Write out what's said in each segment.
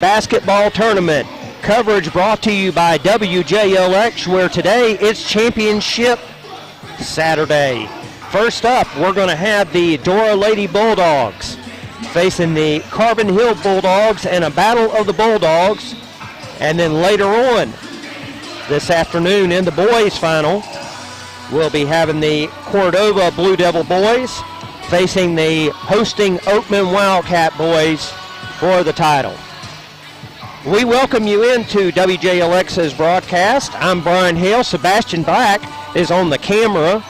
Basketball tournament. Coverage brought to you by WJLX, where today it's Championship Saturday. First up, we're going to have the Dora Lady Bulldogs facing the Carbon Hill Bulldogs in a battle of the Bulldogs. And then later on this afternoon in the boys final, we'll be having the Cordova Blue Devil boys facing the hosting Oatman Wildcat boys for the title. We welcome you into WJLX's broadcast. I'm Brian Hale. Sebastian Black is on the camera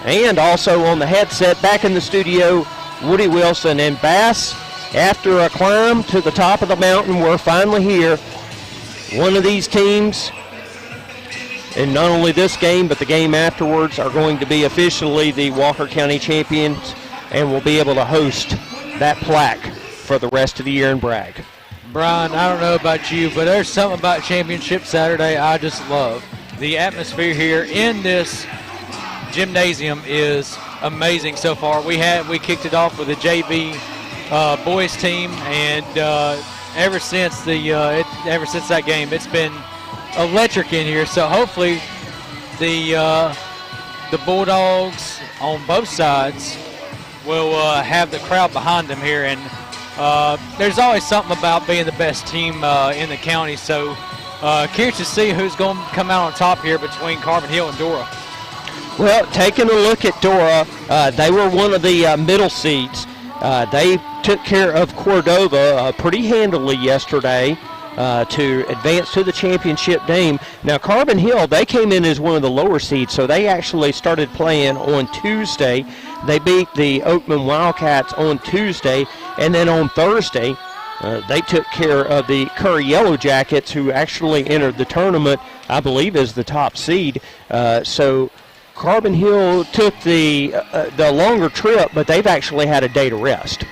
and also on the headset. Back in the studio, Woody Wilson and Bass. After a climb to the top of the mountain, we're finally here. One of these teams, and not only this game, but the game afterwards, are going to be officially the Walker County champions and will be able to host that plaque for the rest of the year in Bragg. Brian, I don't know about you, but there's something about Championship Saturday I just love. The atmosphere here in this gymnasium is amazing so far. We kicked it off with a JV boys team, and ever since that game, it's been electric in here. So hopefully the Bulldogs on both sides will have the crowd behind them here, and there's always something about being the best team in the county, so curious to see who's going to come out on top here between Carbon Hill and Dora. Well, taking a look at Dora, they were one of the middle seeds. They took care of Cordova pretty handily yesterday to advance to the championship game. Now, Carbon Hill, they came in as one of the lower seeds, so they actually started playing on Tuesday. They beat the Oatman Wildcats on Tuesday, and then on Thursday, they took care of the Curry Yellow Jackets, who actually entered the tournament, I believe, as the top seed. So Carbon Hill took the longer trip, but they've actually had a day to rest.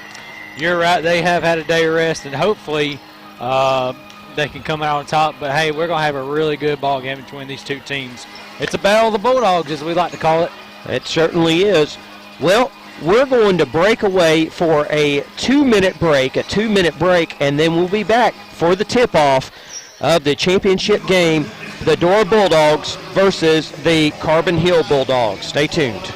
You're right. They have had a day of rest, and hopefully they can come out on top. But, hey, we're going to have a really good ball game between these two teams. It's a battle of the Bulldogs, as we like to call it. It certainly is. Well, we're going to break away for a 2-minute break, and then we'll be back for the tip-off of the championship game, the Dora Bulldogs versus the Carbon Hill Bulldogs. Stay tuned.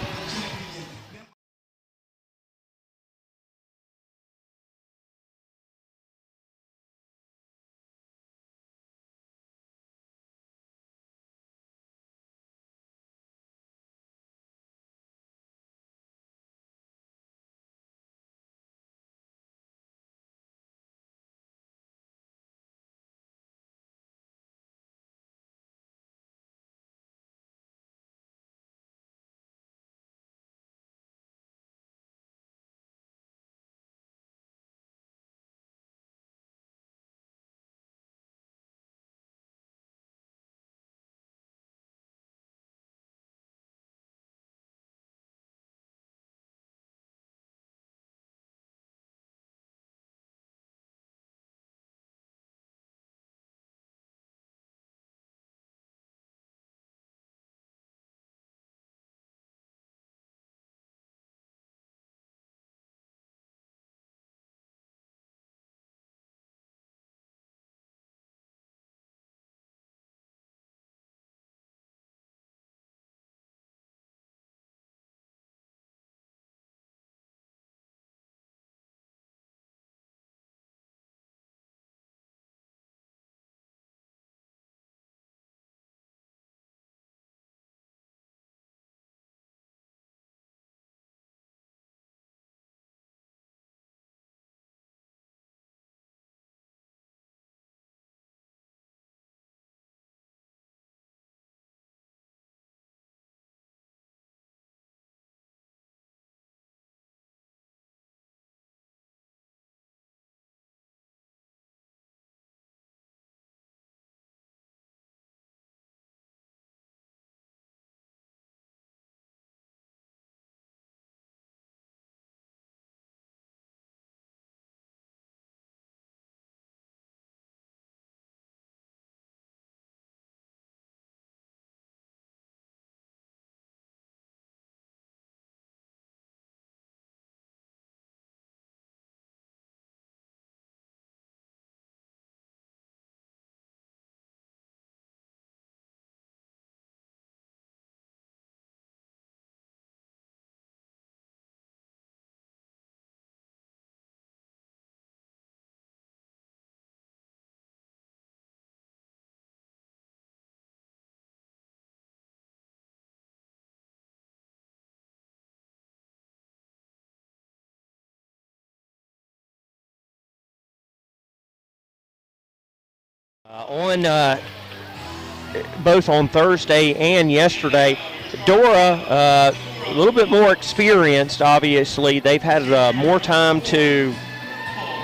Both on Thursday and yesterday, Dora, a little bit more experienced, obviously. They've had more time to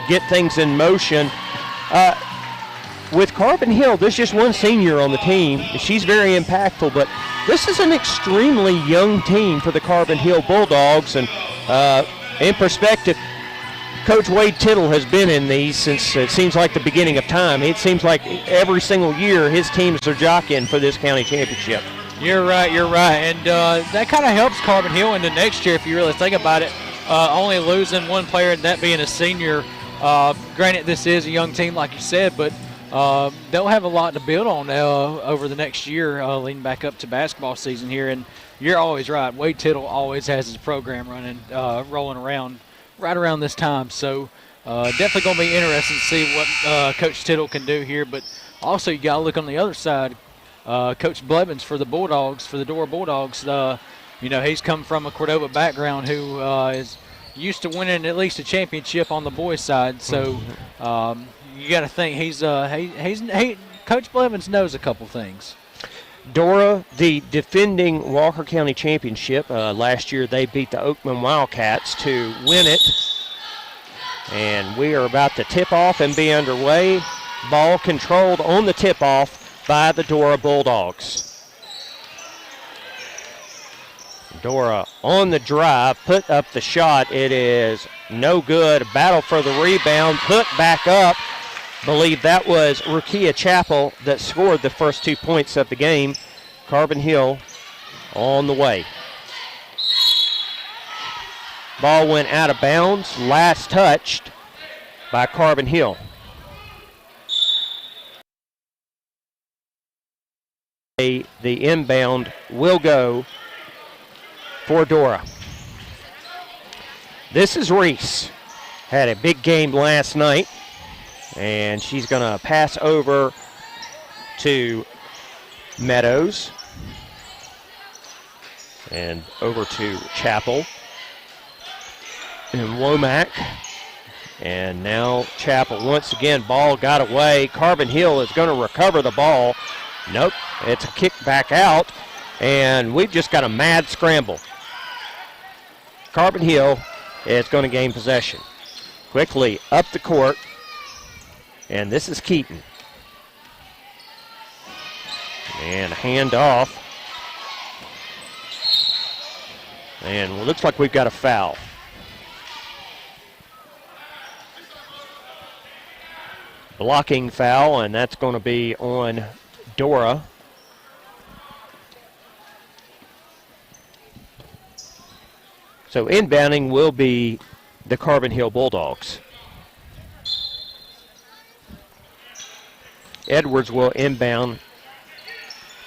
get things in motion. With Carbon Hill, there's just one senior on the team. She's very impactful, but this is an extremely young team for the Carbon Hill Bulldogs. And in perspective, Coach Wade Tittle has been in these since it seems like the beginning of time. It seems like every single year his teams are jockeying for this county championship. You're right. And that kind of helps Carbon Hill into next year if you really think about it. Only losing one player, and that being a senior. Granted, this is a young team, like you said, but they'll have a lot to build on over the next year leading back up to basketball season here. And you're always right. Wade Tittle always has his program rolling around right around this time. So definitely going to be interesting to see what Coach Tittle can do here. But also you got to look on the other side. Coach Blevins for the Bulldogs, for the Dora Bulldogs, he's come from a Cordova background who is used to winning at least a championship on the boys' side. So you got to think Coach Blevins knows a couple things. Dora, the defending Walker County Championship. Last year they beat the Oakman Wildcats to win it. And we are about to tip off and be underway. Ball controlled on the tip-off by the Dora Bulldogs. Dora on the drive, put up the shot. It is no good. Battle for the rebound, put back up. Believe that was Rukia Chappell that scored the first 2 points of the game. Carbon Hill on the way. Ball went out of bounds, last touched by Carbon Hill. The inbound will go for Dora. This is Reese. Had a big game last night. And she's going to pass over to Meadows. And over to Chappell. And Womack. And now Chappell once again, ball got away. Carbon Hill is going to recover the ball. Nope, it's a kick back out. And we've just got a mad scramble. Carbon Hill is going to gain possession. Quickly up the court. And this is Keaton. And a handoff. And it looks like we've got a foul. Blocking foul, and that's going to be on Dora. So inbounding will be the Carbon Hill Bulldogs. Edwards will inbound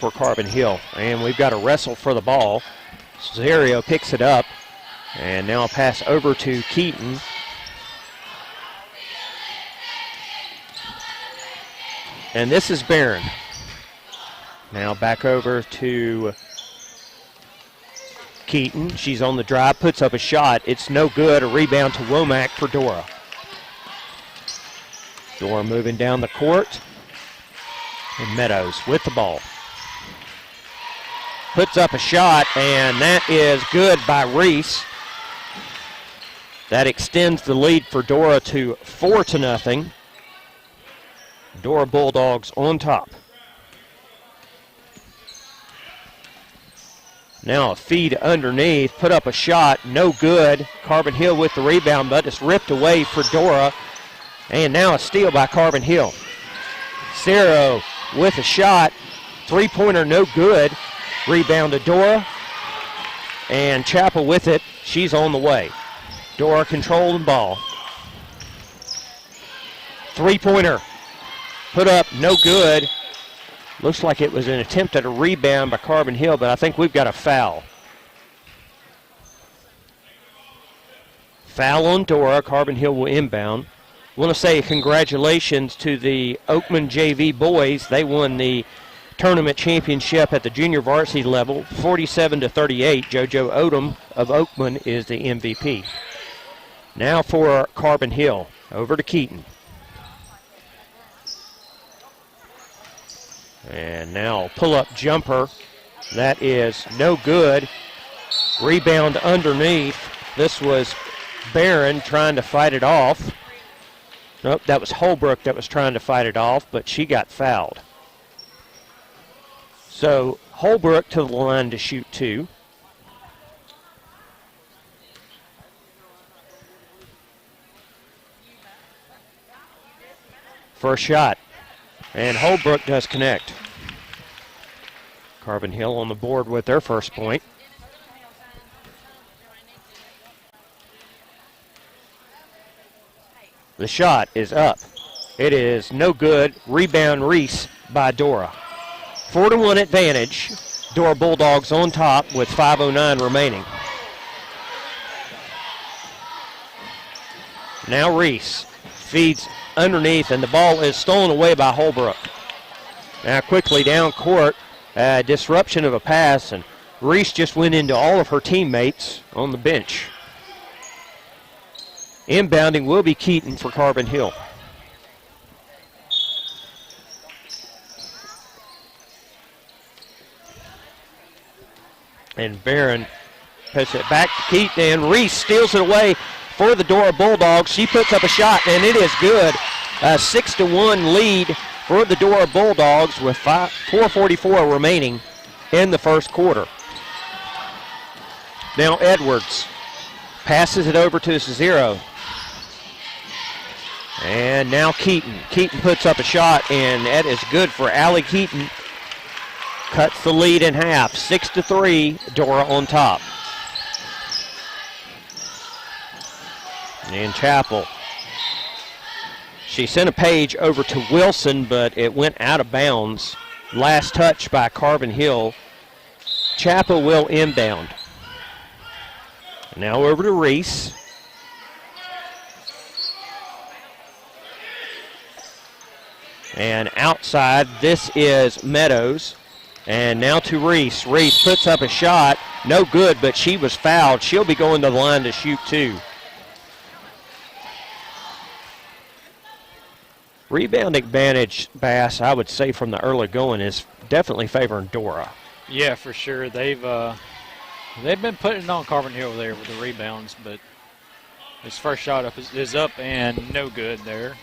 for Carbon Hill. And we've got a wrestle for the ball. Cesario picks it up. And now a pass over to Keaton. And this is Barron. Now back over to Keaton. She's on the drive, puts up a shot. It's no good. A rebound to Womack for Dora. Dora moving down the court. And Meadows with the ball. Puts up a shot, and that is good by Reese. That extends the lead for Dora to 4-0. Dora Bulldogs on top. Now a feed underneath, put up a shot, no good. Carbon Hill with the rebound, but it's ripped away for Dora. And now a steal by Carbon Hill. Cerro with a shot, three-pointer no good. Rebound to Dora. And Chappell with it, she's on the way. Dora controlling the ball. Three-pointer put up, no good. Looks like it was an attempt at a rebound by Carbon Hill, but I think we've got a foul. Foul on Dora. Carbon Hill will inbound. I want to say congratulations to the Oakman JV boys. They won the tournament championship at the junior varsity level, 47-38. JoJo Odom of Oakman is the MVP. Now for Carbon Hill, over to Keaton. And now pull-up jumper. That is no good. Rebound underneath. This was Barron trying to fight it off. Nope, that was Holbrook that was trying to fight it off, but she got fouled. So Holbrook to the line to shoot 2. First shot. And Holbrook does connect. Carbon Hill on the board with their first point. The shot is up. It is no good. Rebound Reese by Dora. 4-1 advantage. Dora Bulldogs on top with 5:09 remaining. Now Reese feeds underneath, and the ball is stolen away by Holbrook. Now quickly down court, disruption of a pass, and Reese just went into all of her teammates on the bench. Inbounding will be Keaton for Carbon Hill. And Barron puts it back to Keaton, and Reese steals it away for the Dora Bulldogs. She puts up a shot, and it is good. A 6-1 lead for the Dora Bulldogs with 4:44 remaining in the first quarter. Now Edwards passes it over to Cicero. And now Keaton. Keaton puts up a shot, and that is good for Allie Keaton. Cuts the lead in half. 6-3, Dora on top. And Chappell. She sent a page over to Wilson, but it went out of bounds. Last touch by Carbon Hill. Chappell will inbound. Now over to Reese. And outside, this is Meadows. And now to Reese. Reese puts up a shot. No good, but she was fouled. She'll be going to the line to shoot 2. Rebound advantage, Bass, I would say from the early going is definitely favoring Dora. Yeah, for sure. They've been putting it on Carbon Hill there with the rebounds, but his first shot up is up and no good there.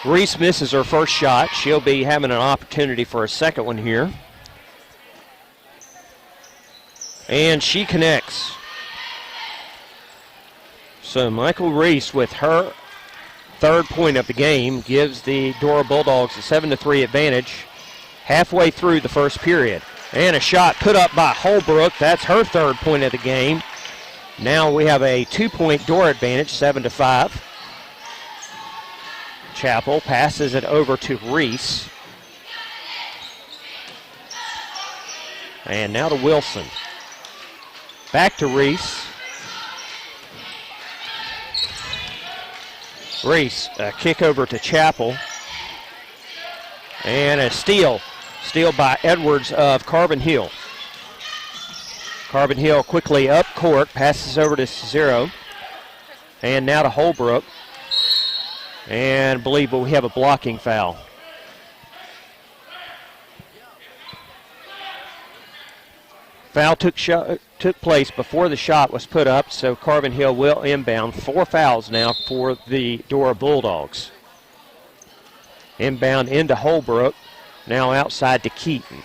Reese misses her first shot. She'll be having an opportunity for a second one here. And she connects. So Michael Reese with her third point of the game gives the Dora Bulldogs a 7-3 advantage halfway through the first period. And a shot put up by Holbrook. That's her third point of the game. Now we have a 2-point Dora advantage, 7-5. Chappell passes it over to Reese. And now to Wilson. Back to Reese. Reese, a kick over to Chappell. And a steal. Steal by Edwards of Carbon Hill. Carbon Hill quickly up court, passes over to Cicero. And now to Holbrook. And I believe we have a blocking foul. Foul took place before the shot was put up, so Carbon Hill will inbound. 4 fouls now for the Dora Bulldogs. Inbound into Holbrook, now outside to Keaton.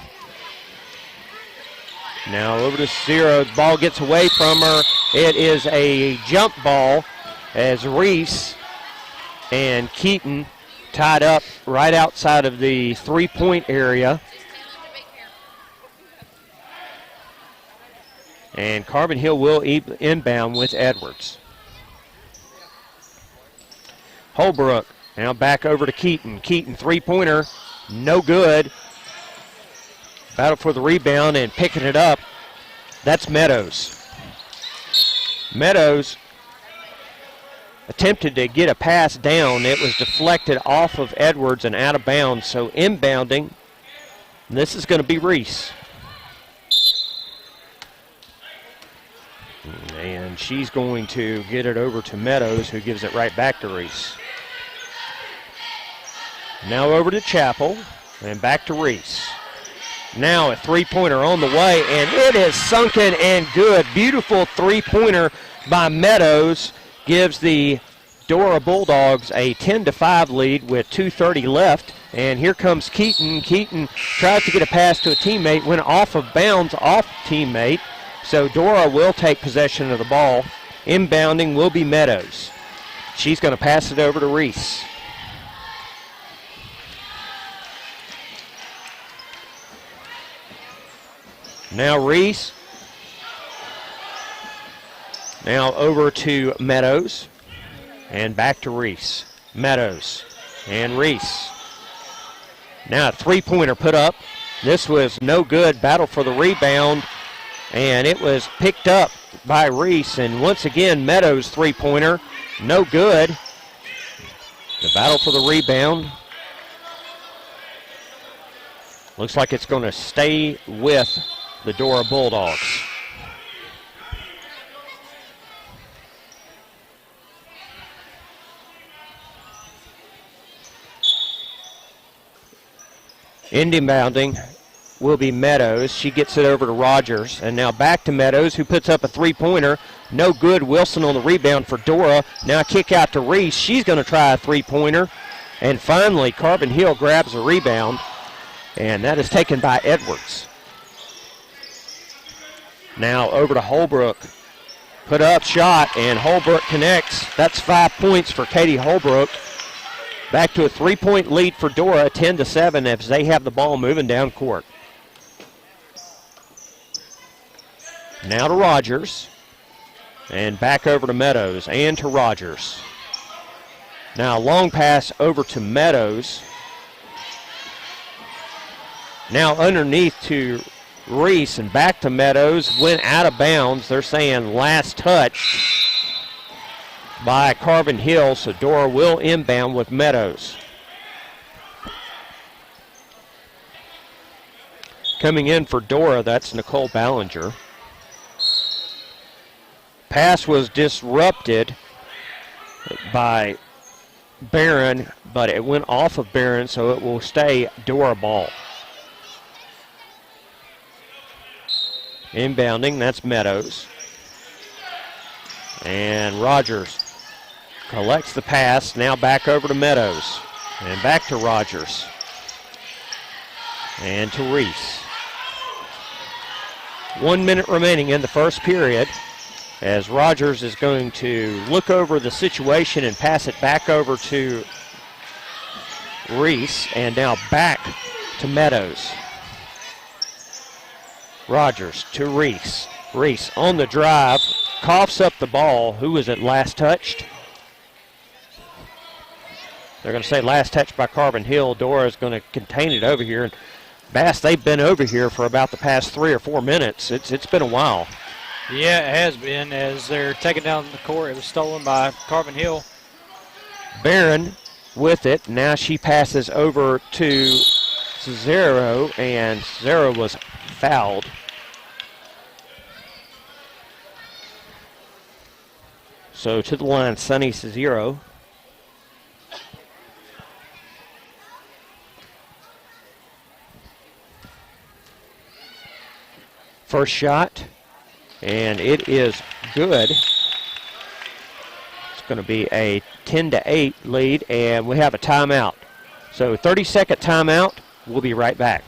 Now over to Cicero. The ball gets away from her. It is a jump ball as Reese and Keaton tied up right outside of the 3-point area. And Carbon Hill will inbound with Edwards. Holbrook now back over to Keaton. Keaton 3-pointer, no good. Battle for the rebound and picking it up. That's Meadows. Meadows attempted to get a pass down. It was deflected off of Edwards and out of bounds. So inbounding, and this is going to be Reese. And she's going to get it over to Meadows, who gives it right back to Reese. Now over to Chappell. And back to Reese. Now a three-pointer on the way, and it is sunken and good. Beautiful three-pointer by Meadows gives the Dora Bulldogs a 10-5 lead with 2:30 left. And here comes Keaton. Keaton tries to get a pass to a teammate, went off of bounds off teammate. So Dora will take possession of the ball. Inbounding will be Meadows. She's going to pass it over to Reese. Now Reese. Now over to Meadows. And back to Reese. Meadows and Reese. Now a three-pointer put up. This was no good. Battle for the rebound. And it was picked up by Reese. And once again, Meadows three-pointer. No good. The battle for the rebound. Looks like it's going to stay with the Dora Bulldogs. Inbounding will be Meadows. She gets it over to Rogers. And now back to Meadows, who puts up a three-pointer. No good. Wilson on the rebound for Dora. Now a kick out to Reese. She's going to try a three-pointer. And finally, Carbon Hill grabs a rebound. And that is taken by Edwards. Now over to Holbrook. Put up shot, and Holbrook connects. That's 5 points for Katie Holbrook. Back to a three-point lead for Dora, 10-7 as they have the ball moving down court. Now to Rogers. And back over to Meadows and to Rogers. Now a long pass over to Meadows. Now underneath to Reese and back to Meadows. Went out of bounds. They're saying last touch by Carbon Hill, so Dora will inbound with Meadows. Coming in for Dora, that's Nicole Ballinger. Pass was disrupted by Barron, but it went off of Barron, so it will stay Dora ball. Inbounding, that's Meadows. And Rogers collects the pass, now back over to Meadows. And back to Rogers. And to Reese. 1 minute remaining in the first period as Rogers is going to look over the situation and pass it back over to Reese. And now back to Meadows. Rogers to Reese. Reese on the drive, coughs up the ball. Who was it last touched? They're going to say last touch by Carbon Hill. Dora is going to contain it over here. And Bass, they've been over here for about the past 3 or 4 minutes. It's been a while. Yeah, it has been as they're taking down the court. It was stolen by Carbon Hill. Barron with it. Now she passes over to Cesaro, and Cesaro was fouled. So to the line, Sunny Cesaro. First shot, and it is good. It's going to be a 10-8 lead, and we have a timeout. So 30-second timeout. We'll be right back.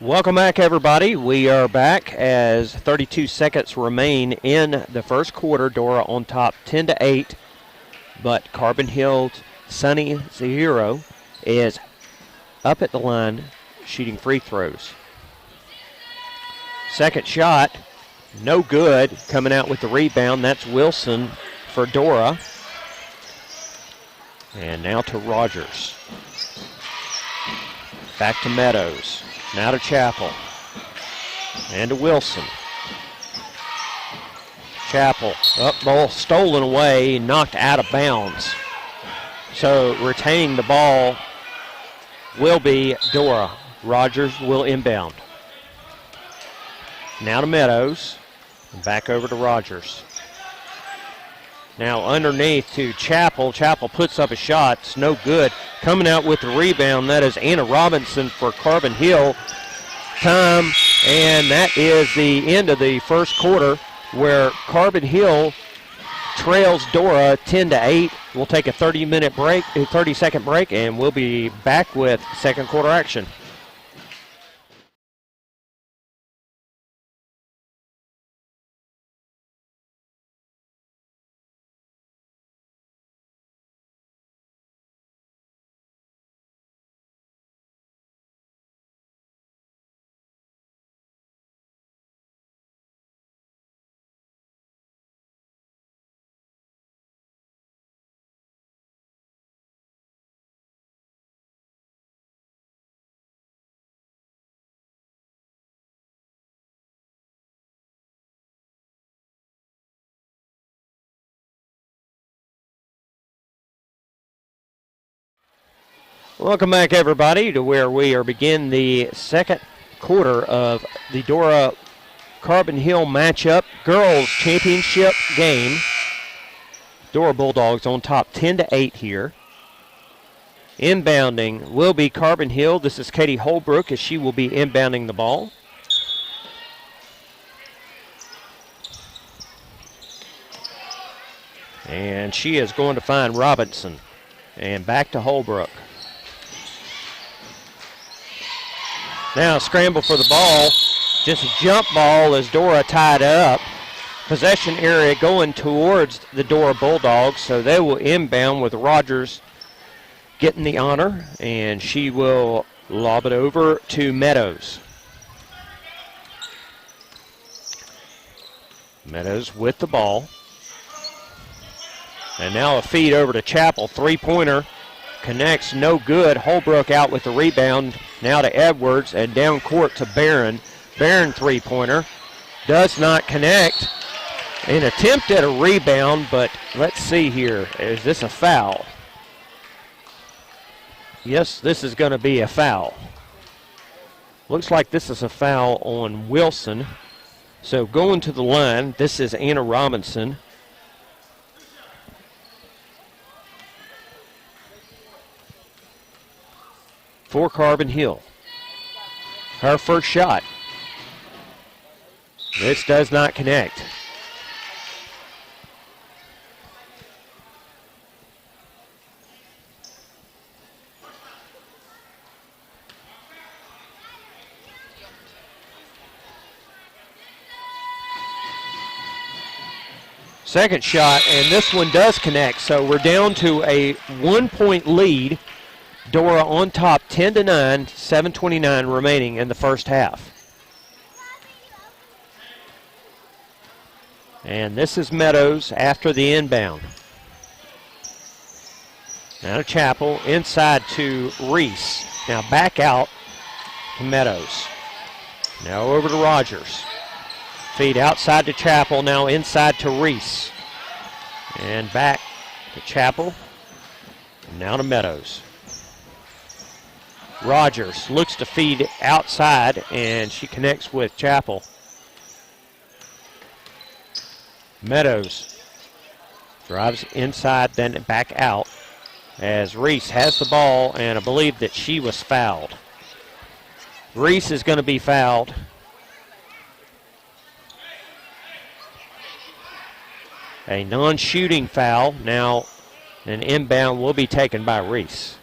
Welcome back, everybody. We are back as 32 seconds remain in the first quarter. Dora on top 10-8, but Carbon Hill's Sunny Cesaro is up at the line shooting free throws. Second shot, no good. Coming out with the rebound, that's Wilson for Dora. And now to Rogers. Back to Meadows. Now to Chapel. And to Wilson. Chapel. Ball stolen away, knocked out of bounds. So retaining the ball will be Dora. Rogers will inbound. Now to Meadows. And back over to Rogers. Now underneath to Chapel. Chapel puts up a shot. It's no good. Coming out with the rebound, that is Anna Robinson for Carbon Hill. Time, and that is the end of the first quarter, where Carbon Hill trails Dora 10-8. We'll take a 30-second break, and we'll be back with second quarter action. Welcome back, everybody, to where we are begin the second quarter of the Dora Carbon Hill matchup girls championship game. Dora Bulldogs on top 10-8 here. Inbounding will be Carbon Hill. This is Katie Holbrook as she will be inbounding the ball. And she is going to find Robinson. And back to Holbrook. Now scramble for the ball. Just a jump ball as Dora tied up. Possession area going towards the Dora Bulldogs, so they will inbound with Rogers getting the honor, and she will lob it over to Meadows. Meadows with the ball. And now a feed over to Chapel. Three-pointer connects, no good. Holbrook out with the rebound. Now to Edwards and down court to Barron. Barron three-pointer does not connect. An attempt at a rebound, but let's see here. Is this a foul? Yes, this is going to be a foul. Looks like this is a foul on Wilson. So going to the line, this is Anna Robinson. For Carbon Hill. Her first shot. This does not connect. Second shot, and this one does connect. So we're down to a 1-point lead. Dora on top 10-9, 7:29 remaining in the first half. And this is Meadows after the inbound. Now to Chapel, inside to Reese. Now back out to Meadows. Now over to Rogers. Feed outside to Chapel, now inside to Reese. And back to Chapel. And now to Meadows. Rogers looks to feed outside, and she connects with Chapel. Meadows drives inside, then back out as Reese has the ball, and I believe that she was fouled. Reese is going to be fouled. A non-shooting foul. Now an inbound will be taken by Reese.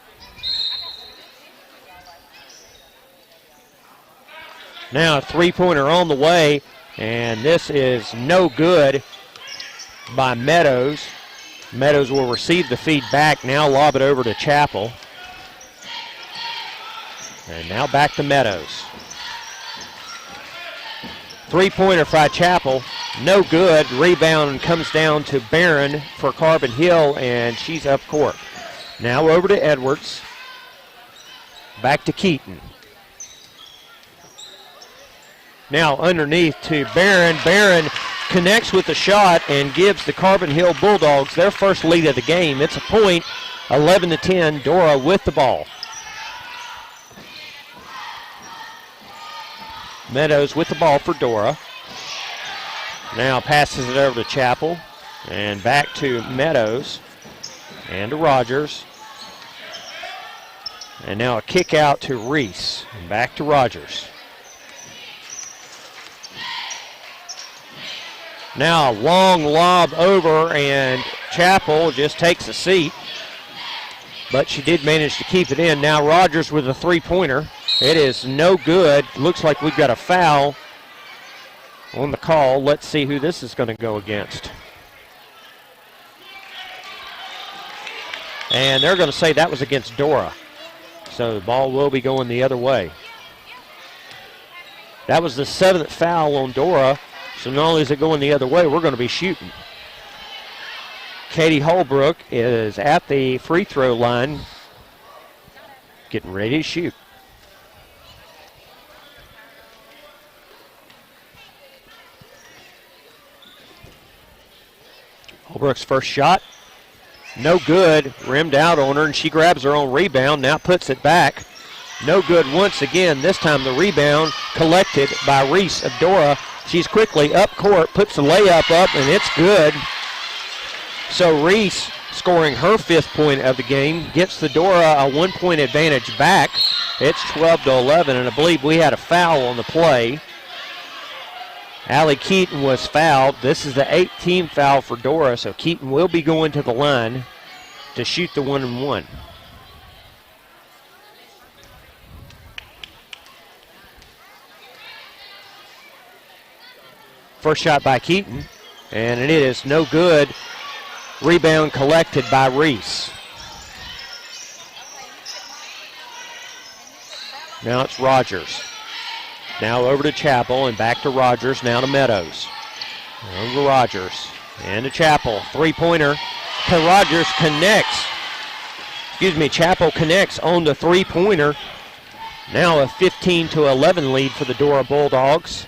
Now a three-pointer on the way, and this is no good by Meadows. Meadows will receive the feed back, now lob it over to Chapel. And now back to Meadows. Three-pointer by Chapel, No good. Rebound comes down to Barron for Carbon Hill, and she's up court. Now over to Edwards. Back to Keaton. Now underneath to Barron. Barron connects with the shot and gives the Carbon Hill Bulldogs their first lead of the game. It's a point, 11-10. Dora with the ball. Meadows with the ball for Dora. Now passes it over to Chappell and back to Meadows and to Rogers. And now a kick out to Reese and back to Rogers. Now a long lob over, and Chappell just takes a seat, but she did manage to keep it in. Now Rogers with a three-pointer. It is no good. Looks like we've got a foul on the call. Let's see who this is going to go against. And they're going to say that was against Dora. So the ball will be going the other way. That was the 7th foul on Dora. So not only is it going the other way, we're going to be shooting. Katie Holbrook is at the free throw line, getting ready to shoot. Holbrook's first shot, no good, rimmed out on her, and she grabs her own rebound, now puts it back. No good once again. This time the rebound collected by Reese of Dora. She's quickly up court, puts the layup up, and it's good. So Reese, scoring her 5th point of the game, gets the Dora a 1-point advantage back. It's 12-11, and I believe we had a foul on the play. Allie Keaton was fouled. This is the 8th foul for Dora, so Keaton will be going to the line to shoot the 1-and-1. First shot by Keaton, and it is no good. Rebound collected by Reese. Now it's Rogers. Now over to Chappell and back to Rogers, now to Meadows. Over to Rogers and to Chappell. Three-pointer to Rogers, connects. Chappell connects on the three-pointer. Now a 15-11 lead for the Dora Bulldogs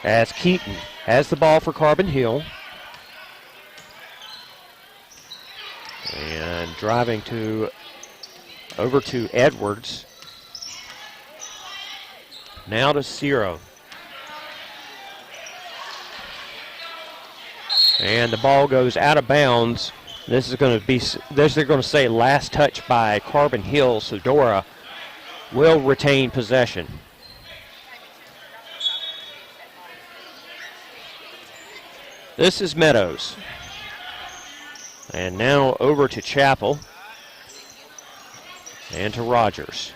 as Keaton has the ball for Carbon Hill. And driving over to Edwards. Now to Ciro. And the ball goes out of bounds. This is going to say last touch by Carbon Hill, so Dora will retain possession. This is Meadows. And now over to Chappell and to Rogers.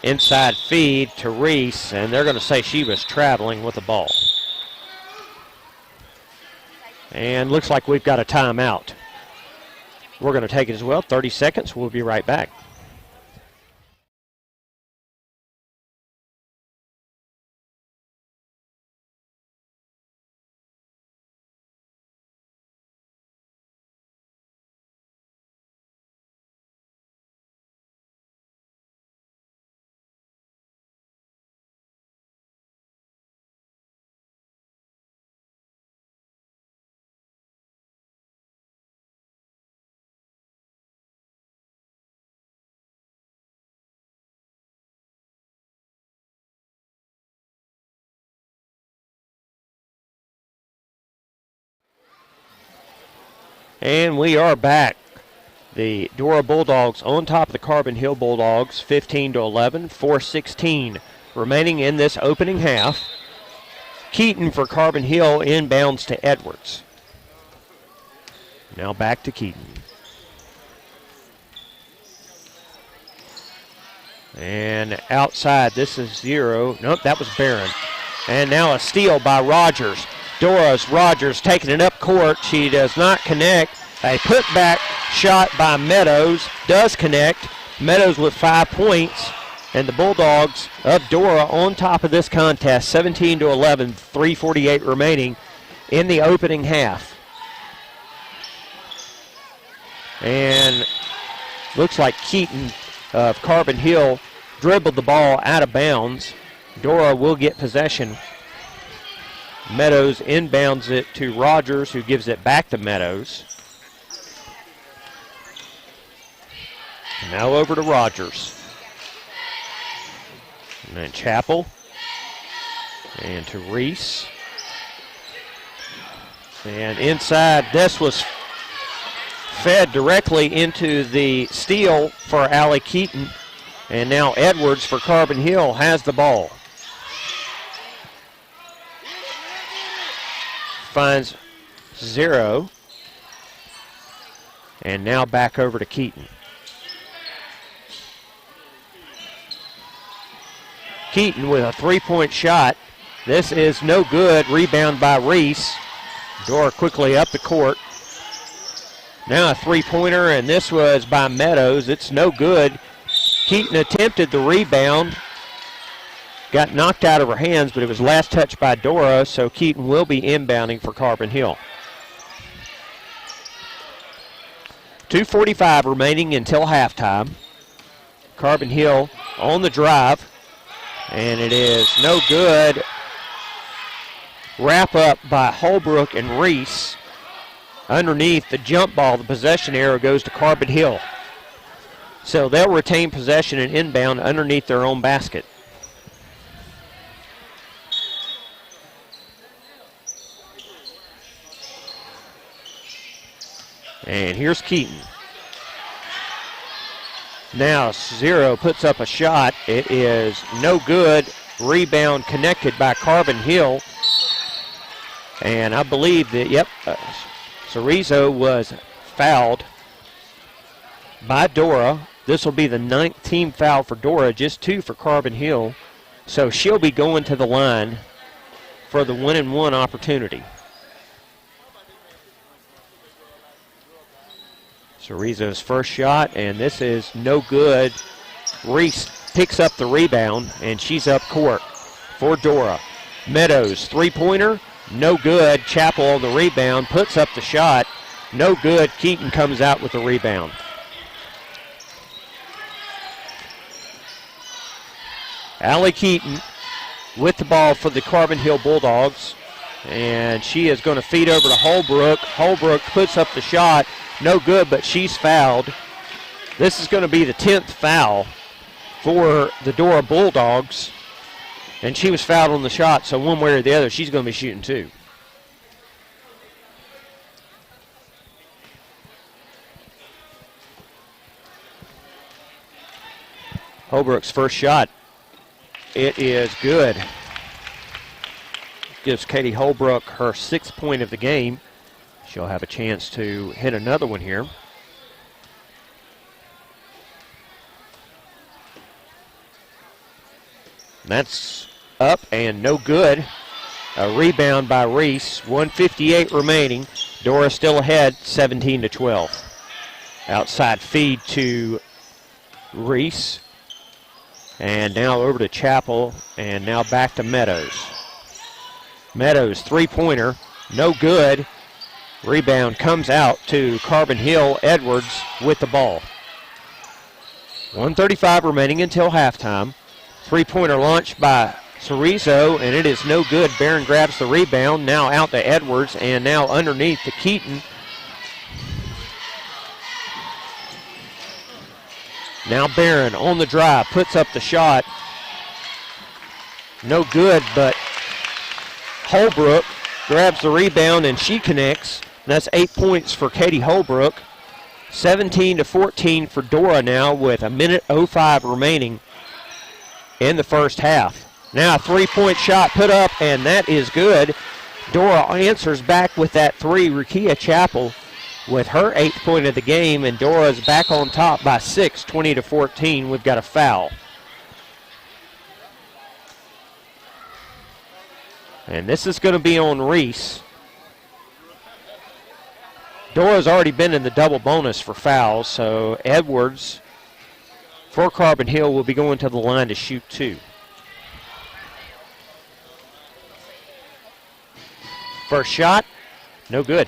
Inside feed to Reese, and they're going to say she was traveling with the ball. And looks like we've got a timeout. We're going to take it as well. 30 seconds. We'll be right back. And we are back. The Dora Bulldogs on top of the Carbon Hill Bulldogs, 15-11, 4:16 remaining in this opening half. Keaton for Carbon Hill inbounds to Edwards. Now back to Keaton. And outside, this is Zero. Nope, that was Barron. And now a steal by Rogers. Rogers taking it up court. She does not connect. A putback shot by Meadows does connect. Meadows with 5 points. And the Bulldogs of Dora on top of this contest, 17-11, 3:48 remaining in the opening half. And looks like Keaton of Carbon Hill dribbled the ball out of bounds. Dora will get possession. Meadows inbounds it to Rogers, who gives it back to Meadows. Now over to Rogers. And then Chappell. And to Reese. And inside, this was fed directly into the steal for Allie Keaton. And now Edwards for Carbon Hill has the ball. Finds 0. And now back over to Keaton. Keaton with a three-point shot. This is no good. Rebound by Reese. Dora quickly up the court. Now a three-pointer, and this was by Meadows. It's no good. Keaton attempted the rebound. Got knocked out of her hands, but it was last touched by Dora, so Keaton will be inbounding for Carbon Hill. 2:45 remaining until halftime. Carbon Hill on the drive, and it is no good. Wrap up by Holbrook and Reese. Underneath the jump ball, the possession arrow goes to Carbon Hill. So they'll retain possession and inbound underneath their own basket. And here's Keaton. Now 0 puts up a shot. It is no good. Rebound connected by Carbon Hill. And I believe that, Cerezo was fouled by Dora. This will be the 9th team foul for Dora, just 2 for Carbon Hill. So she'll be going to the line for the 1-and-1 opportunity. Cerezo's first shot, and this is no good. Reese picks up the rebound, and she's up court for Dora. Meadows, three-pointer, no good. Chappell on the rebound, puts up the shot, no good. Keaton comes out with the rebound. Allie Keaton with the ball for the Carbon Hill Bulldogs, and she is going to feed over to Holbrook. Holbrook puts up the shot, no good, but she's fouled. This is going to be the 10th foul for the Dora Bulldogs, and she was fouled on the shot, so one way or the other, she's going to be shooting 2. Holbrook's first shot, it is good. Gives Katie Holbrook her 6th point of the game. She'll have a chance to hit another one here. That's up and no good. A rebound by Reese. 1:58 remaining. Dora still ahead, 17-12. Outside feed to Reese. And now over to Chappell, and now back to Meadows. Meadows, three-pointer, no good. Rebound comes out to Carbon Hill. Edwards with the ball. 1:35 remaining until halftime. Three-pointer launched by Cerezo, and it is no good. Barron grabs the rebound, now out to Edwards, and now underneath to Keaton. Now Barron on the drive, puts up the shot. No good, but Holbrook grabs the rebound and she connects. That's 8 points for Katie Holbrook. 17-14 for Dora now with 1:05 remaining in the first half. Now a three-point shot put up, and that is good. Dora answers back with that three. Rukia Chappell with her 8th point of the game, and Dora's back on top by 6, 20-14. We've got a foul. And this is going to be on Reese. Dora's already been in the double bonus for fouls, so Edwards for Carbon Hill will be going to the line to shoot 2. First shot, no good.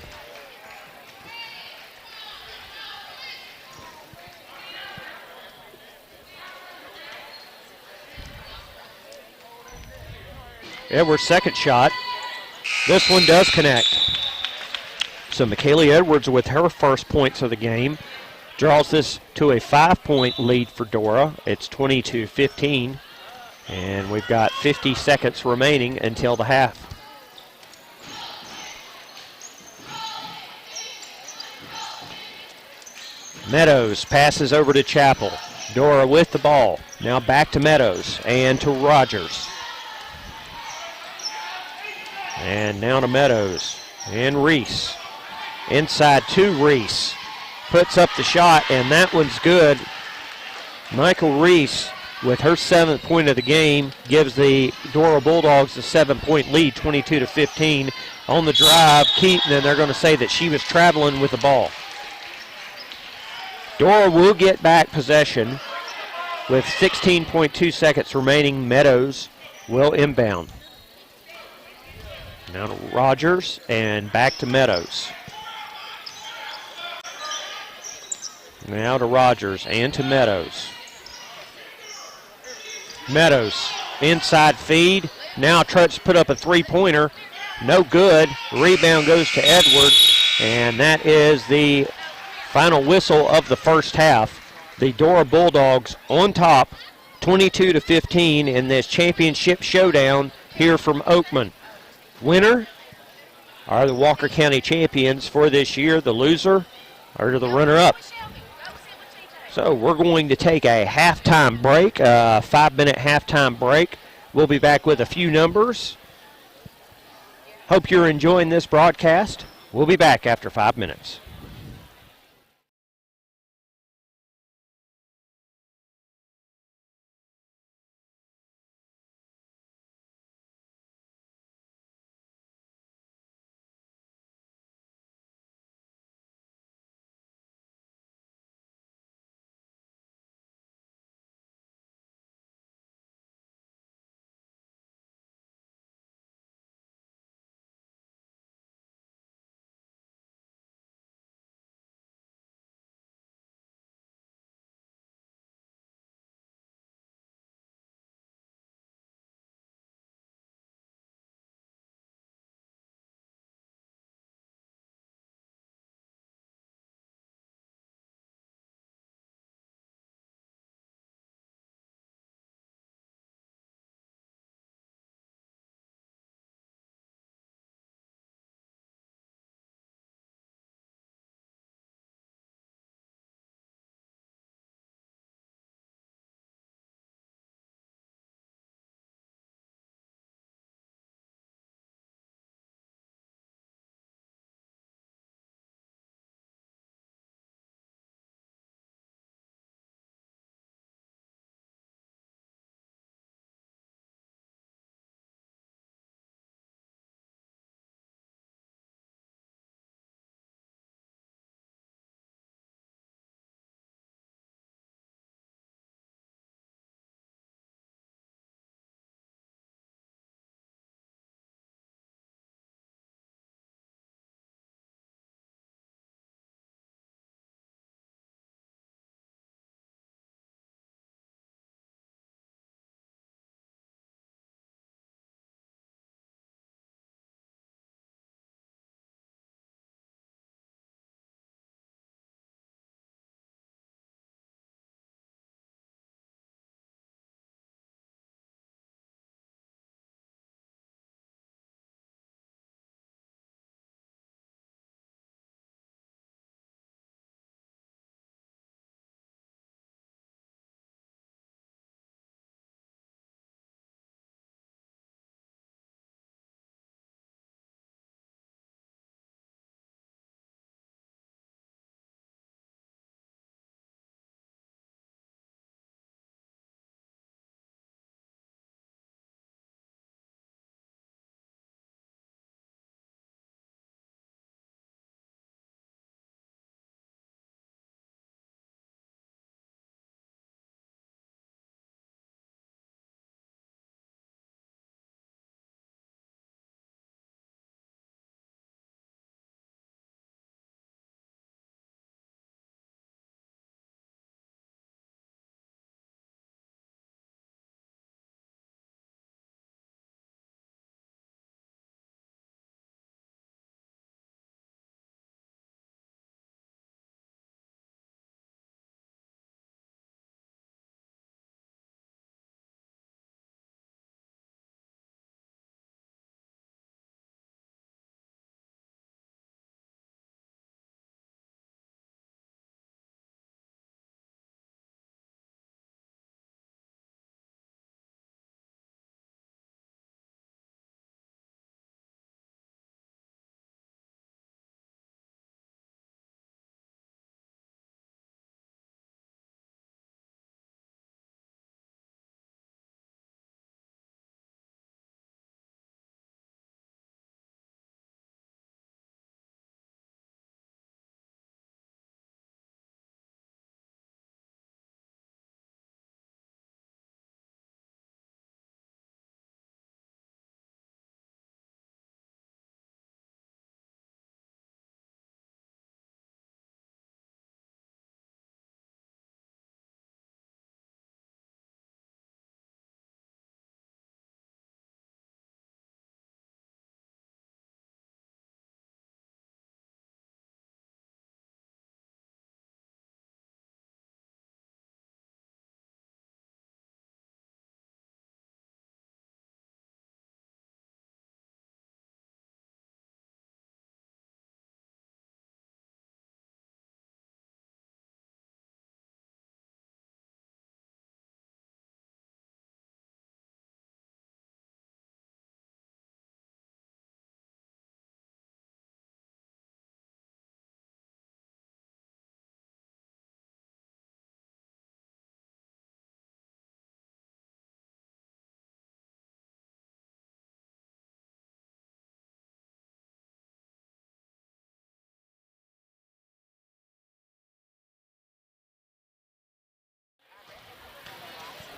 Edwards' second shot. This one does connect. So McKaylee Edwards with her first points of the game draws this to a 5-point lead for Dora. It's 22-15, and we've got 50 seconds remaining until the half. Meadows passes over to Chapel. Dora with the ball. Now back to Meadows and to Rogers. And now to Meadows and Reese. Inside to Reese. Puts up the shot, and that one's good. Michael Reese, with her 7th point of the game, gives the Dora Bulldogs a 7-point lead, 22-15. On the drive, Keaton, and they're going to say that she was traveling with the ball. Dora will get back possession with 16.2 seconds remaining. Meadows will inbound. Now to Rogers and back to Meadows. Now to Rogers and to Meadows. Meadows, inside feed. Now tries to put up a 3-pointer. No good. Rebound goes to Edwards, and that is the final whistle of the first half. The Dora Bulldogs on top, 22-15 in this championship showdown here from Oakman. Winner are the Walker County champions for this year. The loser are the runner-up. So we're going to take a halftime break, a 5-minute halftime break. We'll be back with a few numbers. Hope you're enjoying this broadcast. We'll be back after 5 minutes.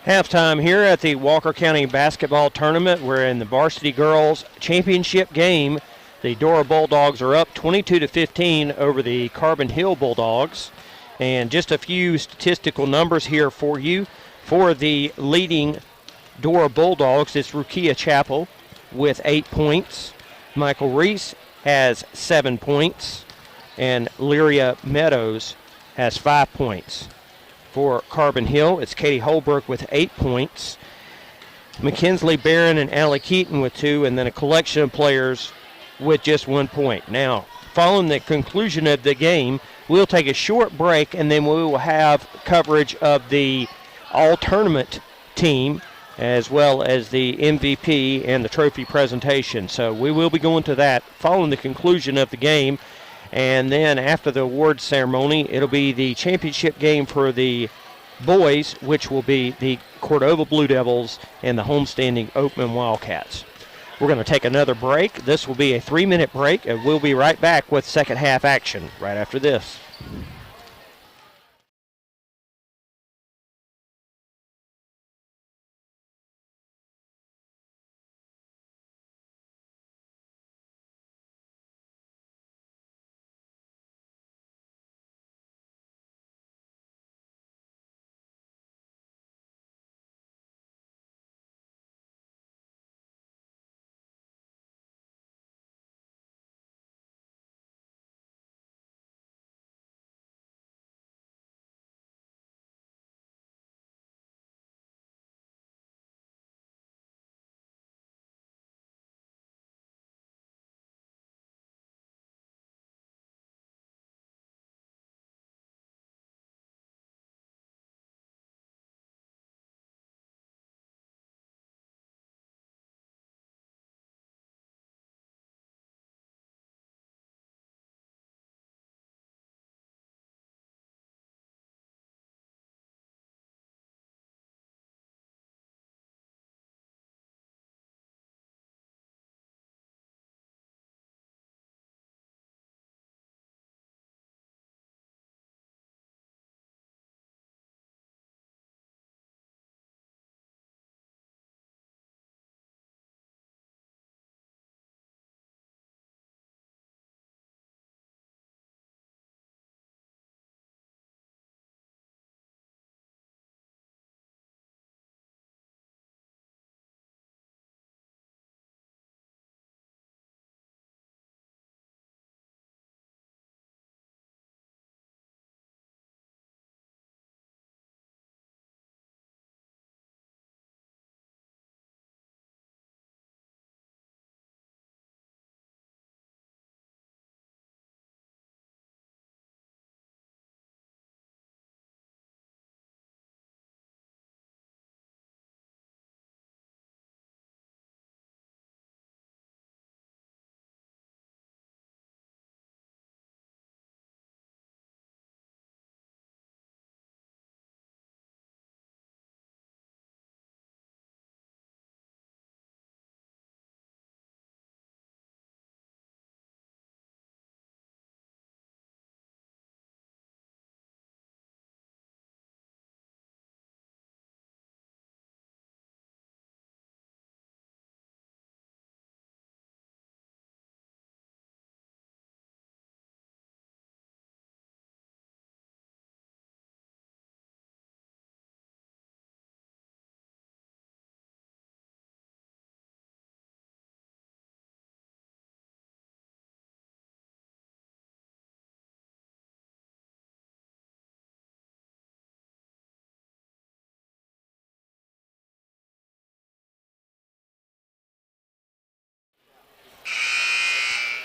Halftime here at the Walker County Basketball Tournament. We're in the Varsity Girls Championship game. The Dora Bulldogs are up 22-15 over the Carbon Hill Bulldogs. And just a few statistical numbers here for you. For the leading Dora Bulldogs, it's Rukia Chappell with 8 points. Michael Reese has 7 points. And Lyria Meadows has 5 points. For Carbon Hill, it's Katie Holbrook with 8 points. McKinsley Barron and Allie Keaton with 2, and then a collection of players with just 1 point. Now, following the conclusion of the game, we'll take a short break, and then we will have coverage of the all-tournament team as well as the MVP and the trophy presentation. So we will be going to that following the conclusion of the game. And then after the awards ceremony, it'll be the championship game for the boys, which will be the Cordova Blue Devils and the homestanding Oakman Wildcats. We're going to take another break. This will be a 3-minute break, and we'll be right back with second half action right after this.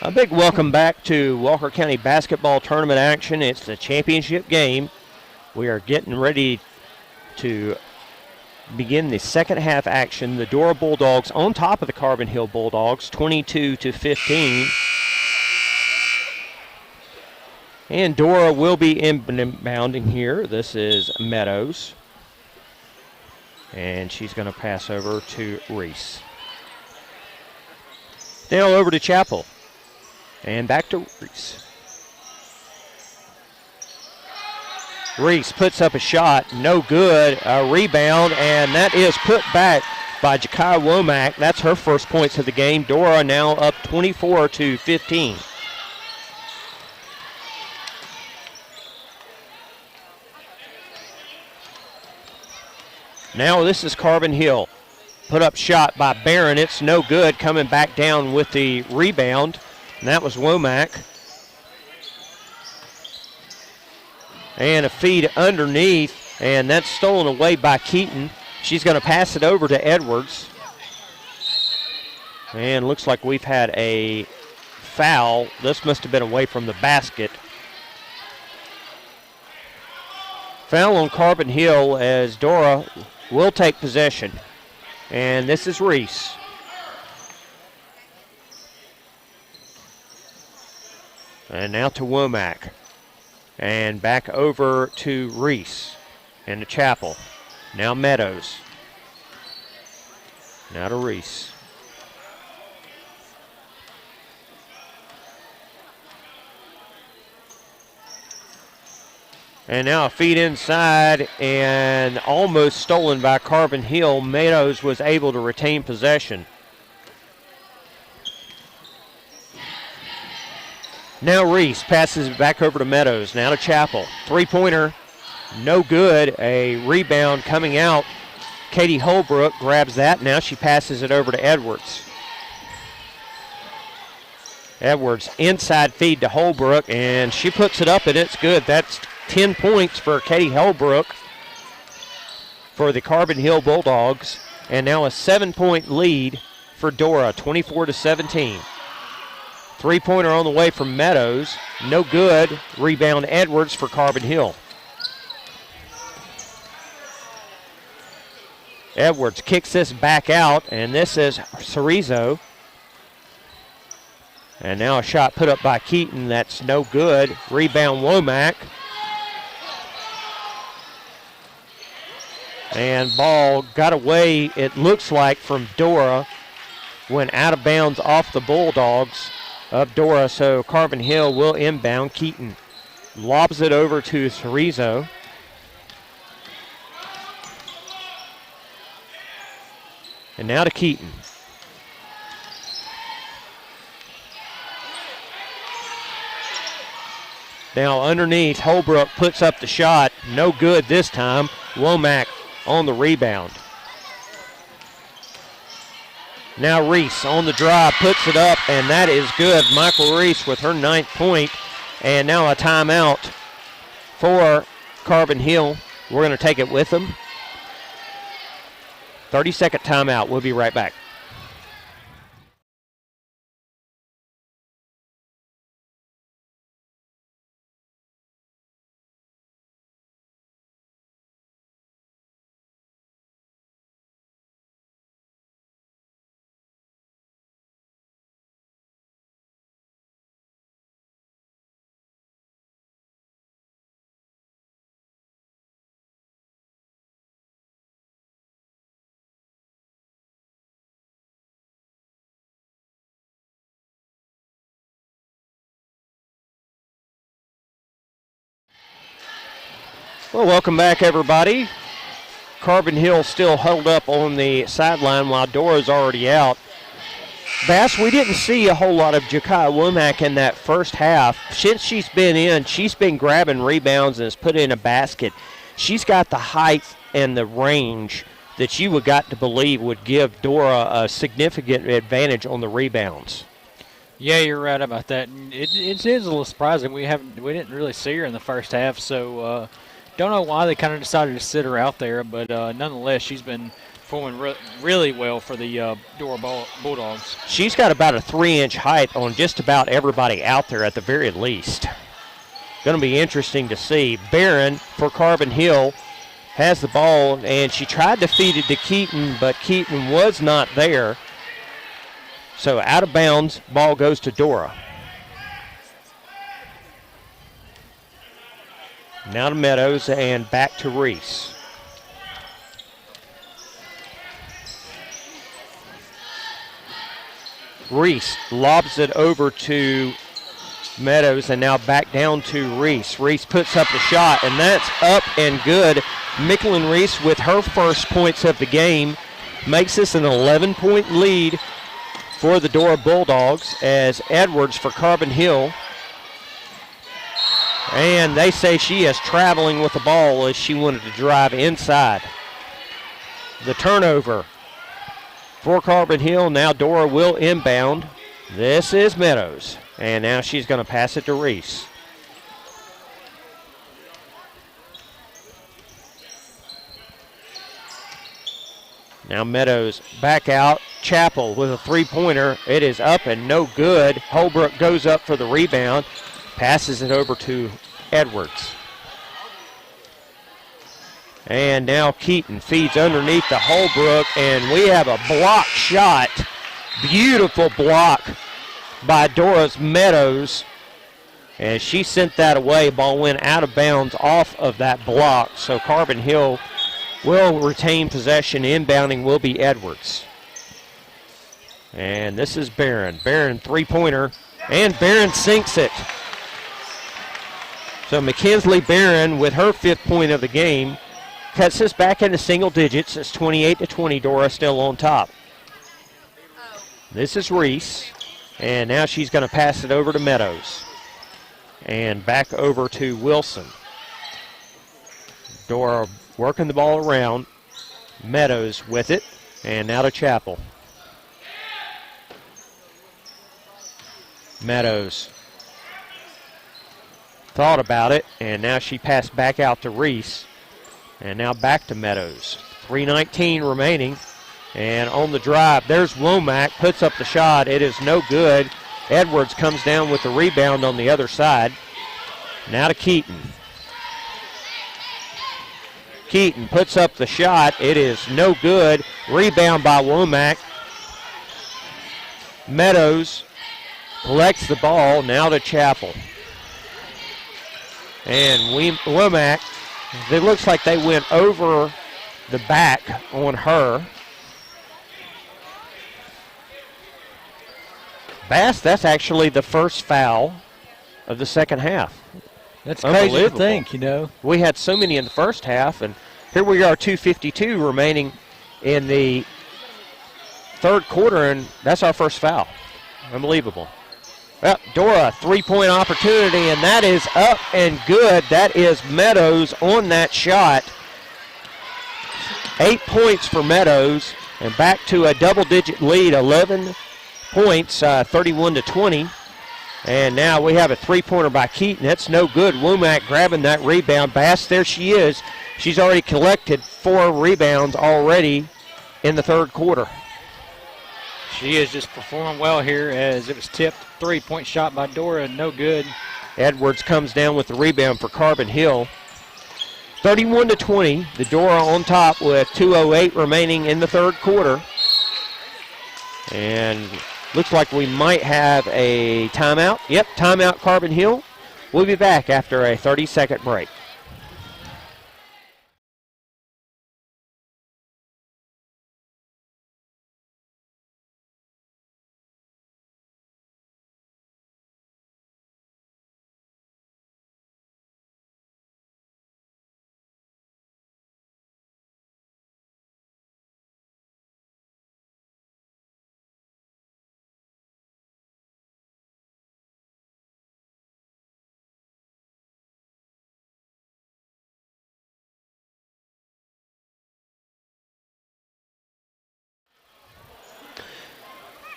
A big welcome back to Walker County Basketball Tournament action. It's the championship game. We are getting ready to begin the second half action. The Dora Bulldogs on top of the Carbon Hill Bulldogs, 22-15. And Dora will be inbounding here. This is Meadows. And she's going to pass over to Reese. Now over to Chappell. And back to Reese. Reese puts up a shot, no good, a rebound, and that is put back by Jakai Womack. That's her first points of the game. Dora now up 24-15. Now this is Carbon Hill. Put up shot by Barron. It's no good. Coming back down with the rebound. And that was Womack. And a feed underneath. And that's stolen away by Keaton. She's going to pass it over to Edwards. And looks like we've had a foul. This must have been away from the basket. Foul on Carbon Hill as Dora will take possession. And this is Reese. And now to Womack. And back over to Reese and to Chapel. Now Meadows. Now to Reese. And now a feed inside and almost stolen by Carbon Hill. Meadows was able to retain possession. Now Reese passes it back over to Meadows. Now to Chapel. Three-pointer, no good. A rebound coming out. Katie Holbrook grabs that. Now she passes it over to Edwards. Edwards inside feed to Holbrook, and she puts it up, and it's good. That's 10 points for Katie Holbrook for the Carbon Hill Bulldogs, and now a 7-point lead for Dora, 24-17. Three-pointer on the way from Meadows, no good. Rebound Edwards for Carbon Hill. Edwards kicks this back out, and this is Cerezo. And now a shot put up by Keaton, that's no good. Rebound Womack. And ball got away, it looks like, from Dora. Went out of bounds off the Bulldogs of Dora, so Carbon Hill will inbound. Keaton lobs it over to Cerezo. And now to Keaton. Now underneath, Holbrook puts up the shot. No good this time. Womack on the rebound. Now Reese on the drive, puts it up, and that is good. Michael Reese with her 9th point. And now a timeout for Carbon Hill. We're going to take it with them. 30-second timeout. We'll be right back. Well, welcome back, everybody. Carbon Hill still huddled up on the sideline while Dora's already out. Bass, we didn't see a whole lot of Jakai Womack in that first half. Since she's been in, she's been grabbing rebounds and has put in a basket. She's got the height and the range that you would got to believe would give Dora a significant advantage on the rebounds. Yeah, you're right about that. It is a little surprising. We didn't really see her in the first half, so don't know why they kind of decided to sit her out there, but nonetheless, she's been performing really well for the Dora Bulldogs. She's got about a 3-inch height on just about everybody out there at the very least. Going to be interesting to see. Barron for Carbon Hill has the ball, and she tried to feed it to Keaton, but Keaton was not there. So out of bounds, ball goes to Dora. Now to Meadows and back to Reese. Reese lobs it over to Meadows, and now back down to Reese. Reese puts up the shot, and that's up and good. Micklin Reese with her first points of the game makes this an 11-point lead for the Dora Bulldogs as Edwards for Carbon Hill. And they say she is traveling with the ball as she wanted to drive inside. The turnover for Carbon Hill. Now Dora will inbound. This is Meadows. And now she's going to pass it to Reese. Now Meadows back out. Chappell with a three-pointer. It is up and no good. Holbrook goes up for the rebound. Passes it over to Edwards. And now Keaton feeds underneath to Holbrook, and we have a block shot. Beautiful block by Doris Meadows. And she sent that away. Ball went out of bounds off of that block. So Carbon Hill will retain possession. Inbounding will be Edwards. And this is Barron. Barron three-pointer, and Barron sinks it. So Mackenzie Barron with her 5th point of the game cuts this back into single digits. It's 28-20. Dora still on top. This is Reese, and now she's going to pass it over to Meadows. And back over to Wilson. Dora working the ball around. Meadows with it, and now to Chappell. Meadows thought about it, and now she passed back out to Reese. And now back to Meadows. 3:19 remaining. And on the drive, there's Womack, puts up the shot. It is no good. Edwards comes down with the rebound on the other side. Now to Keaton. Keaton puts up the shot. It is no good. Rebound by Womack. Meadows collects the ball. Now to Chappell. And Womack, it looks like they went over the back on her. Bass, that's actually the first foul of the second half. That's crazy to think, you know. We had so many in the first half, and here we are, 2:52 remaining in the third quarter, and that's our first foul. Unbelievable. Well, Dora, three-point opportunity, and that is up and good. That is Meadows on that shot. 8 points for Meadows, and back to a double-digit lead, 11 points, 31-20. And now we have a three-pointer by Keaton. That's no good. Womack grabbing that rebound. Bass, there she is. She's already collected 4 rebounds already in the third quarter. She has just performed well here as it was tipped. 3-point shot by Dora, no good. Edwards comes down with the rebound for Carbon Hill. 31-20. The Dora on top with 2:08 remaining in the third quarter. And looks like we might have a timeout. Yep, timeout Carbon Hill. We'll be back after a 30-second break.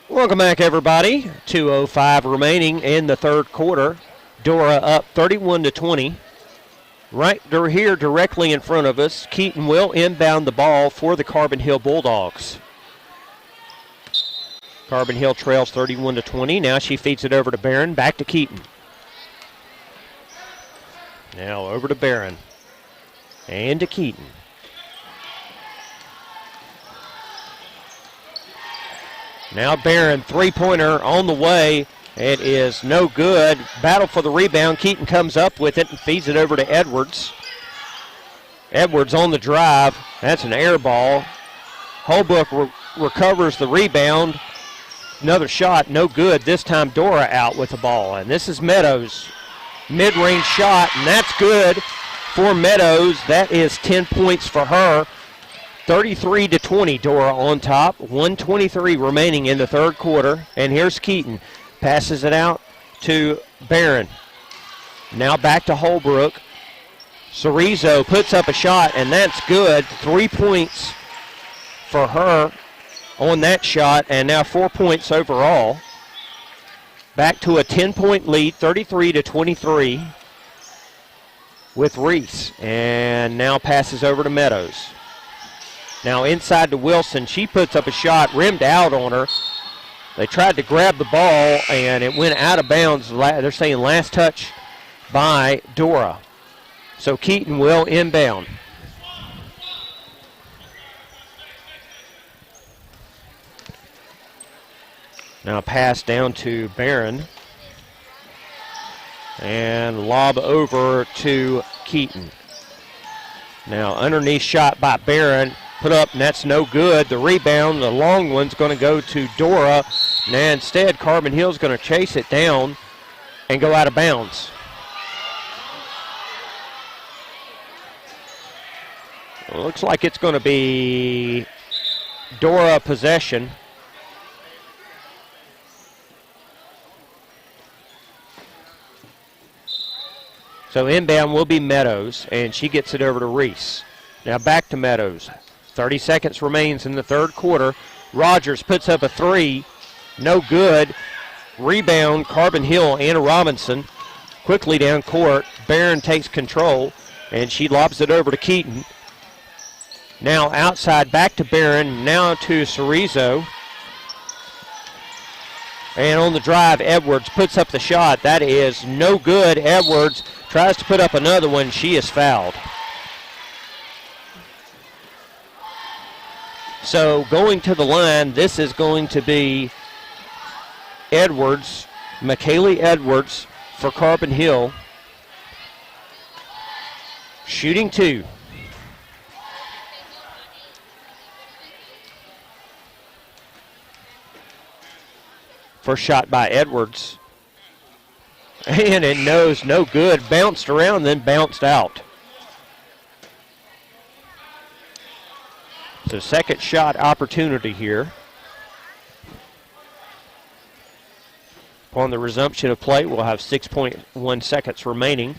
Welcome back, everybody. 2:05 remaining in the third quarter. Dora up 31-20. Right here directly in front of us, Keaton will inbound the ball for the Carbon Hill Bulldogs. Carbon Hill trails 31-20. Now she feeds it over to Barron. Back to Keaton. Now over to Barron. And to Keaton. Now Barron, three-pointer on the way. It is no good. Battle for the rebound. Keaton comes up with it and feeds it over to Edwards. Edwards on the drive. That's an air ball. Holbrook recovers the rebound. Another shot, no good. This time Dora out with the ball. And this is Meadows. Mid-range shot, and that's good for Meadows. That is 10 points for her. 33-20, Dora on top. 1:23 remaining in the third quarter. And here's Keaton. Passes it out to Barron. Now back to Holbrook. Cerezo puts up a shot, and that's good. 3 points for her on that shot, and now 4 points overall. Back to a 10-point lead, 33-23 with Reese. And now passes over to Meadows. Now inside to Wilson. She puts up a shot, rimmed out on her. They tried to grab the ball, and it went out of bounds. They're saying last touch by Dora. So Keaton will inbound. Now pass down to Barron. And lob over to Keaton. Now underneath shot by Barron. Put up, and that's no good. The rebound, the long one's going to go to Dora. Now instead, Carbon Hill's going to chase it down and go out of bounds. It looks like it's going to be Dora possession. So inbound will be Meadows, and she gets it over to Reese. Now back to Meadows. 30 seconds remains in the third quarter. Rogers puts up a three. No good. Rebound, Carbon Hill, Anna Robinson. Quickly down court. Barron takes control, and she lobs it over to Keaton. Now outside, back to Barron. Now to Cerezo. And on the drive, Edwards puts up the shot. That is no good. Edwards tries to put up another one. She is fouled. So going to the line, this is going to be Edwards, McKaylee Edwards for Carbon Hill. Shooting two. First shot by Edwards. And it knows no good. Bounced around, then bounced out. So second shot opportunity here. Upon the resumption of play, we'll have 6.1 seconds remaining.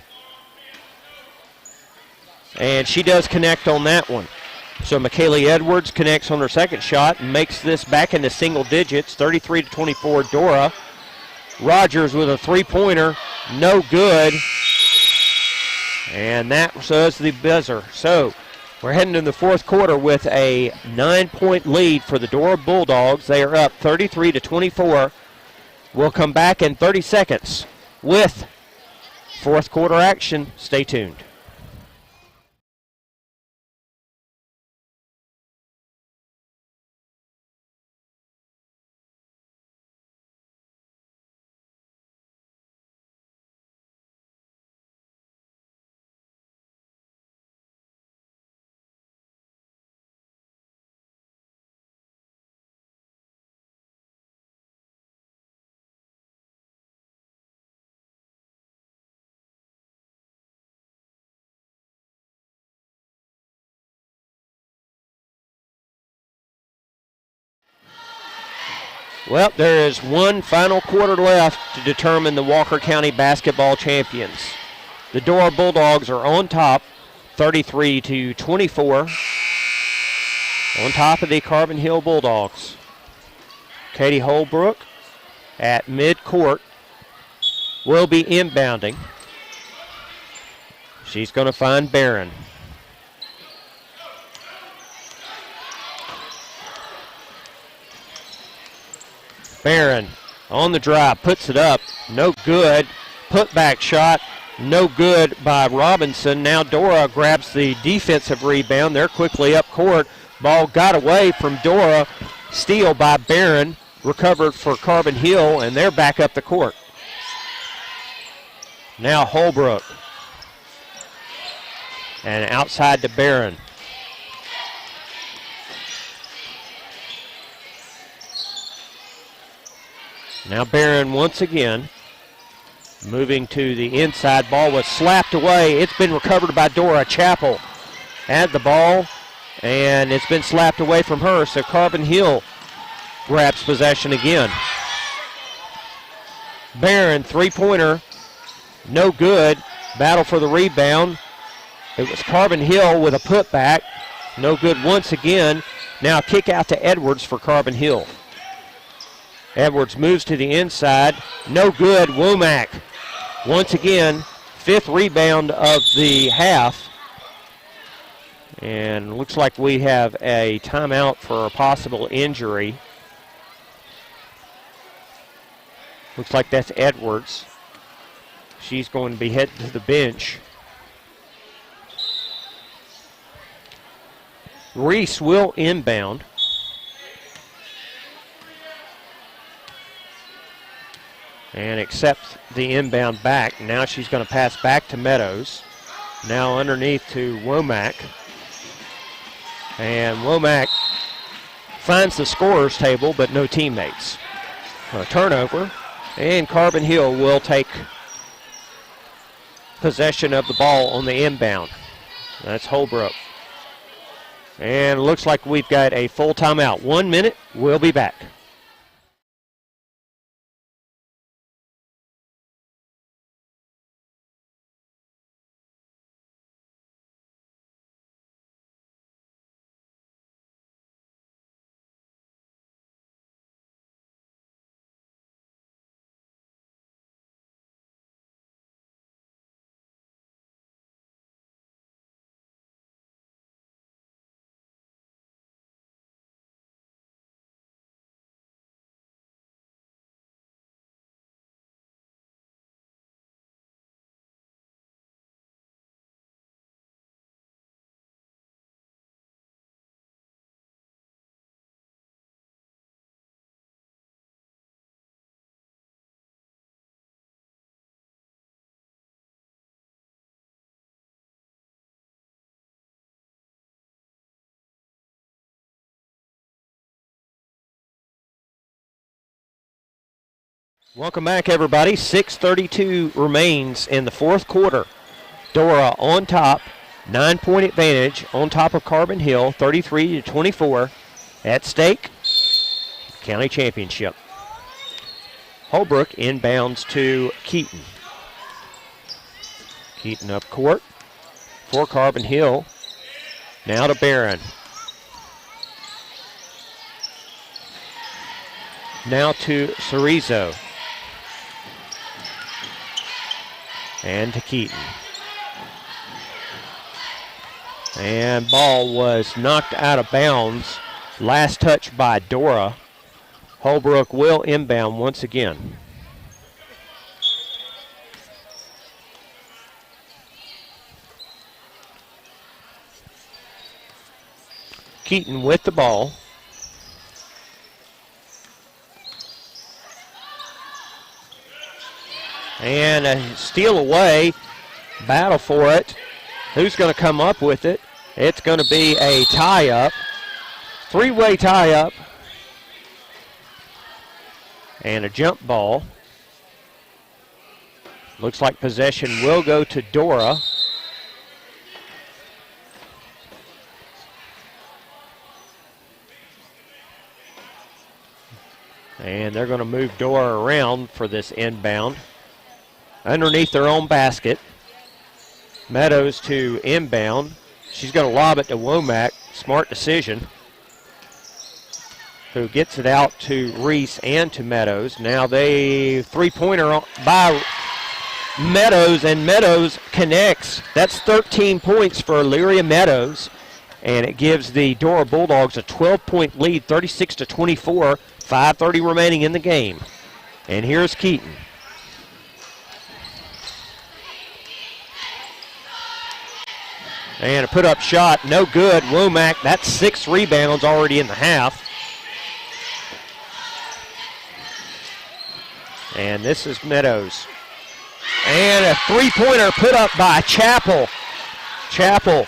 And she does connect on that one. So McKaylee Edwards connects on her second shot and makes this back into single digits, 33-24 Dora. Rogers with a three-pointer, no good. And that was the buzzer. So we're heading in the fourth quarter with a 9-point lead for the Dora Bulldogs. They are up 33-24. We'll come back in 30 seconds with fourth quarter action. Stay tuned. Well, there is one final quarter left to determine the Walker County basketball champions. The Dora Bulldogs are on top, 33-24, on top of the Carbon Hill Bulldogs. Katie Holbrook at mid-court will be inbounding. She's going to find Barron. Barron on the drive, puts it up, no good. Put back shot, no good by Robinson. Now Dora grabs the defensive rebound. They're quickly up court. Ball got away from Dora. Steal by Barron, recovered for Carbon Hill, and they're back up the court. Now Holbrook. And outside to Barron. Now Barron once again moving to the inside. Ball was slapped away. It's been recovered by Dora Chappell. Had the ball, and it's been slapped away from her, so Carbon Hill grabs possession again. Barron, three-pointer, no good. Battle for the rebound. It was Carbon Hill with a putback. No good once again. Now a kick out to Edwards for Carbon Hill. Edwards moves to the inside. No good. Womack once again, fifth rebound of the half. And looks like we have a timeout for a possible injury. Looks like that's Edwards. She's going to be headed to the bench. Reese will inbound. And accepts the inbound back. Now she's going to pass back to Meadows. Now underneath to Womack. And Womack finds the scorer's table, but no teammates. A turnover, and Carbon Hill will take possession of the ball on the inbound. That's Holbrook. And it looks like we've got a full timeout. 1 minute, we'll be back. Welcome back, everybody. 6:32 remains in the fourth quarter. Dora on top, 9-point advantage on top of Carbon Hill, 33-24. At stake, county championship. Holbrook inbounds to Keaton. Keaton up court for Carbon Hill. Now to Barron. Now to Cerezo. And to Keaton. And ball was knocked out of bounds. Last touch by Dora. Holbrook will inbound once again. Keaton with the ball. And a steal away, battle for it. Who's going to come up with it? It's going to be a tie-up, three-way tie-up, and a jump ball. Looks like possession will go to Dora. And they're going to move Dora around for this inbound. Underneath their own basket. Meadows to inbound. She's going to lob it to Womack. Smart decision. Who gets it out to Reese and to Meadows. Now they three-pointer by Meadows, and Meadows connects. That's 13 points for Lyria Meadows. And it gives the Dora Bulldogs a 12-point lead, 36-24. 5:30 remaining in the game. And here's Keaton. And a put-up shot, no good. Womack, that's 6 rebounds already in the half. And this is Meadows. And a three-pointer put up by Chappell. Chappell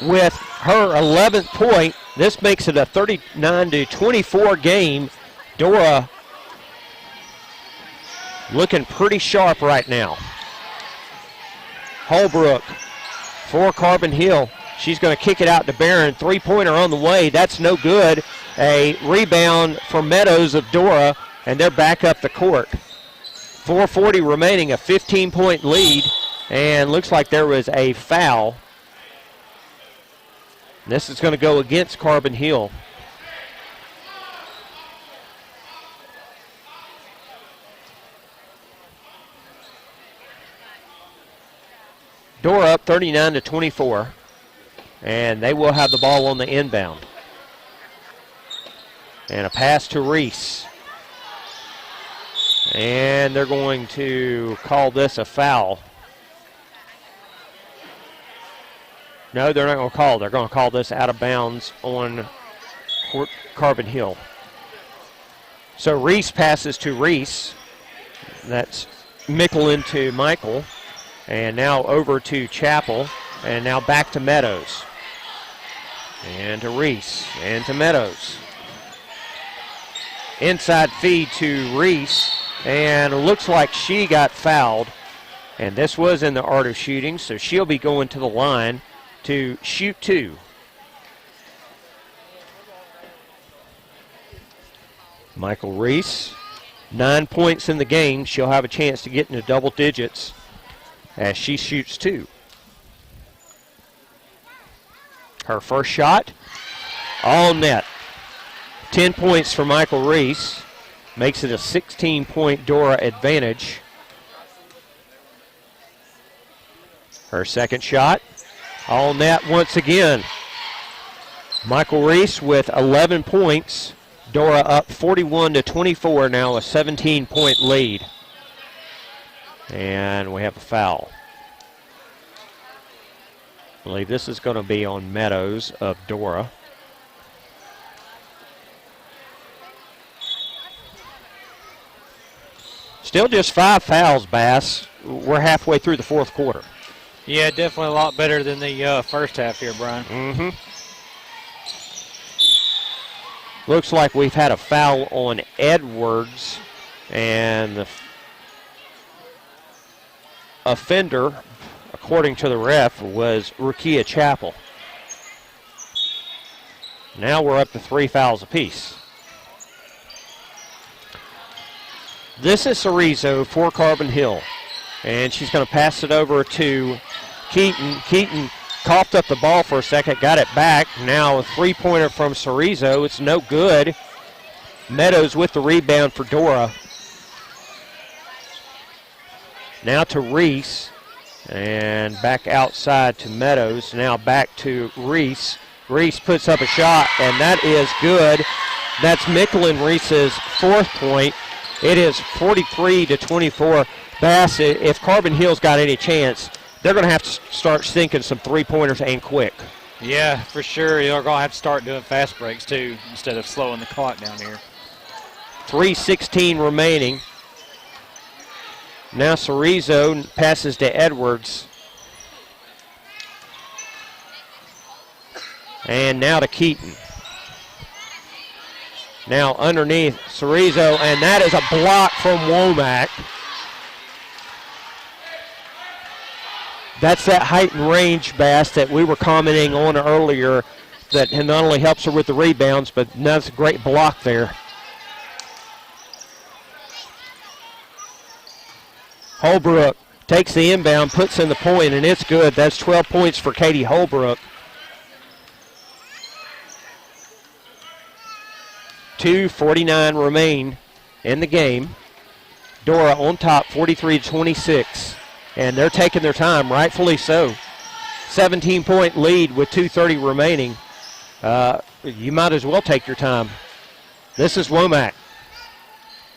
with her 11th point. This makes it a 39-24 game. Dora looking pretty sharp right now. Holbrook for Carbon Hill. She's going to kick it out to Barron. Three-pointer on the way. That's no good. A rebound for Meadows of Dora, and they're back up the court. 4:40 remaining, a 15-point lead, and looks like there was a foul. This is going to go against Carbon Hill. Dora up 39-24, and they will have the ball on the inbound. And a pass to Reese. And they're going to call this a foul. No, they're not going to call. They're going to call this out of bounds on Carbon Hill. So Reese passes to Reese. That's Mickle into Michael. And now over to Chapel. And now back to Meadows. And to Reese. And to Meadows. Inside feed to Reese. And it looks like she got fouled. And this was in the art of shooting, so she'll be going to the line to shoot two. Michael Reese, 9 points in the game. She'll have a chance to get into double digits as she shoots two. Her first shot, all net. 10 points for Michael Reese. Makes it a 16-point Dora advantage. Her second shot, all net once again. Michael Reese with 11 points. Dora up 41-24, now a 17-point lead. And we have a foul. I believe this is going to be on Meadows of Dora. Still just 5 fouls, Bass. We're halfway through the fourth quarter. Yeah, definitely a lot better than the first half here, Brian. Mm-hmm. Looks like we've had a foul on Edwards, and the offender, according to the ref, was Rukia Chapel. Now we're up to 3 fouls apiece. This is Cerezo for Carbon Hill, and she's going to pass it over to Keaton. Keaton coughed up the ball for a second, got it back. Now a three-pointer from Cerezo. It's no good. Meadows with the rebound for Dora. Now to Reese, and back outside to Meadows. Now back to Reese. Reese puts up a shot, and that is good. That's Micklin Reese's fourth point. It is 43-24. Bass, if Carbon Hill's got any chance, they're going to have to start sinking some three-pointers and quick. Yeah, for sure. You're going to have to start doing fast breaks, too, instead of slowing the clock down here. 3:16 remaining. Now Cerezo passes to Edwards. And now to Keaton. Now underneath Cerezo, and that is a block from Womack. That's that height and range, Bass, that we were commenting on earlier, that not only helps her with the rebounds, but that's a great block there. Holbrook takes the inbound, puts in the point, and it's good. That's 12 points for Katie Holbrook. 2:49 remain in the game. Dora on top, 43-26. And they're taking their time, rightfully so. 17-point lead with 2:30 remaining. You might as well take your time. This is Womack.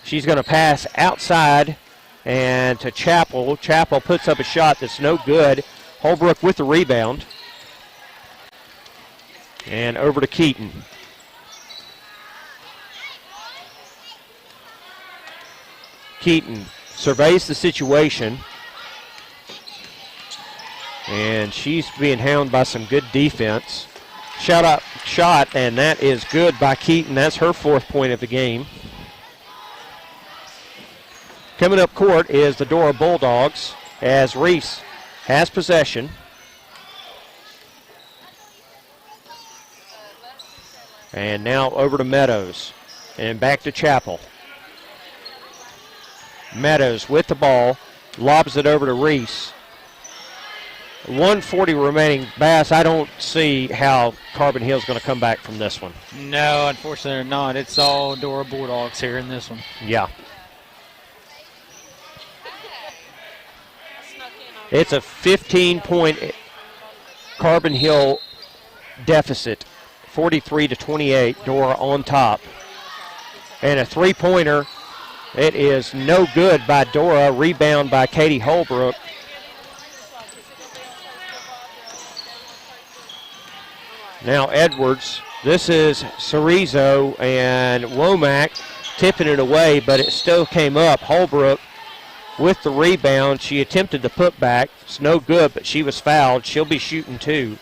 She's going to pass outside and to Chapel. Chapel puts up a shot that's no good. Holbrook with the rebound. And over to Keaton. Keaton surveys the situation. And she's being hounded by some good defense. Shot, and that is good by Keaton. That's her fourth point of the game. Coming up court is the Dora Bulldogs as Reese has possession. And now over to Meadows and back to Chapel. Meadows with the ball, lobs it over to Reese. 1:40 remaining. Bass, I don't see how Carbon Hill's going to come back from this one. No, unfortunately not. It's all Dora Bulldogs here in this one. Yeah. It's a 15-point Carbon Hill deficit, 43-28, Dora on top. And a three-pointer, it is no good by Dora, rebound by Katie Holbrook. Now Edwards, this is Cerezo and Womack tipping it away, but it still came up. Holbrook with the rebound. She attempted the putback. It's no good, but she was fouled. She'll be shooting two.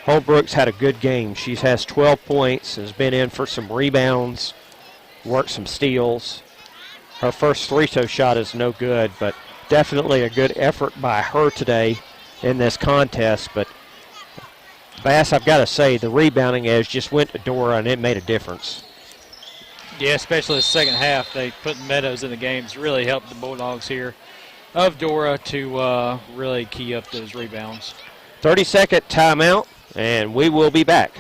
Holbrook's had a good game. She has 12 points, has been in for some rebounds, worked some steals. Her first free-throw shot is no good, but definitely a good effort by her today in this contest. But Bass, I've got to say, the rebounding edge just went to Dora, and it made a difference. Yeah, especially the second half. They put Meadows in the games, really helped the Bulldogs here of Dora to really key up those rebounds. 30-second timeout, and we will be back.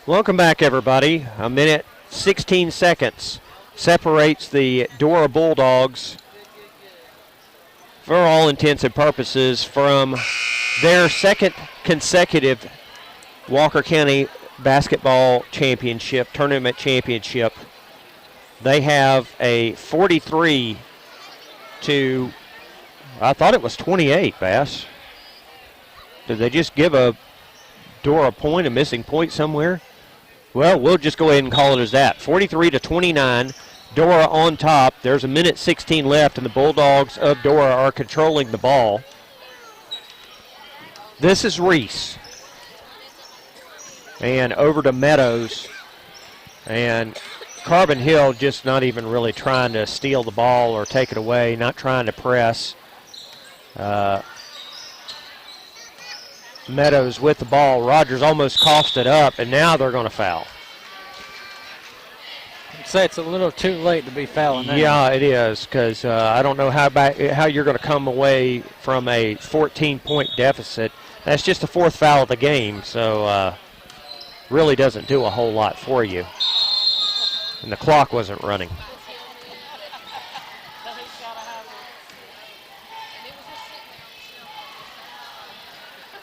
Welcome back, everybody. A minute, 16 seconds separates the Dora Bulldogs, for all intents and purposes, from their second consecutive Walker County basketball championship, tournament championship. They have a 43 to, I thought it was 28, Bass. Did they just give a Dora point, a missing point somewhere? Well, we'll just go ahead and call it as that. 43-29, Dora on top. There's a minute 16 left, and the Bulldogs of Dora are controlling the ball. This is Reese. And over to Meadows. And Carbon Hill just not even really trying to steal the ball or take it away, not trying to press. Meadows with the ball. Rogers almost coughed it up, and now they're going to foul. I'd say it's a little too late to be fouling now. Yeah, it is, because I don't know how you're going to come away from a 14-point deficit. That's just the fourth foul of the game, so really doesn't do a whole lot for you. And the clock wasn't running.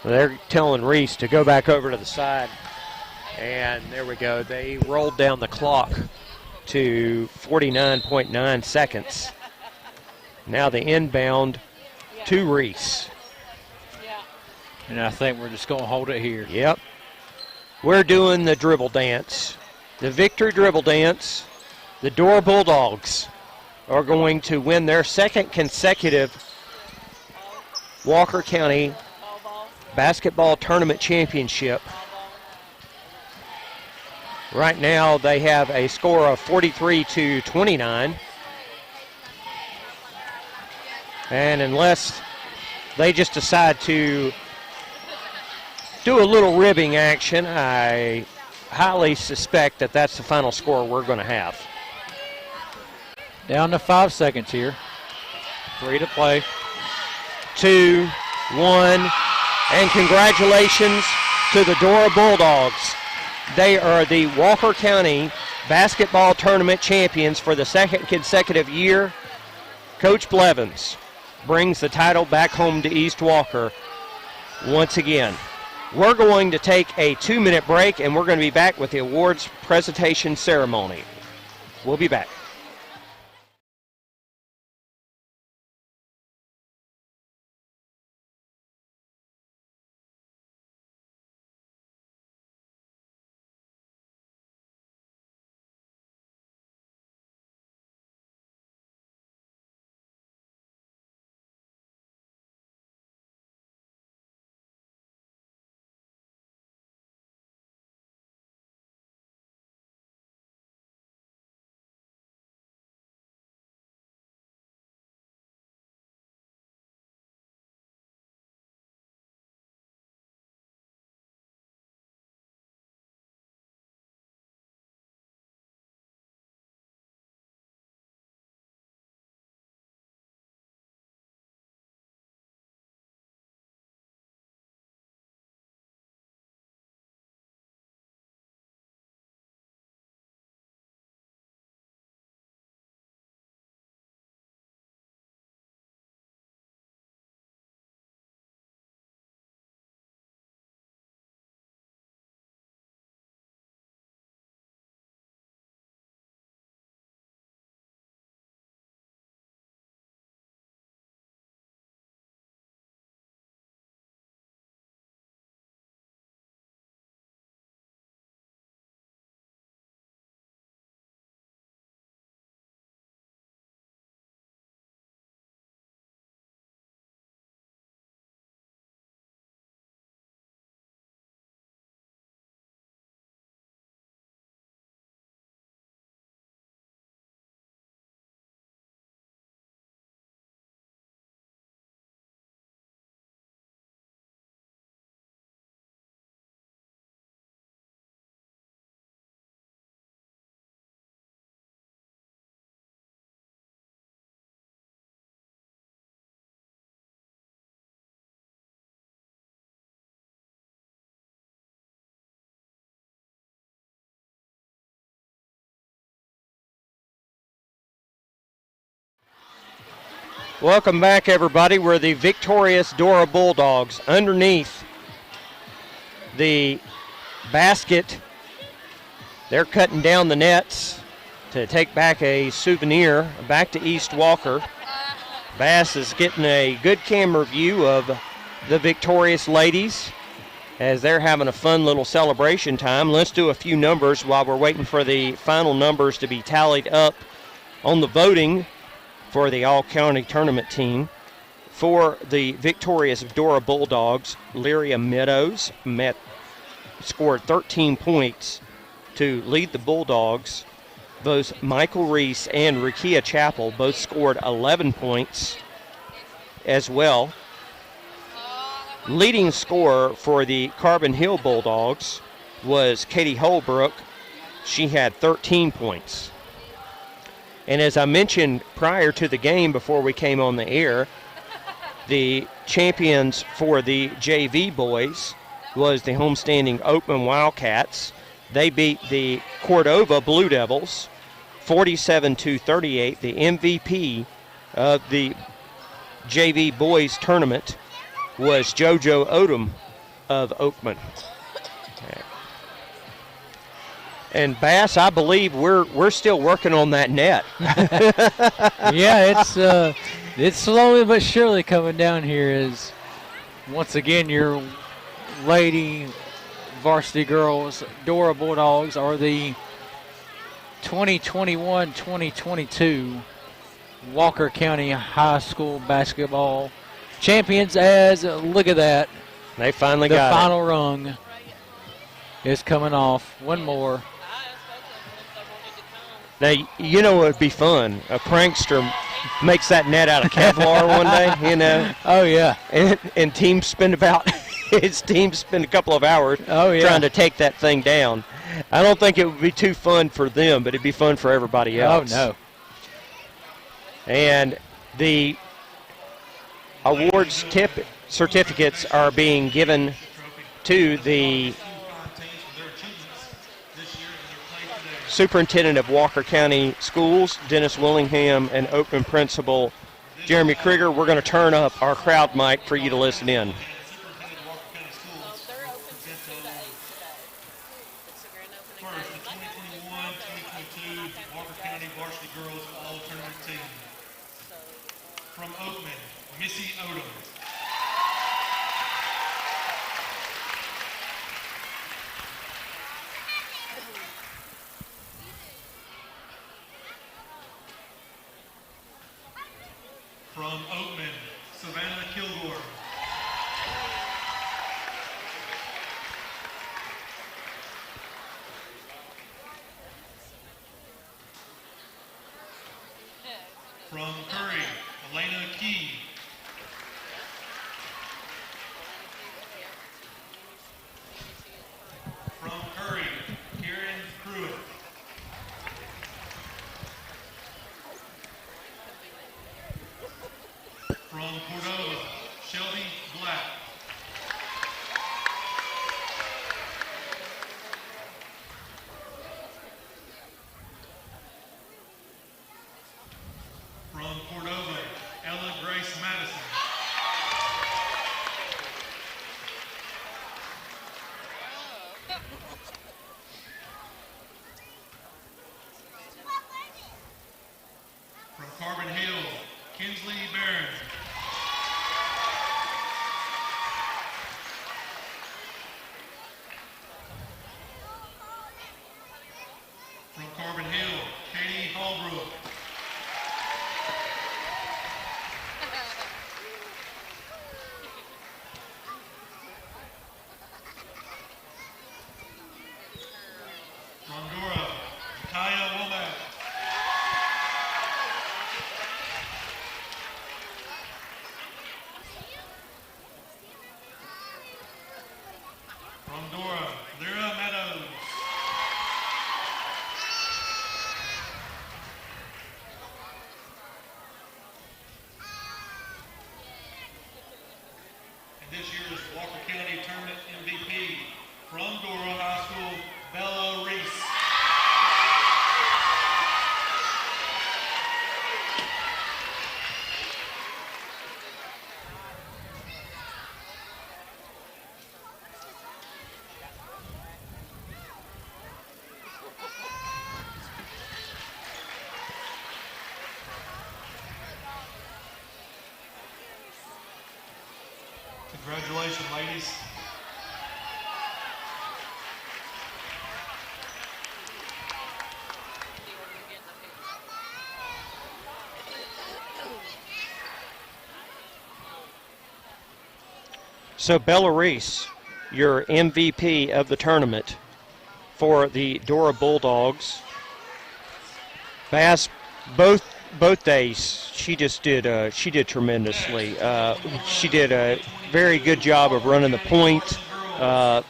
They're telling Reese to go back over to the side. And there we go. They rolled down the clock to 49.9 seconds. Now the inbound to Reese. And I think we're just going to hold it here. Yep. We're doing the dribble dance. The victory dribble dance. The Dora Bulldogs are going to win their second consecutive Walker County basketball tournament championship. Right now they have a score of 43-29. And unless they just decide to do a little ribbing action, I highly suspect that that's the final score we're going to have. Down to 5 seconds here. 3 to play. 2, 1. And congratulations to the Dora Bulldogs. They are the Walker County basketball tournament champions for the second consecutive year. Coach Blevins, brings the title back home to East Walker once again. We're going to take a 2-minute break, and we're going to be back with the awards presentation ceremony. We'll be back. Welcome back, everybody. We're the victorious Dora Bulldogs. Underneath the basket, they're cutting down the nets to take back a souvenir back to East Walker. Bass is getting a good camera view of the victorious ladies as they're having a fun little celebration time. Let's do a few numbers while we're waiting for the final numbers to be tallied up on the voting for the all-county tournament team. For the victorious Dora Bulldogs, Lyria Meadows scored 13 points to lead the Bulldogs. Both Michael Reese and Rakia Chappell both scored 11 points as well. Leading scorer for the Carbon Hill Bulldogs was Katie Holbrook. She had 13 points. And as I mentioned prior to the game, before we came on the air, the champions for the JV boys was the homestanding Oakman Wildcats. They beat the Cordova Blue Devils 47-38. The MVP of the JV boys tournament was JoJo Odom of Oakman. And Bass, I believe we're still working on that net. Yeah, it's slowly but surely coming down here. As once again, your lady varsity girls, Dora Bulldogs, are the 2021-2022 Walker County High School basketball champions. As look at that, they finally the got final rung is coming off. One more. Now, you know it would be fun. A prankster makes that net out of Kevlar one day, you know. Oh, yeah. And teams spend his teams spend a couple of hours trying to take that thing down. I don't think it would be too fun for them, but it'd be fun for everybody else. Oh, no. And the awards certificates are being given to the Superintendent of Walker County Schools, Dennis Willingham, and Oakman Principal Jeremy Krieger, we're going to turn up our crowd mic for you to listen in. First, the 2021-2022 Walker County Varsity Girls All Tournament Team. From Oakman, Missy Odom. From Oakman, Savannah Kilgore. From Curry, Elena Key. From Curry, Karen Pruitt. From Cordova, Shelby Black. From Cordova, Ella Grace Madison. From Carbon Hill, Kinsley Barron. From Carbon Hill, Katie Holbrook. From Dora, Kaya Womack. From Dora, Lyra Meadows. And this year's Walker County Tournament MVP from Dora High School, Bella Reese. Congratulations, ladies. So Bella Reese, your MVP of the tournament for the Dora Bulldogs. Bass, both days, she did tremendously. She did a very good job of running the point.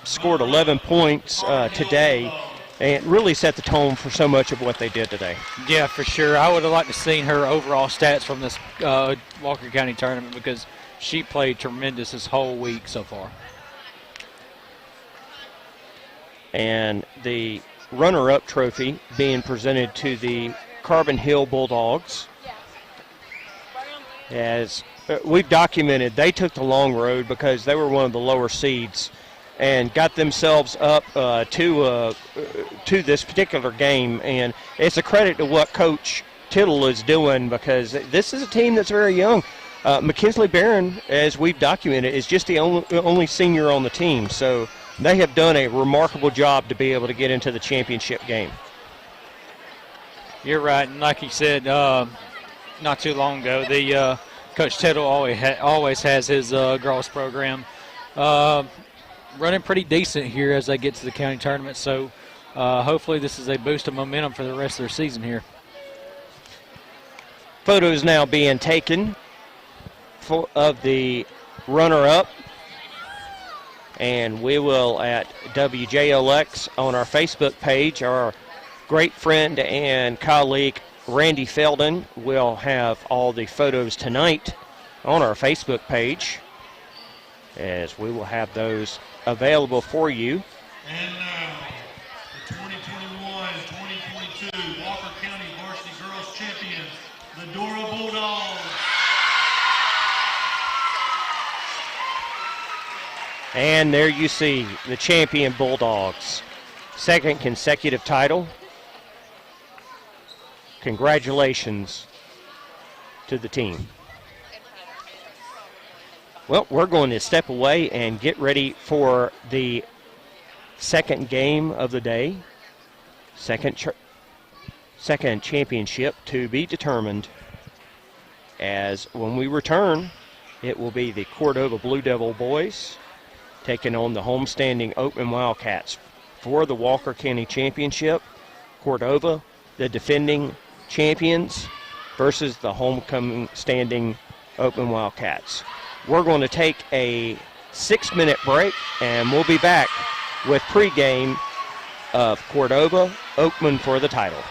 Scored 11 points today, and really set the tone for so much of what they did today. Yeah, for sure. I would have liked to seen her overall stats from this Walker County tournament because she played tremendous this whole week so far. And the runner-up trophy being presented to the Carbon Hill Bulldogs. As we've documented, they took the long road because they were one of the lower seeds and got themselves up to this particular game. And it's a credit to what Coach Tittle is doing because this is a team that's very young. McKinsley Barron, as we've documented, is just the only senior on the team. So they have done a remarkable job to be able to get into the championship game. You're right, and like you said not too long ago, the Coach Tittle always has his girls program running pretty decent here as they get to the county tournament. So hopefully this is a boost of momentum for the rest of their season here. Photos now being taken of the runner-up, and we will at WJLX on our Facebook page, our great friend and colleague Randy Felden will have all the photos tonight on our Facebook page, as we will have those available for you. And now, the 2021-2022 Walker County Varsity Girls Champions, the Dora Bulldogs. And there you see the champion Bulldogs. Second consecutive title. Congratulations to the team. Well, we're going to step away and get ready for the second game of the day. Second championship to be determined. As when we return, it will be the Cordova Blue Devil boys taking on the homestanding Oakman Wildcats for the Walker County Championship. Cordova, the defending champions, versus the homecoming standing Oakman Wildcats. We're going to take a 6-minute break, and we'll be back with pregame of Cordova Oakman for the title.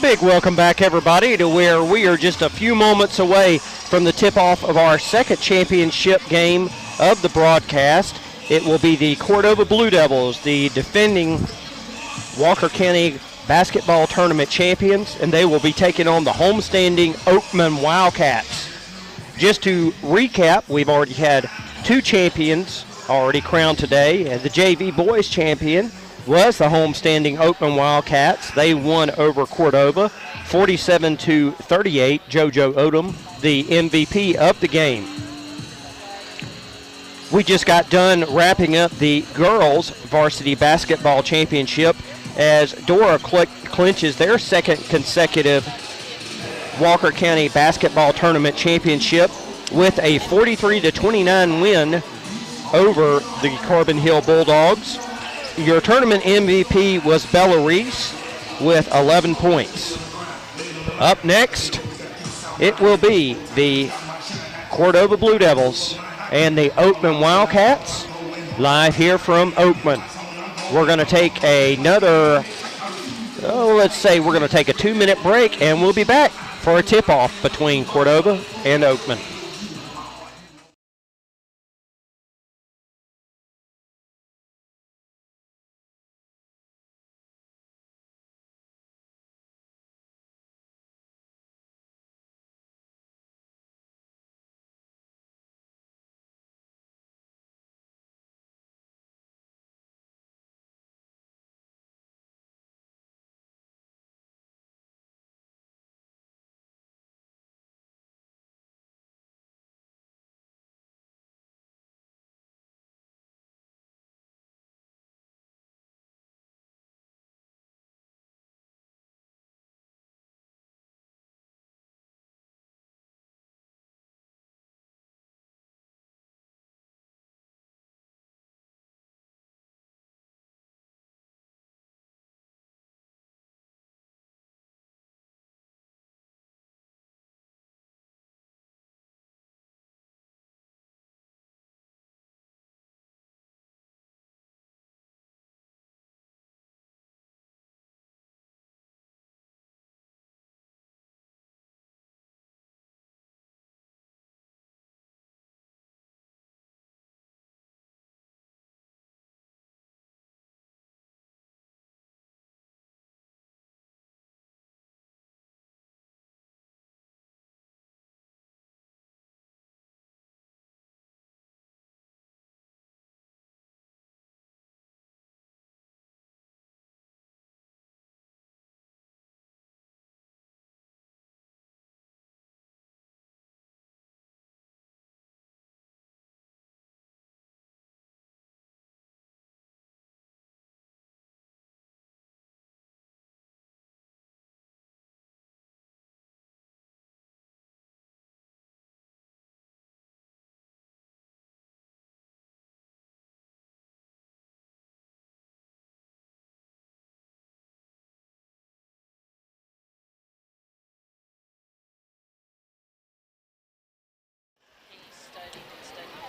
big welcome back, everybody, to where we are just a few moments away from the tip-off of our second championship game of the broadcast. It will be the Cordova Blue Devils, the defending Walker County basketball tournament champions, and they will be taking on the homestanding Oakman Wildcats. Just to recap, we've already had two champions already crowned today, and the JV boys champion was the homestanding Oakman Wildcats. They won over Cordova 47-38. JoJo Odom, the MVP of the game. We just got done wrapping up the girls varsity basketball championship as Dora clinches their second consecutive Walker County basketball tournament championship with a 43-29 win over the Carbon Hill Bulldogs. Your tournament MVP was Bella Reese with 11 points. Up next, it will be the Cordova Blue Devils and the Oakman Wildcats, live here from Oakman. We're going to take another, let's say we're going to take a 2-minute break, and we'll be back for a tip-off between Cordova and Oakman.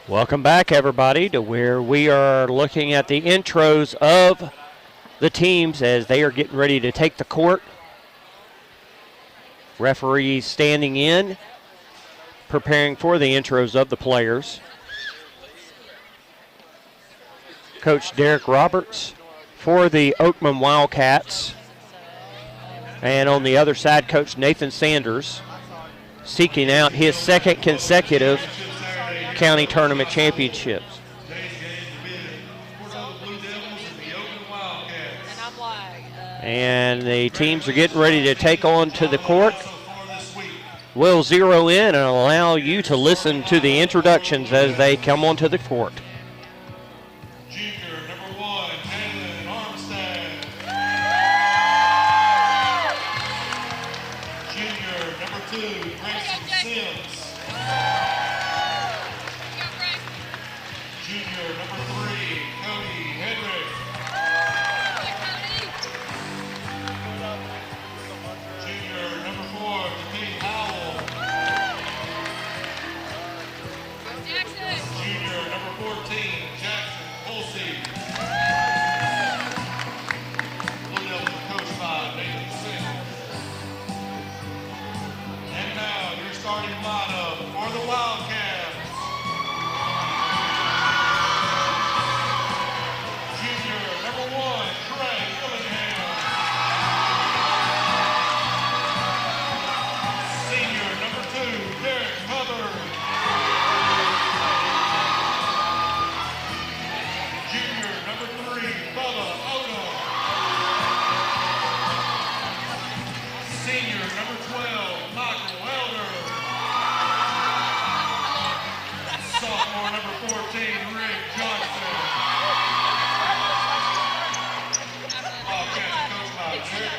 Welcome back, everybody, to where we are looking at the intros of the teams as they are getting ready to take the court. Referees standing in, preparing for the intros of the players. Coach Derek Roberts for the Oakman Wildcats. And on the other side, Coach Nathan Sanders seeking out his second consecutive county tournament championships. And the teams are getting ready to take on to the court. We'll zero in and allow you to listen to the introductions as they come onto the court. Junior number 1, Madeline Armstead. Junior number 2, Grayson Sims. Junior number 3, Cody Hedrick. Junior number 4, Katie Howell. Junior number 14,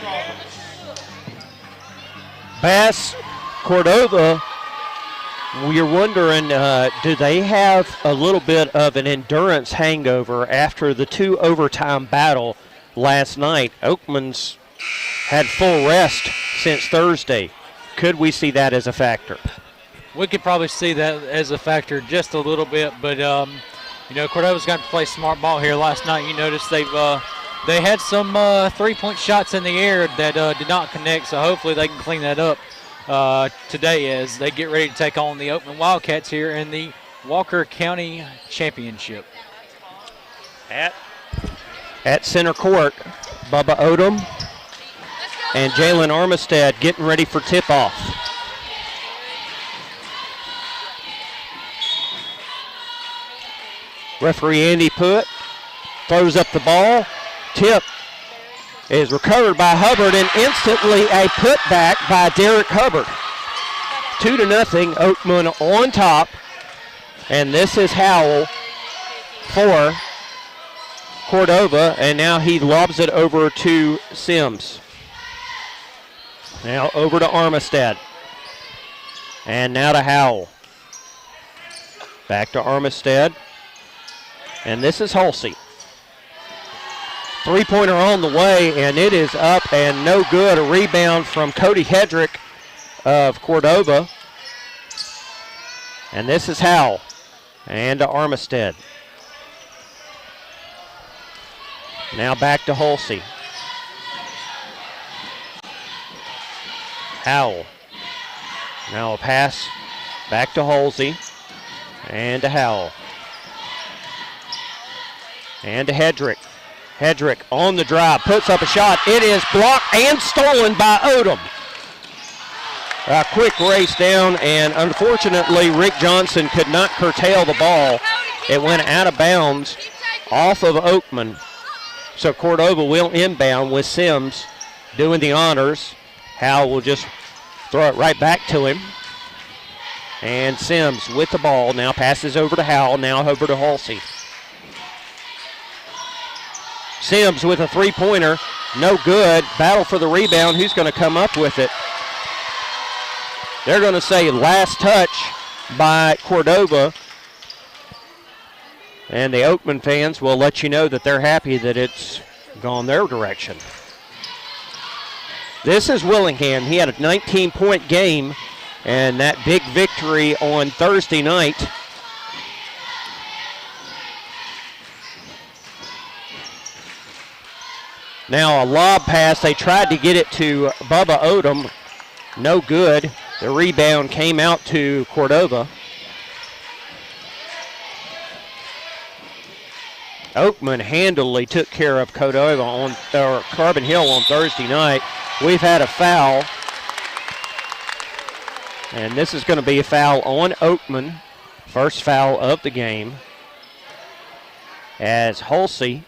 Crawford. Bass, Cordova, you're wondering, do they have a little bit of an endurance hangover after the 2 overtime battle last night? Oakman's had full rest since Thursday. Could we see that as a factor? We could probably see that as a factor just a little bit, but Cordova's got to play smart ball here. Last night, you noticed they had some 3-point shots in the air that did not connect, so hopefully they can clean that up today as they get ready to take on the Oakman Wildcats here in the Walker County Championship. At center court, Bubba Odom and Jalen Armistead getting ready for tip-off. Referee Andy Put throws up the ball. Tip is recovered by Hubbard and instantly a putback by Derek Hubbard. 2-0, Oakman on top. And this is Howell for Cordova, and now he lobs it over to Sims. Now over to Armistead. And now to Howell. Back to Armistead. And this is Halsey. 3-pointer on the way, and it is up and no good. A rebound from Cody Hedrick of Cordova. And this is Howell. And to Armistead. Now back to Halsey. Howell. Now a pass back to Halsey. And to Howell. And to Hedrick. Hedrick on the drive, puts up a shot. It is blocked and stolen by Odom. A quick race down, and unfortunately, Rick Johnson could not curtail the ball. It went out of bounds off of Oakman. So Cordova will inbound with Sims doing the honors. Howell will just throw it right back to him. And Sims with the ball now passes over to Howell, now over to Halsey. Sims with a 3-pointer, no good. Battle for the rebound. Who's going to come up with it? They're going to say last touch by Cordova. And the Oakman fans will let you know that they're happy that it's gone their direction. This is Willingham. He had a 19-point game, and that big victory on Thursday night. Now a lob pass. They tried to get it to Bubba Odom. No good. The rebound came out to Cordova. Oakman handily took care of Cordova or Carbon Hill on Thursday night. We've had a foul. And this is going to be a foul on Oakman. First foul of the game. As Halsey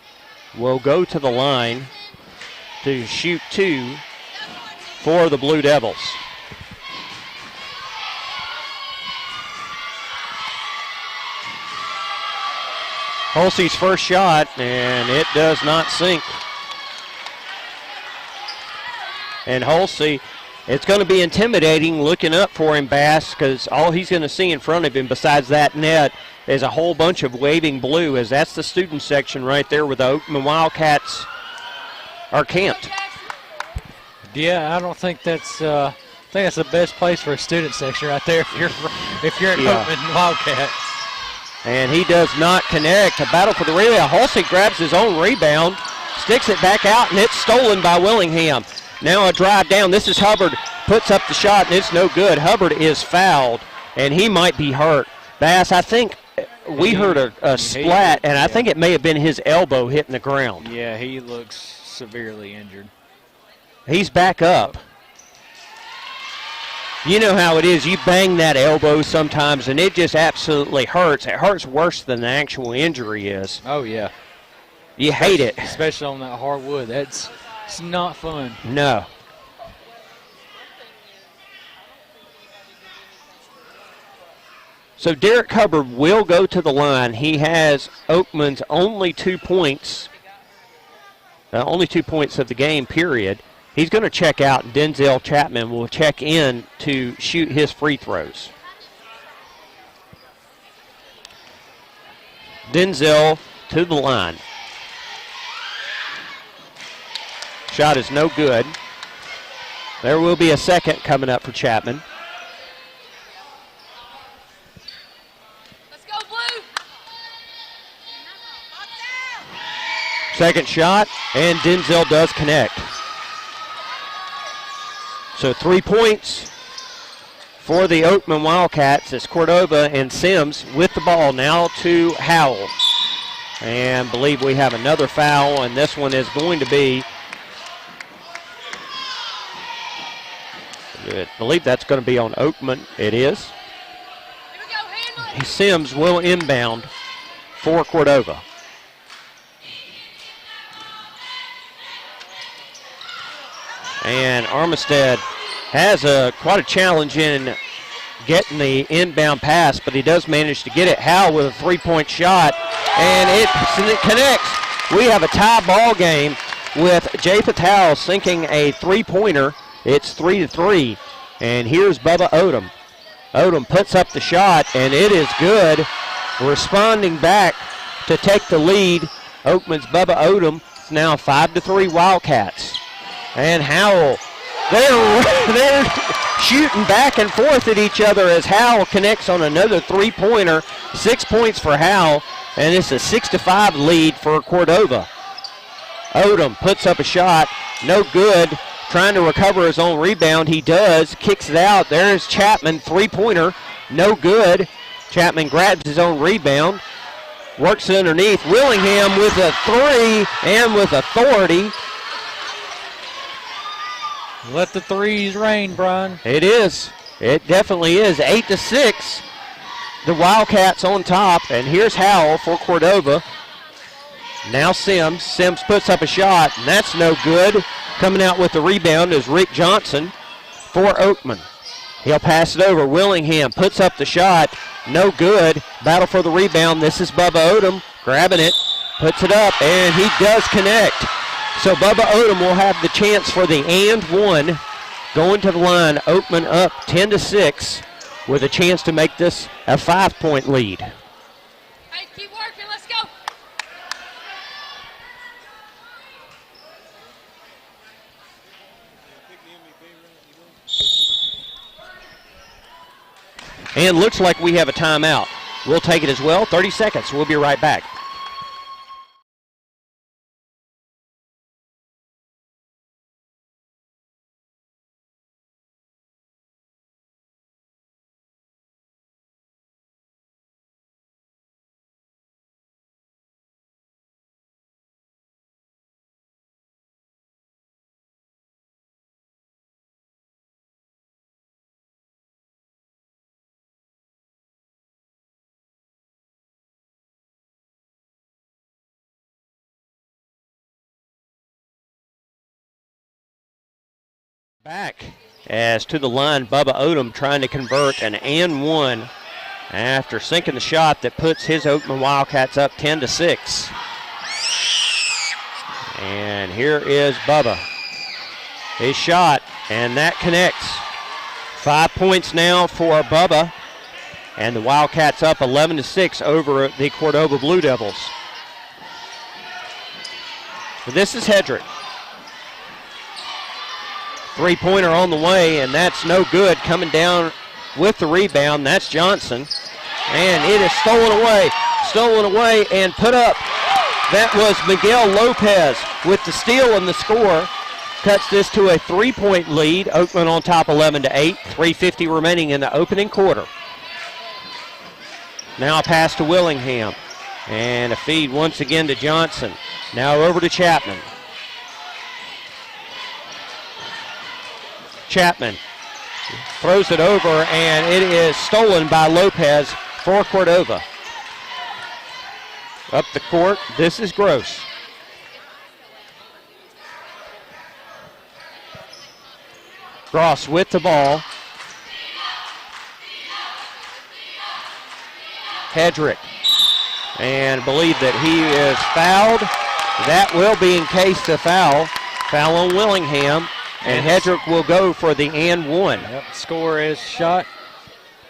will go to the line to shoot 2 for the Blue Devils. Halsey's first shot, and it does not sink. And Halsey, it's going to be intimidating looking up for him, Bass, because all he's going to see in front of him besides that net is a whole bunch of waving blue, as that's the student section right there where the Oakman Wildcats are camped. Yeah, I don't think that's I think that's the best place for a student section right there if you're an Oakman Wildcat. And he does not connect. A battle for the rebound. Halsey grabs his own rebound, sticks it back out, and it's stolen by Willingham. Now a drive down. This is Hubbard. Puts up the shot, and it's no good. Hubbard is fouled, and he might be hurt. Bass, I think we heard a splat, and I think it may have been his elbow hitting the ground. Yeah, he looks severely injured. He's back up. You know how it is. You bang that elbow sometimes, and it just absolutely hurts. It hurts worse than the actual injury is. Oh, yeah. You hate it. Especially on that hardwood. It's not fun. No. So Derek Hubbard will go to the line. He has Oakman's only 2 points. Only 2 points of the game, period. He's going to check out, and Denzel Chapman will check in to shoot his free throws. Denzel to the line. Shot is no good. There will be a second coming up for Chapman. Let's go, Blue. Second shot, and Denzel does connect. So 3 points for the Oakman Wildcats as Cordova and Sims with the ball now to Howell. And believe we have another foul, and this one is going to be, I believe that's going to be on Oakman. It is. Here we go, Hanley. Sims will inbound for Cordova. And Armistead has quite a challenge in getting the inbound pass, but he does manage to get it. Howell with a three-point shot, and it connects. We have a tie ball game with Japheth Howell sinking a three-pointer. It's 3-3, and here's Bubba Odom. Odom puts up the shot, and it is good. Responding back to take the lead, Oakman's Bubba Odom. It's now 5-3 Wildcats. And Howell, they're shooting back and forth at each other as Howell connects on another three-pointer. 6 points for Howell, and it's a 6-5 lead for Cordova. Odom puts up a shot, no good. Trying to recover his own rebound, he does. Kicks it out. There's Chapman, three-pointer, no good. Chapman grabs his own rebound, works it underneath. Willingham with a three and with authority. Let the threes rain, Brian. It is. It definitely is. 8-6. The Wildcats on top. And here's Howell for Cordova. Now Sims. Sims puts up a shot, and that's no good. Coming out with the rebound is Rick Johnson for Oakman. He'll pass it over. Willingham puts up the shot. No good. Battle for the rebound. This is Bubba Odom grabbing it. Puts it up, and he does connect. So Bubba Odom will have the chance for the and one. Going to the line, Oakman up 10-6 with a chance to make this a 5-point lead. Hey, keep working. Let's go. And looks like we have a timeout. We'll take it as well. 30 seconds. We'll be right back. Back as to the line, Bubba Odom trying to convert an and one after sinking the shot that puts his Oakman Wildcats up 10-6. And here is Bubba. His shot, and that connects. 5 points now for Bubba, and the Wildcats up 11-6 over the Cordova Blue Devils. This is Hedrick. Three-pointer on the way, and that's no good. Coming down with the rebound, that's Johnson. And it is stolen away and put up. That was Miguel Lopez with the steal and the score. Cuts this to a 3-point lead. Oakland on top 11-8. 3:50 remaining in the opening quarter. Now a pass to Willingham. And a feed once again to Johnson. Now over to Chapman. Chapman throws it over, and it is stolen by Lopez for Cordova. Up the court, this is Gross. Gross with the ball. Hedrick. And believe that he is fouled. That will be encased a foul. Foul on Willingham. And Hedrick will go for the and one. Yep, score is shot.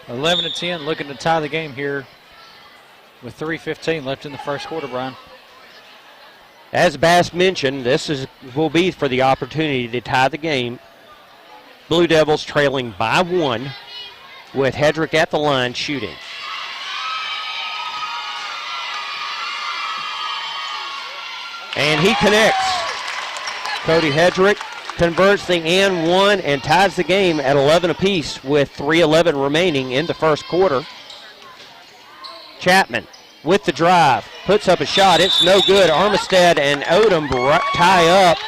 11-10, looking to tie the game here with 3:15 left in the first quarter, Brian. As Bass mentioned, will be for the opportunity to tie the game. Blue Devils trailing by one with Hedrick at the line shooting. And he connects. Cody Hedrick converts the and one and ties the game at 11 apiece with 3:11 remaining in the first quarter. Chapman with the drive, puts up a shot. It's no good. Armistead and Odom tie up.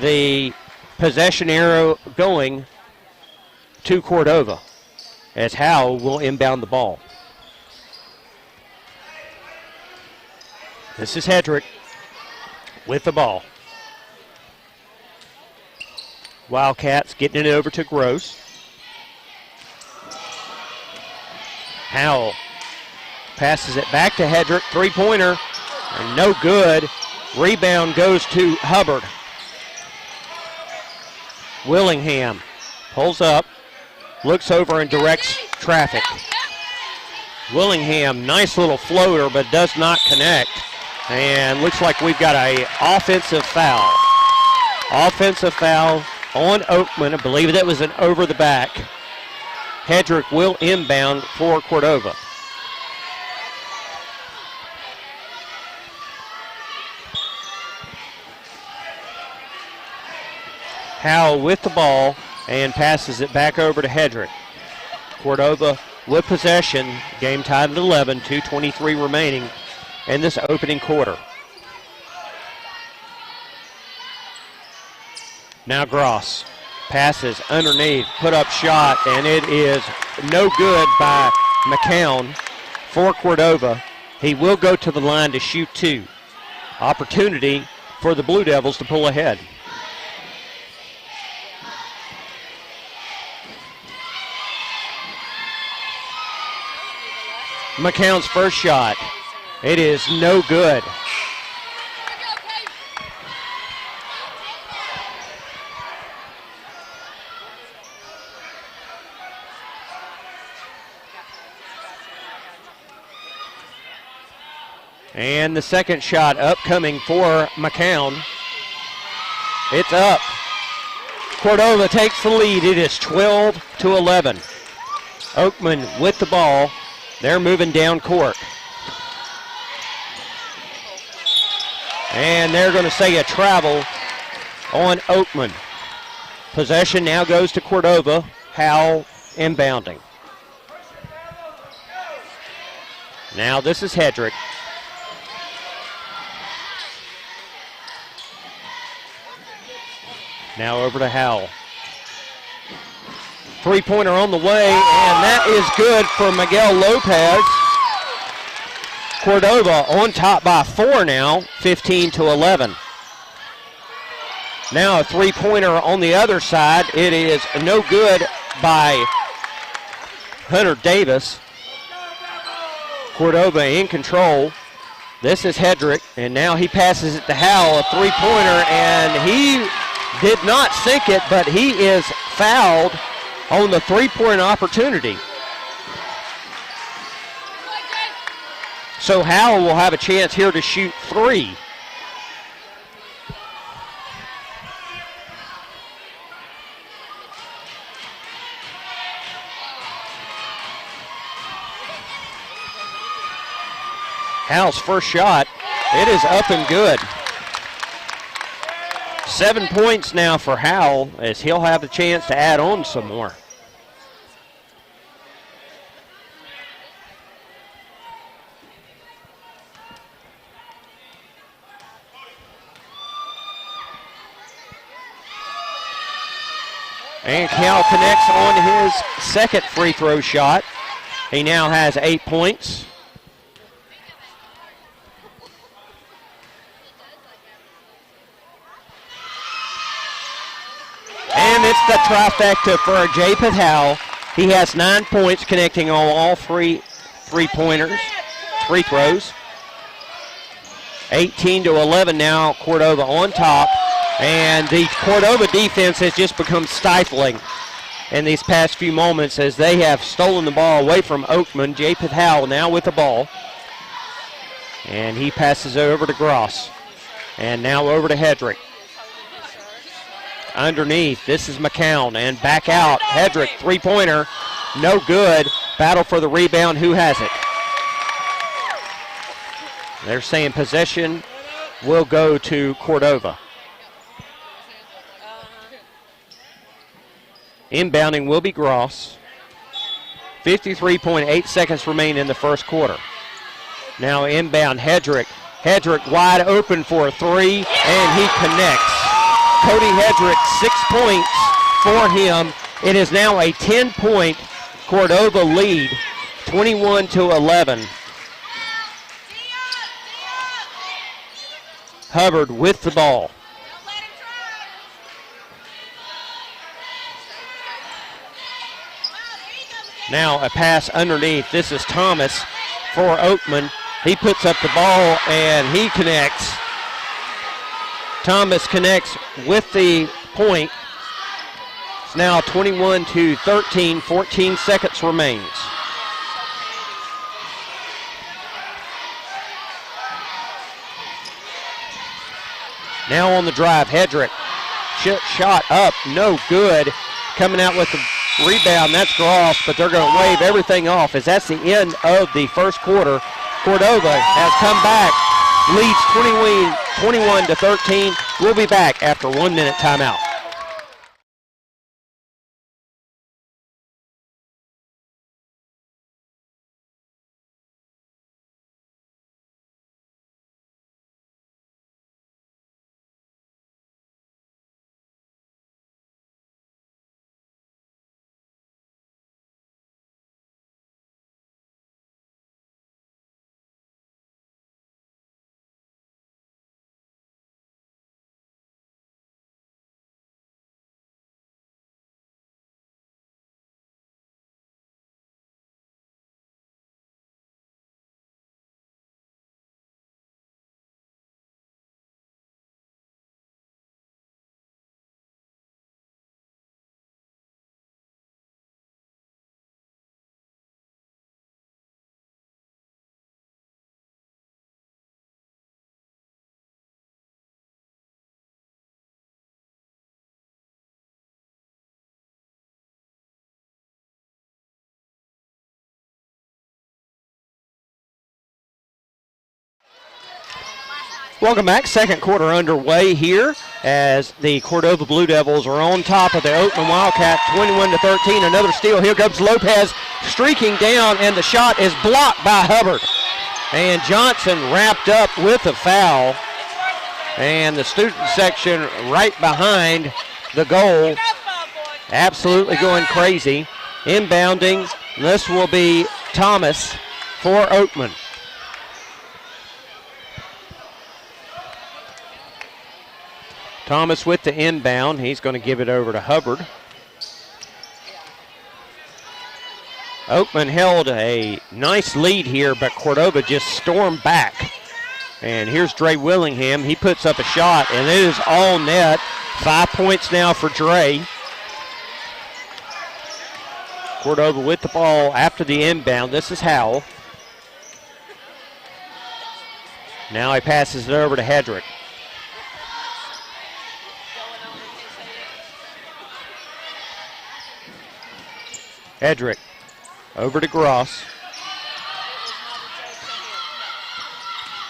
The possession arrow going to Cordova as Howell will inbound the ball. This is Hedrick with the ball. Wildcats getting it over to Gross. Howell passes it back to Hedrick. Three-pointer, and no good. Rebound goes to Hubbard. Willingham pulls up, looks over and directs traffic. Willingham, nice little floater, but does not connect. And looks like we've got an offensive foul. Offensive foul on Oakman. I believe that was an over the back. Hedrick will inbound for Cordova. Howell with the ball and passes it back over to Hedrick. Cordova with possession. Game tied at 11, 2:23 remaining in this opening quarter. Now Gross passes underneath, put up shot, and it is no good by McCown for Cordova. He will go to the line to shoot two. Opportunity for the Blue Devils to pull ahead. McCown's first shot. It is no good. And the second shot upcoming for McCown. It's up. Cordova takes the lead. It is 12-11. Oakman with the ball. They're moving down court. And they're going to say a travel on Oakman. Possession now goes to Cordova. Howell inbounding. Now this is Hedrick. Now over to Howell. Three-pointer on the way, and that is good for Miguel Lopez. Cordova on top by 4 now, 15-11. Now a three-pointer on the other side. It is no good by Hunter Davis. Cordova in control. This is Hedrick, and now he passes it to Howell, a three-pointer, and he did not sink it, but he is fouled on the three-point opportunity. So Howell will have a chance here to shoot three. Howell's first shot, it is up and good. 7 points now for Howell as he'll have the chance to add on some more. And Cal connects on his second free throw shot. He now has 8 points. And it's the trifecta for Japheth Howell. He has 9 points, connecting on all free throws. 18-11 now, Cordova on top. And the Cordova defense has just become stifling in these past few moments as they have stolen the ball away from Oakman. Japeth Howell now with the ball. And he passes it over to Gross. And now over to Hedrick. Underneath, this is McCown, and back out. Hedrick, three-pointer, no good. Battle for the rebound, who has it? They're saying possession will go to Cordova. Inbounding will be Gross. 53.8 seconds remain in the first quarter. Now inbound Hedrick. Hedrick wide open for a three, and he connects. Cody Hedrick, 6 points for him. It is now a 10-point Cordova lead, 21-11. Hubbard with the ball. Now a pass underneath. This is Thomas for Oakman. He puts up the ball and he connects. Thomas connects with the point. It's now 21-13, 14 seconds remains. Now on the drive, Hedrick. Shot up, no good. Coming out with the rebound, that's Gross, but they're going to wave everything off as that's the end of the first quarter. Cordova has come back, leads 21-13. We'll be back after 1 minute timeout. Welcome back. Second quarter underway here as the Cordova Blue Devils are on top of the Oakman Wildcat, 21-13. Another steal. Here comes Lopez streaking down, and the shot is blocked by Hubbard. And Johnson wrapped up with a foul. And the student section right behind the goal, absolutely going crazy. Inbounding, this will be Thomas for Oakman. Thomas with the inbound. He's going to give it over to Hubbard. Oakman held a nice lead here, but Cordova just stormed back. And here's Dre Willingham. He puts up a shot, and it is all net. 5 points now for Dre. Cordova with the ball after the inbound. This is Howell. Now he passes it over to Hedrick. Hedrick over to Gross.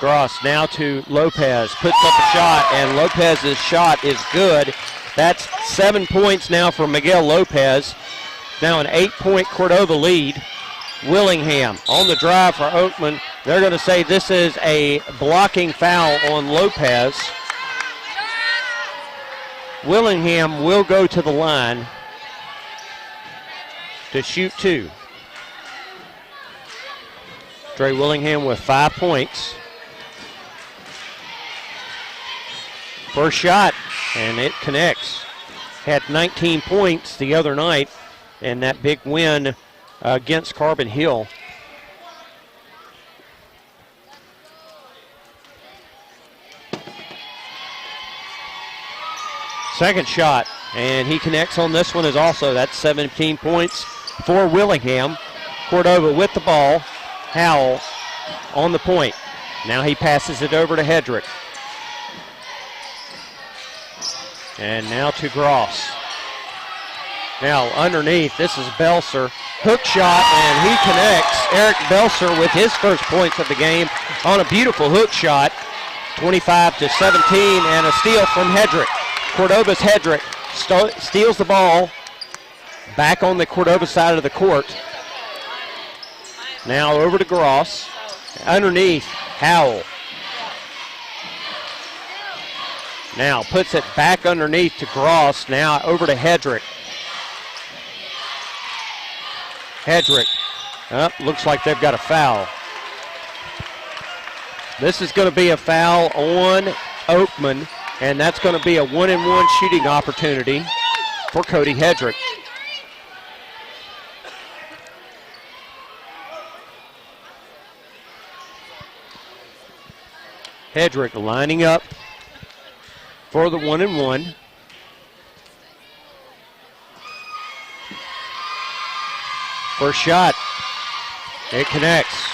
Gross now to Lopez, puts up a shot, and Lopez's shot is good. That's 7 points now for Miguel Lopez. Now an 8-point Cordova lead. Willingham on the drive for Oakman. They're going to say this is a blocking foul on Lopez. Willingham will go to the line to shoot two. Dre Willingham with 5 points. First shot, and it connects. Had 19 points the other night in that big win against Carbon Hill. Second shot, and he connects on this one as also. That's 17 points for Willingham. Cordova with the ball. Howell on the point. Now he passes it over to Hedrick. And now to Gross. Now underneath, this is Belser. Hook shot, and he connects. Eric Belser with his first points of the game on a beautiful hook shot. 25-17, and a steal from Hedrick. Cordova's Hedrick steals the ball back on the Cordova side of the court. Now over to Gross. Underneath, Howell. Now puts it back underneath to Gross. Now over to Hedrick. Hedrick. Looks like they've got a foul. This is going to be a foul on Oakman, and that's going to be a 1-and-1 shooting opportunity for Cody Hedrick. Hedrick lining up for the 1-and-1. First shot, it connects.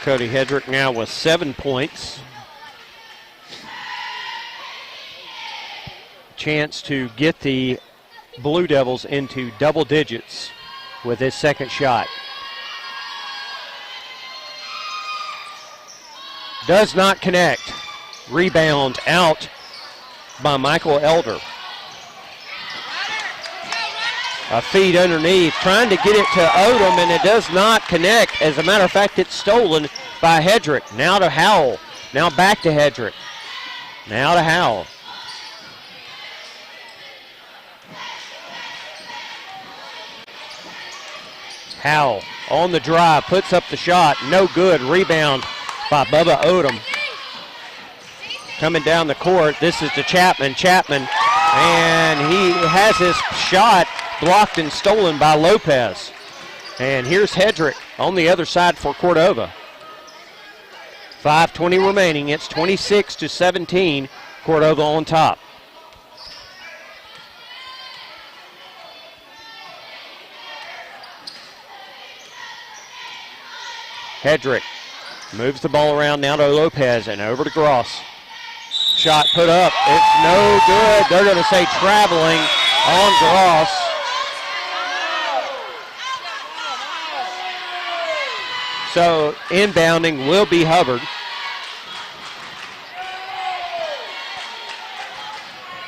Cody Hedrick now with 7 points. Chance to get the Blue Devils into double digits with his second shot. Does not connect. Rebound out by Michael Elder. A feed underneath, trying to get it to Odom, and it does not connect. As a matter of fact, it's stolen by Hedrick. Now to Howell. Now back to Hedrick. Now to Howell. Howell on the drive, puts up the shot. No good. Rebound by Bubba Odom. Coming down the court, this is to Chapman. Chapman, and he has his shot blocked and stolen by Lopez. And here's Hedrick on the other side for Cordova. 5:20 remaining. It's 26-17. Cordova on top. Hedrick moves the ball around now to Lopez and over to Gross. Shot put up. It's no good. They're going to say traveling on Gross. So inbounding will be Hubbard.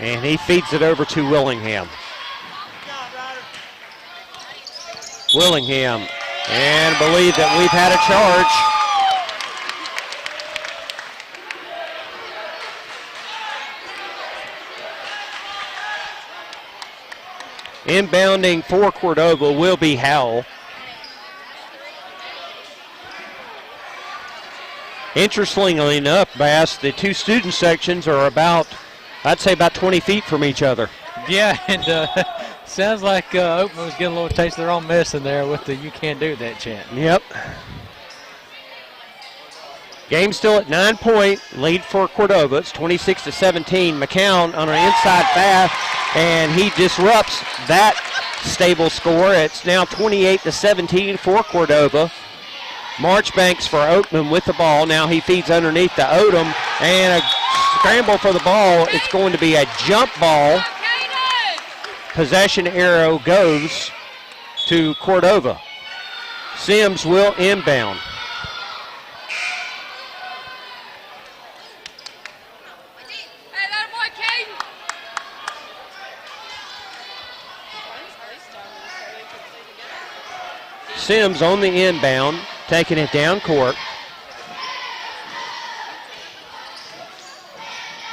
And he feeds it over to Willingham. Willingham, and believe that we've had a charge. Inbounding for Cordova will be Howell. Interestingly enough, Bass, the two student sections are about, I'd say about 20 feet from each other. Yeah, and sounds like Oakman was getting a little taste of their own medicine there with the "you can't do that" chant. Yep. Game still at 9-point lead for Cordova. It's 26-17. McCown on an inside pass, and he disrupts that stable score. It's now 28-17 for Cordova. Marchbanks for Oakman with the ball. Now he feeds underneath to Odom, and a scramble for the ball. It's going to be a jump ball. Possession arrow goes to Cordova. Sims will inbound. Sims on the inbound, taking it down court.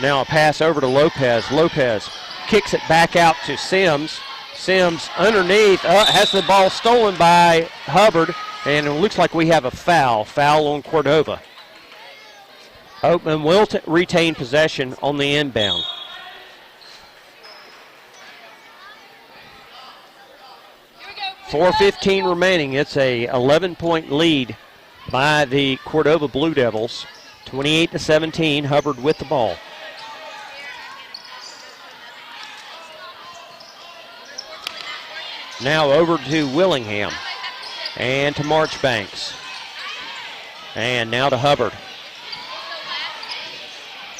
Now a pass over to Lopez. Lopez kicks it back out to Sims. Sims underneath, has the ball stolen by Hubbard, and it looks like we have a foul. Foul on Cordova. Oakman will retain possession on the inbound. .4:15 remaining. It's a 11-point lead by the Cordova Blue Devils. 28-17. Hubbard with the ball. Now over to Willingham and to Marchbanks. And now to Hubbard.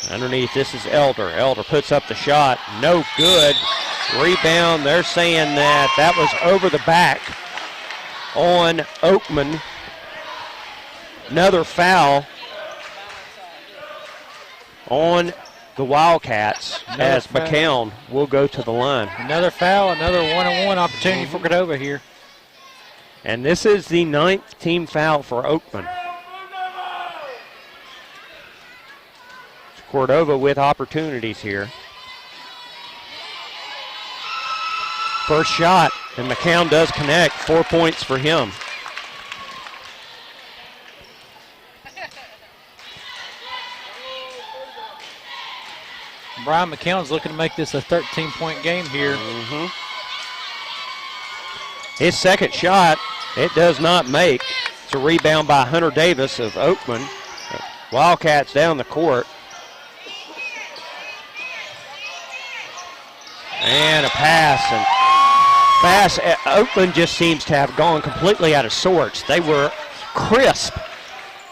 Underneath, this is Elder. Elder puts up the shot. No good. Rebound. They're saying that was over the back on Oakman. Another foul on the Wildcats as McCown will go to the line. Another foul, another one-on-one opportunity for Cordova here. And this is the 9th team foul for Oakman. Cordova with opportunities here. First shot, and McCown does connect. 4 points for him. Brian McCown's looking to make this a 13-point game here. His second shot, it does not make. It's a rebound by Hunter Davis of Oakman. Wildcats down the court. And a pass. Oakland just seems to have gone completely out of sorts. They were crisp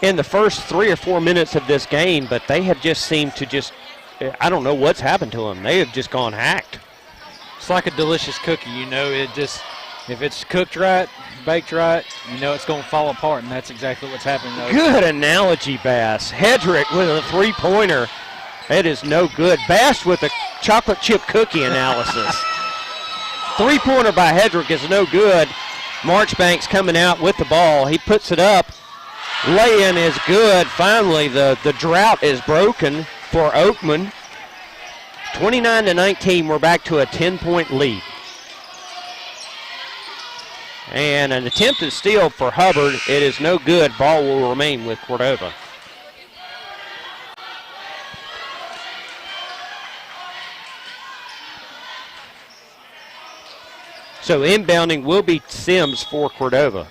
in the first 3 or 4 minutes of this game, but they have just seemed to I don't know what's happened to them. They have just gone hacked. It's like a delicious cookie, if it's cooked right, baked right, it's going to fall apart, and that's exactly what's happening. Good analogy, Bass. Hedrick with a three-pointer. It is no good. Bass with a chocolate chip cookie analysis. Three-pointer by Hedrick is no good. Marchbanks coming out with the ball. He puts it up. Lay-in is good. Finally, the drought is broken for Oakman. 29-19, we're back to a 10-point lead. And an attempted steal for Hubbard. It is no good. Ball will remain with Cordova. So inbounding will be Sims for Cordova.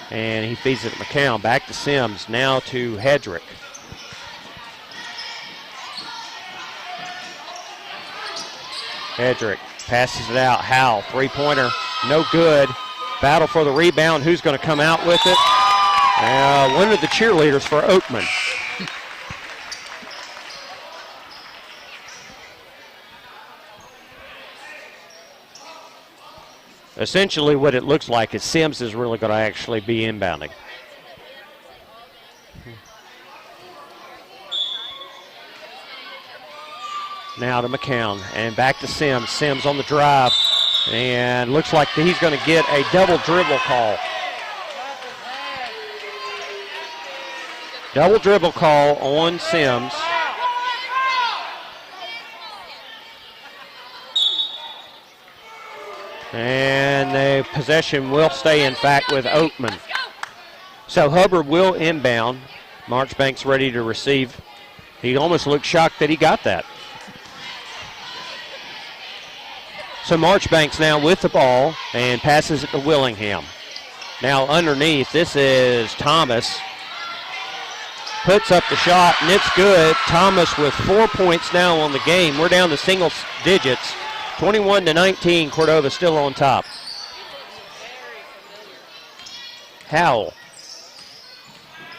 And he feeds it to McCown. Back to Sims. Now to Hedrick. Hedrick passes it out. Howell, three-pointer, no good. Battle for the rebound. Who's going to come out with it? One of the cheerleaders for Oakman. Essentially what it looks like is Sims is really going to actually be inbounding. Now to McCown and back to Sims. Sims on the drive and looks like he's going to get a double dribble call. Double dribble call on Sims. And the possession will stay, in fact, with Oakman. So Hubbard will inbound. Marchbanks ready to receive. He almost looked shocked that he got that. So Marchbanks now with the ball and passes it to Willingham. Now underneath, this is Thomas. Puts up the shot, and it's good. Thomas with 4 points now on the game. We're down to single digits. 21-19, Cordova still on top. Howell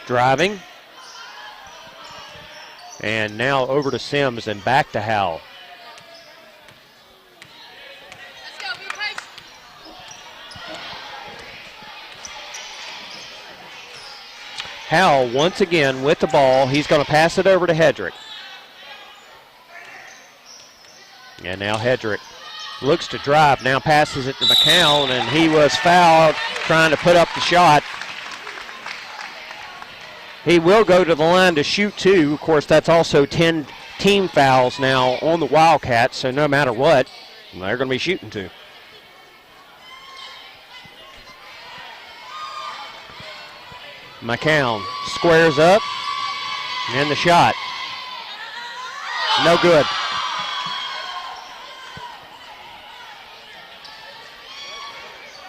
driving. And now over to Sims and back to Howell. Let's go, be patient. Howell once again with the ball. He's going to pass it over to Hedrick. And now Hedrick looks to drive, now passes it to McCown, and he was fouled trying to put up the shot. He will go to the line to shoot two. Of course, that's also 10 team fouls now on the Wildcats, so no matter what, they're going to be shooting two. McCown squares up, and the shot. No good.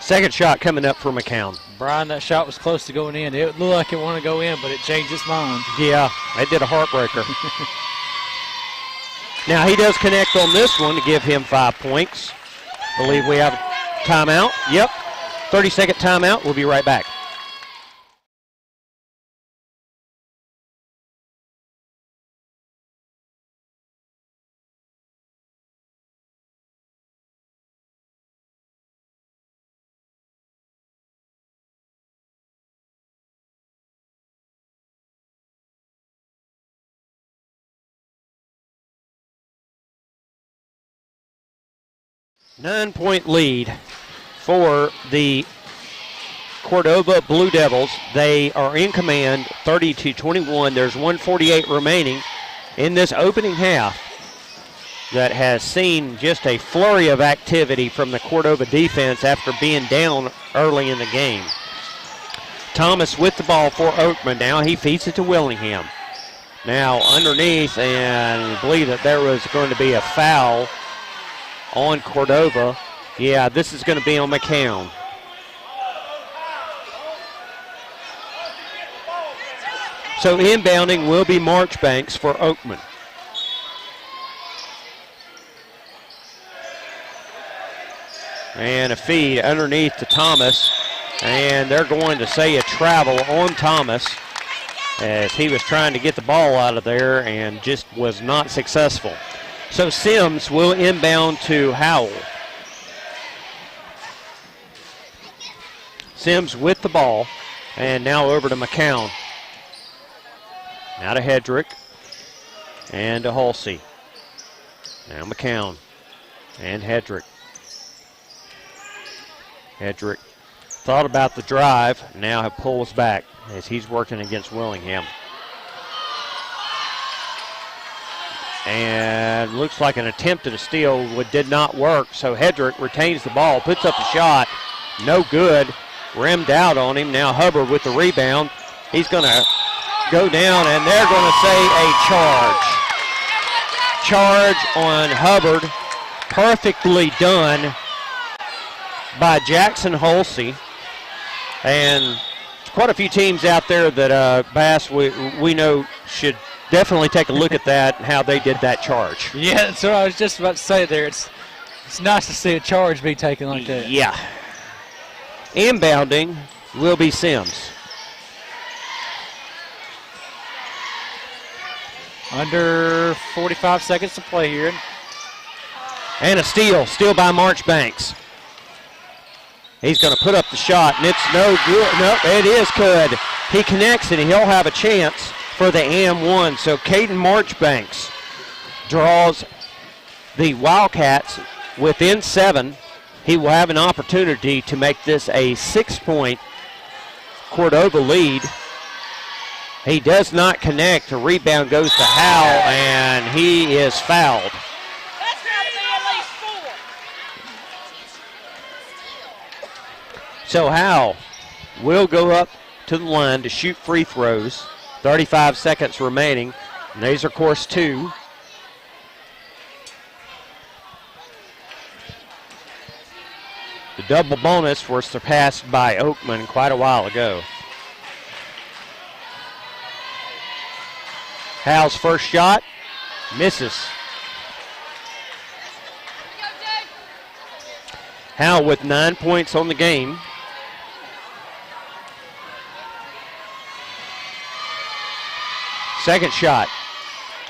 Second shot coming up for McCown. Brian, that shot was close to going in. It looked like it wanted to go in, but it changed its mind. Yeah, it did a heartbreaker. Now he does connect on this one to give him 5 points. Believe we have a timeout. Yep, 30-second timeout. We'll be right back. Nine-point lead for the Cordova Blue Devils. They are in command, 30-21. There's 1:48 remaining in this opening half that has seen just a flurry of activity from the Cordova defense after being down early in the game. Thomas with the ball for Oakman now. He feeds it to Willingham. Now underneath, and I believe that there was going to be a foul on Cordova. Yeah, this is going to be on McCown. So inbounding will be Marchbanks for Oakman. And a feed underneath to Thomas. And they're going to say a travel on Thomas as he was trying to get the ball out of there and just was not successful. So Sims will inbound to Howell. Sims with the ball, and now over to McCown. Now to Hedrick, and to Halsey. Now McCown, and Hedrick. Hedrick thought about the drive, now pulls back as he's working against Willingham. And looks like an attempt at a steal did not work, so Hedrick retains the ball, puts up a shot, no good, rimmed out on him. Now Hubbard with the rebound. He's going to go down, and they're going to say a charge. Charge on Hubbard, perfectly done by Jackson Halsey. And quite a few teams out there that Bass we know should definitely take a look at that, how they did that charge. Yeah, that's what I was just about to say there. It's nice to see a charge be taken like that. Yeah. Inbounding will be Sims. Under 45 seconds to play here. And a steal by Marchbanks. He's going to put up the shot, and it's no good. No, it is good. He connects, and he'll have a chance for the AM1. So Caden Marchbanks draws the Wildcats within 7. He will have an opportunity to make this a 6-point Cordova lead. He does not connect. A rebound goes to Howell, and he is fouled. That's got to be at least 4. So Howell will go up to the line to shoot free throws. 35 seconds remaining. And these are course 2. The double bonus was surpassed by Oakman quite a while ago. Howell's first shot misses. Howell with 9 points on the game. Second shot,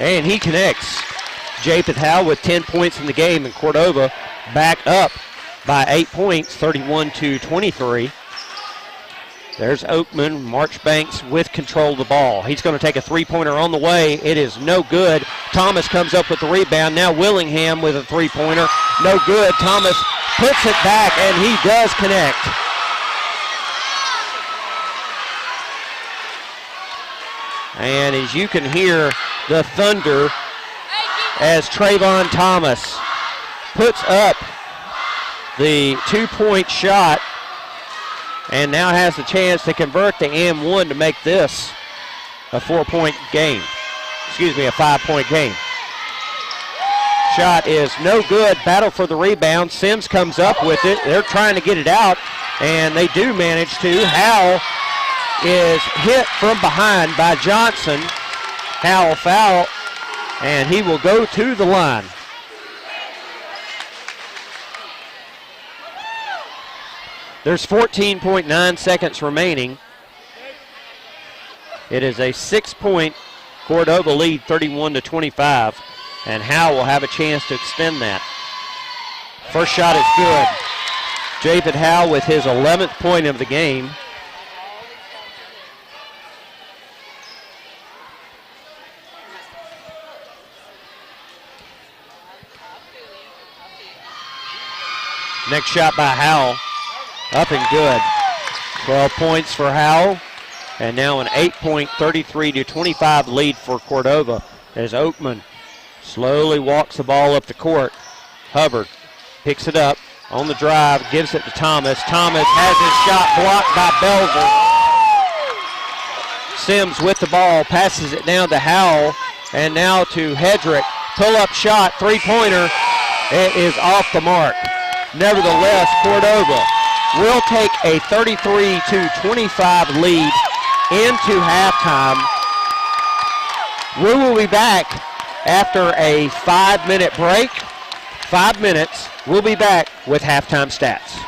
and he connects. Japheth Howell with 10 points in the game, and Cordova back up by 8 points, 31-23. There's Oakman. Marchbanks with control of the ball. He's going to take a three-pointer on the way. It is no good. Thomas comes up with the rebound. Now Willingham with a three-pointer. No good. Thomas puts it back, and he does connect. And as you can hear the thunder as Trayvon Thomas puts up the 2-point shot and now has the chance to convert the M1 to make this a 4-point game. Excuse me, a 5-point game. Shot is no good. Battle for the rebound. Sims comes up with it. They're trying to get it out, and they do manage to. Howell is hit from behind by Johnson. Howell foul, and he will go to the line. There's 14.9 seconds remaining. It is a 6-point Cordova lead, 31-25, and Howe will have a chance to extend that. First shot is good. Japhet Howe with his 11th point of the game. Next shot by Howell, up and good. 12 points for Howell, and now an 8-point, 33-25 lead for Cordova as Oakman slowly walks the ball up the court. Hubbard picks it up on the drive, gives it to Thomas. Thomas has his shot blocked by Belzer. Sims with the ball, passes it down to Howell, and now to Hedrick. Pull-up shot, three-pointer. It is off the mark. Nevertheless, Cordova will take a 33-25 lead into halftime. We will be back after a 5-minute break. 5 minutes. We'll be back with halftime stats.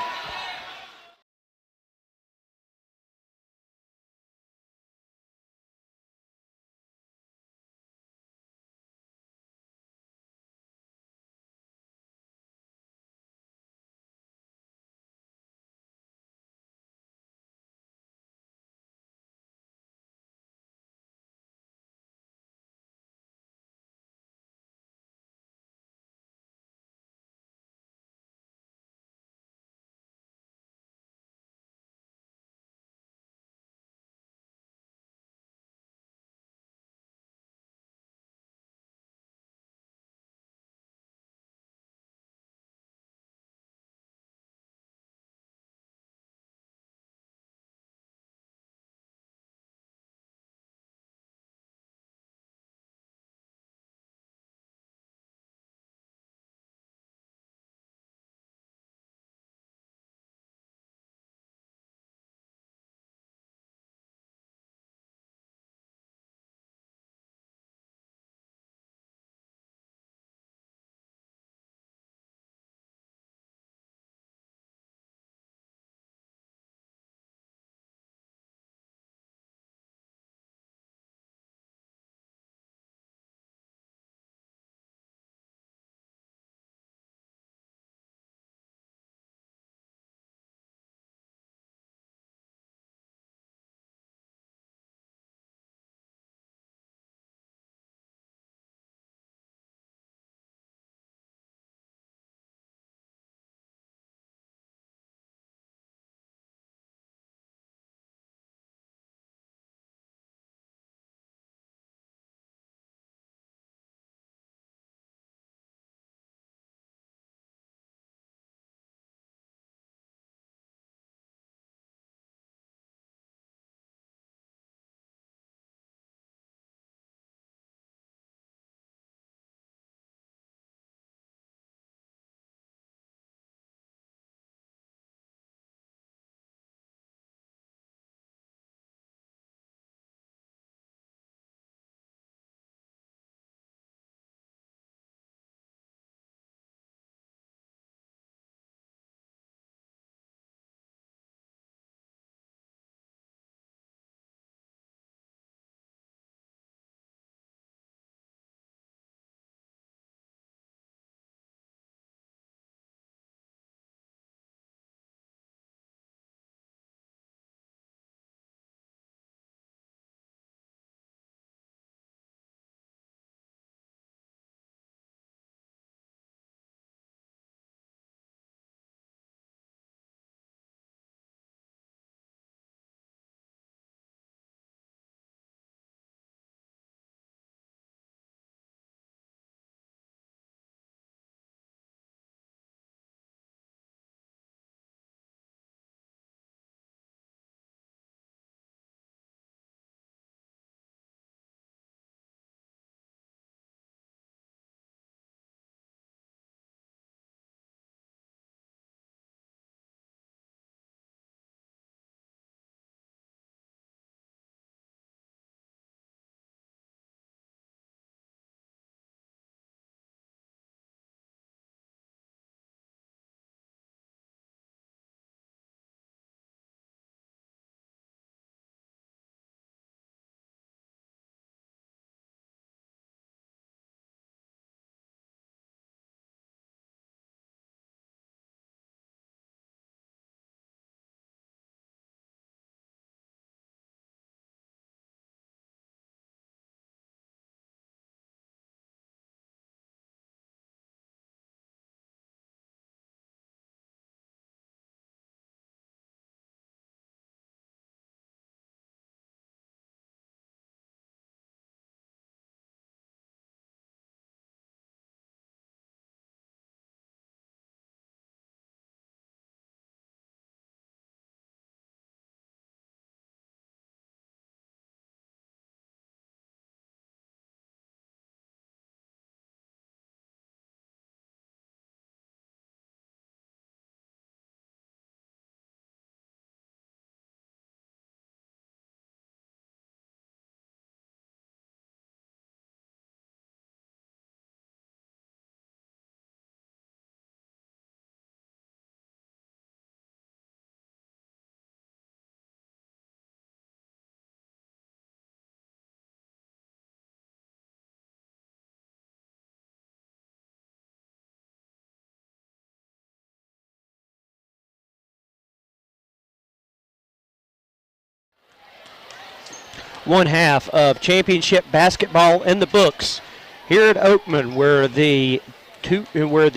one half of championship basketball in the books here at Oakman, where the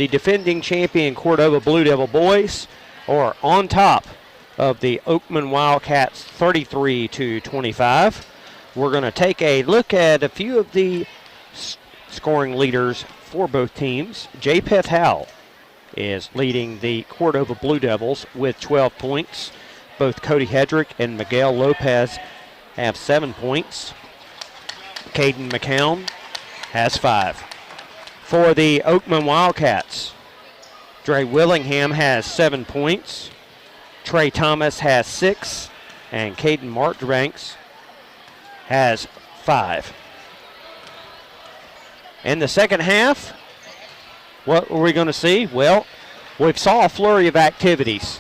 defending champion Cordova Blue Devil boys are on top of the Oakman Wildcats 33-25. We're going to take a look at a few of the scoring leaders for both teams. Japheth Howell is leading the Cordova Blue Devils with 12 points. Both Cody Hedrick and Miguel Lopez have 7 points. Caden McCown has 5. For the Oakman Wildcats, Dre Willingham has 7 points. Trey Thomas has 6. And Caden Marchbanks has 5. In the second half, what are we going to see? Well, we've saw a flurry of activities.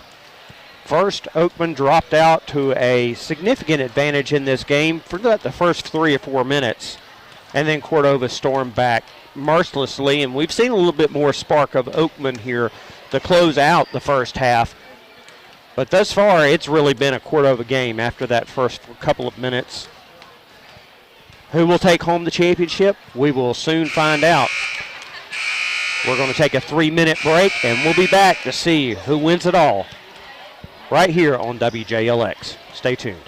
First, Oakman dropped out to a significant advantage in this game for the first 3 or 4 minutes. And then Cordova stormed back mercilessly, and we've seen a little bit more spark of Oakman here to close out the first half. But thus far, it's really been a Cordova game after that first couple of minutes. Who will take home the championship? We will soon find out. We're going to take a 3-minute break, and we'll be back to see who wins it all right here on WJLX. Stay tuned.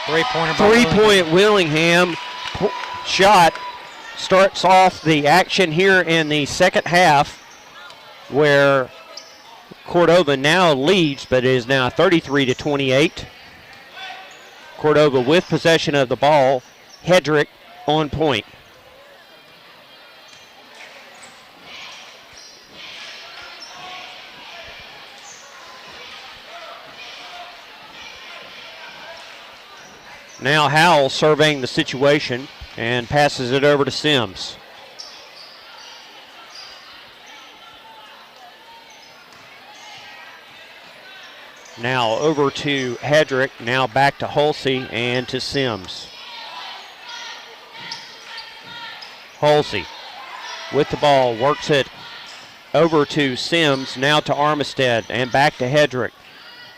Three-point Willingham shot starts off the action here in the second half, where Cordova now leads, but it is now 33-28. Cordova with possession of the ball. Hedrick on point. Now Howell surveying the situation and passes it over to Sims. Now over to Hedrick, now back to Hulsey and to Sims. Hulsey with the ball, works it over to Sims, now to Armistead and back to Hedrick.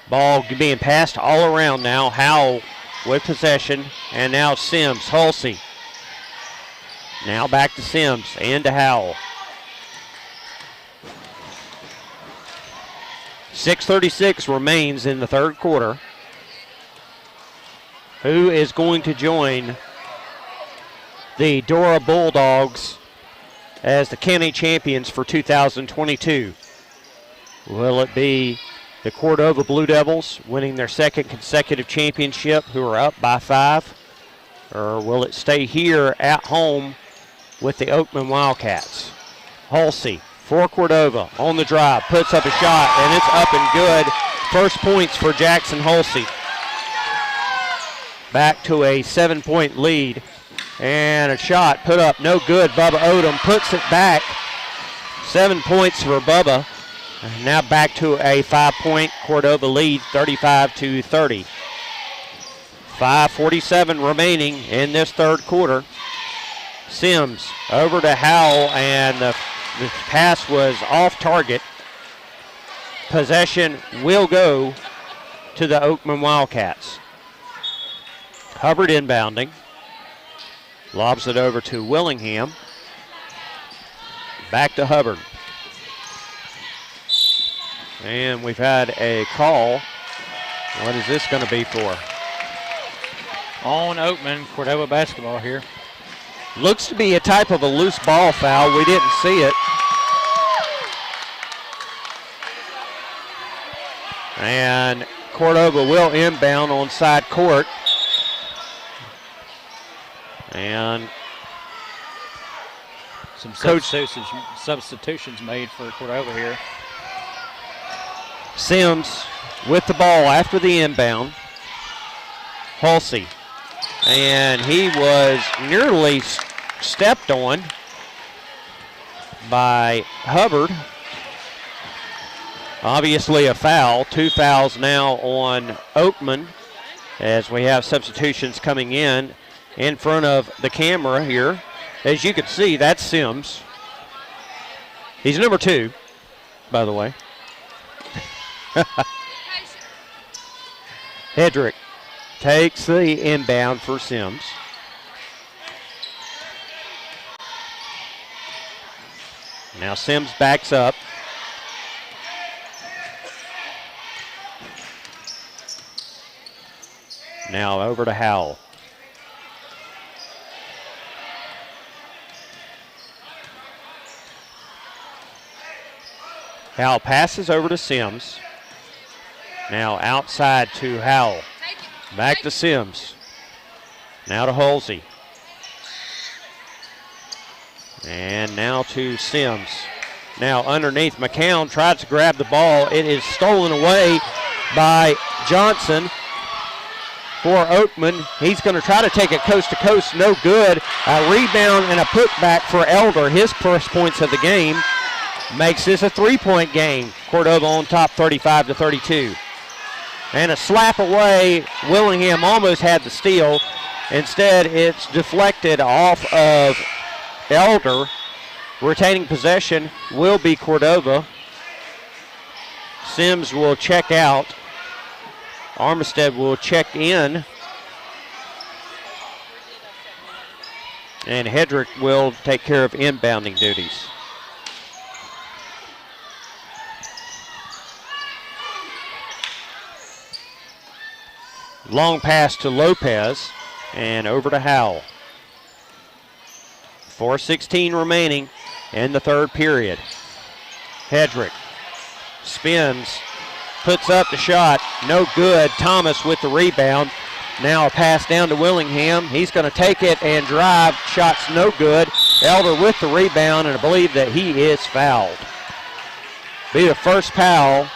Ball being passed all around now. Howell with possession, and now Sims, Hulsey. Now back to Sims and to Howell. 6:36 remains in the third quarter. Who is going to join the Dora Bulldogs as the county champions for 2022? Will it be the Cordova Blue Devils winning their second consecutive championship, who are up by 5? Or will it stay here at home with the Oakman Wildcats? Hulsey for Cordova on the drive, puts up a shot, and it's up and good. First points for Jackson Hulsey. Back to a 7-point lead, and a shot put up, no good. Bubba Odom puts it back. 7 points for Bubba. Now back to a 5-point Cordova lead, 35-30. 5:47 remaining in this third quarter. Sims over to Howell, and the pass was off target. Possession will go to the Oakman Wildcats. Hubbard inbounding. Lobs it over to Willingham. Back to Hubbard. And we've had a call. What is this going to be for? On Oakman, Cordova basketball here. Looks to be a type of a loose ball foul. We didn't see it. And Cordova will inbound on side court. And some substitutions made for Cordova here. Sims with the ball after the inbound. Hulsey. And he was nearly stepped on by Hubbard. Obviously a foul. 2 fouls now on Oakman as we have substitutions coming in front of the camera here. As you can see, that's Sims. He's number 2, by the way. Hedrick takes the inbound for Sims. Now Sims backs up. Now over to Howell. Howell passes over to Sims. Now outside to Howell. Back to Sims. Now to Hulsey. And now to Sims. Now underneath, McCown tries to grab the ball. It is stolen away by Johnson for Oakman. He's going to try to take it coast to coast. No good. A rebound and a putback for Elder. His first points of the game. Makes this a 3-point game. Cordova on top, 35-32. And a slap away. Willingham almost had the steal. Instead, it's deflected off of Elder. Retaining possession will be Cordova. Sims will check out. Armistead will check in. And Hedrick will take care of inbounding duties. Long pass to Lopez and over to Howell. 4:16 remaining in the third period. Hedrick spins, puts up the shot, no good. Thomas with the rebound. Now a pass down to Willingham. He's going to take it and drive. Shot's no good. Elder with the rebound, and I believe that he is fouled. Be the first foul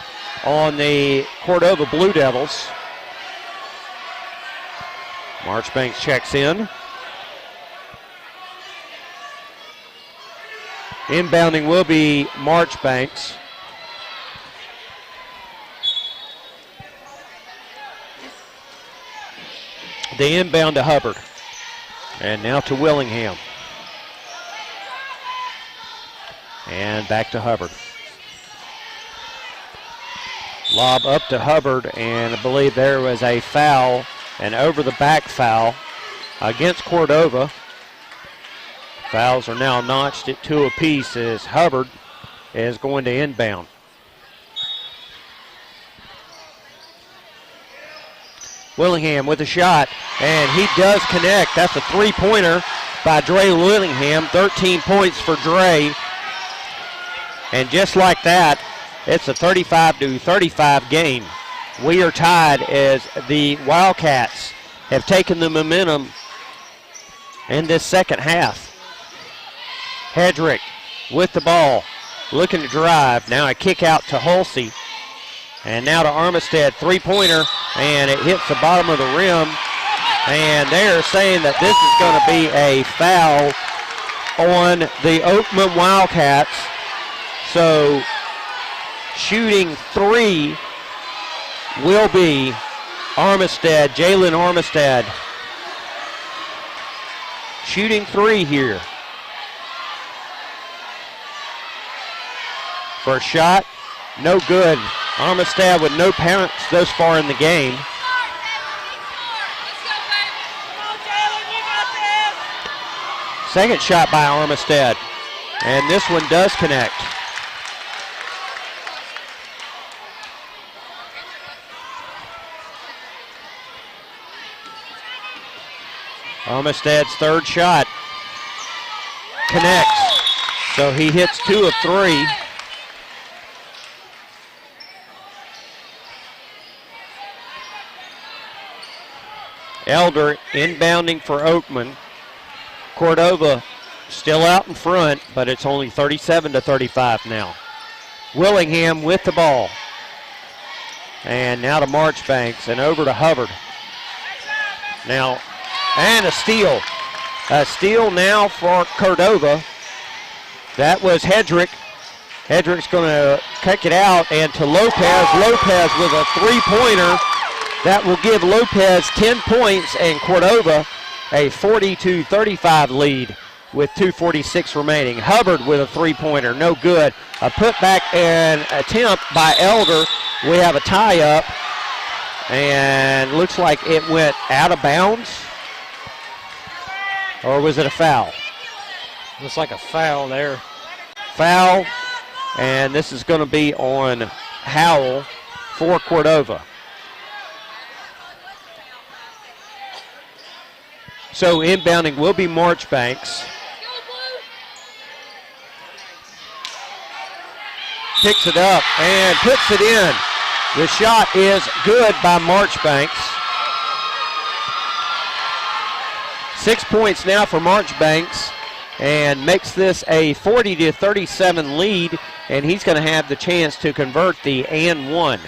on the Cordova Blue Devils. Marchbanks checks in. Inbounding will be Marchbanks. The inbound to Hubbard. And now to Willingham. And back to Hubbard. Lob up to Hubbard, and I believe there was a foul, an over-the-back foul against Cordova. Fouls are now notched at 2 apiece as Hubbard is going to inbound. Willingham with a shot, and he does connect. That's a three-pointer by Dre Willingham. 13 points for Dre. And just like that, it's a 35-35 game. We are tied as the Wildcats have taken the momentum in this second half. Hedrick with the ball, looking to drive. Now a kick out to Hulsey. And now to Armistead, three-pointer, and it hits the bottom of the rim. And they're saying that this is going to be a foul on the Oakman Wildcats. So shooting three will be Armistead, Jalen Armistead. Shooting three here. First shot, no good. Armistead with no parents thus far in the game. Second shot by Armistead, and this one does connect. Armistead's third shot connects, so he hits 2 of 3. Elder inbounding for Oakman. Cordova still out in front, but it's only 37-35 now. Willingham with the ball. And now to Marchbanks and over to Hubbard. Now, and a steal. A steal now for Cordova. That was Hedrick. Hedrick's going to kick it out, and to Lopez. Lopez with a three-pointer. That will give Lopez 10 points and Cordova a 40-35 lead with 2:46 remaining. Hubbard with a three-pointer, no good. A putback and attempt by Elder. We have a tie-up, and looks like it went out of bounds. Or was it a foul? Looks like a foul there. Foul, and this is going to be on Howell for Cordova. So inbounding will be Marchbanks. Picks it up and puts it in. The shot is good by Marchbanks. 6 points now for Marchbanks, and makes this a 40-37 lead, and he's going to have the chance to convert the and one.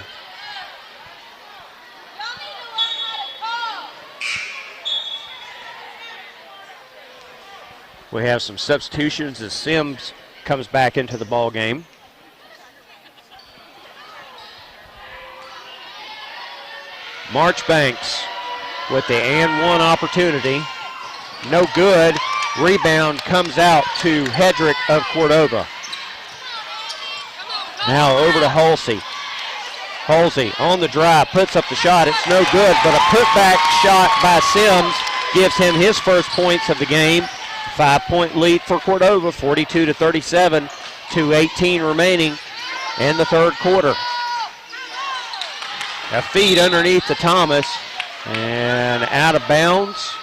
We have some substitutions as Sims comes back into the ball game. Marchbanks with the and one opportunity. No good. Rebound comes out to Hedrick of Cordova. Now over to Hulsey. Hulsey on the drive, puts up the shot. It's no good, but a putback shot by Sims gives him his first points of the game. 5-point lead for Cordova, 42-37, 2:18 remaining in the third quarter. A feed underneath to Thomas and out of bounds.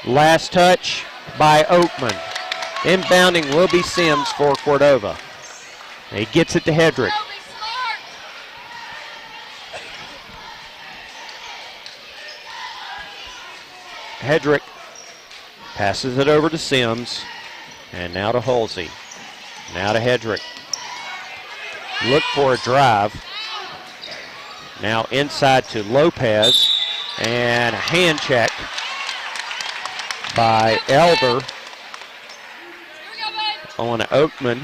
Last touch by Oakman. Inbounding will be Sims for Cordova. He gets it to Hedrick. Hedrick passes it over to Sims. And now to Halsey. Now to Hedrick. Look for a drive. Now inside to Lopez. And a hand check by Elder on Oakman.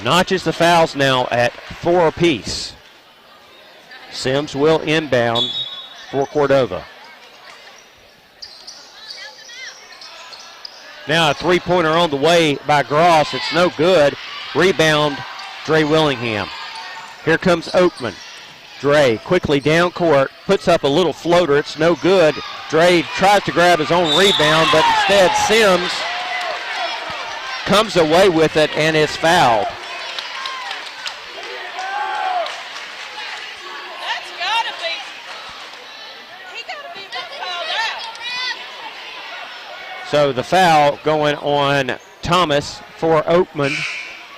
Notches the fouls now at 4 apiece. Sims will inbound for Cordova. Now a three-pointer on the way by Gross. It's no good. Rebound, Dre Willingham. Here comes Oakman. Dre quickly down court, puts up a little floater. It's no good. Dre tries to grab his own rebound, but instead Sims comes away with it and is fouled. That's gotta be. He gotta be fouled out. So the foul going on Thomas for Oakman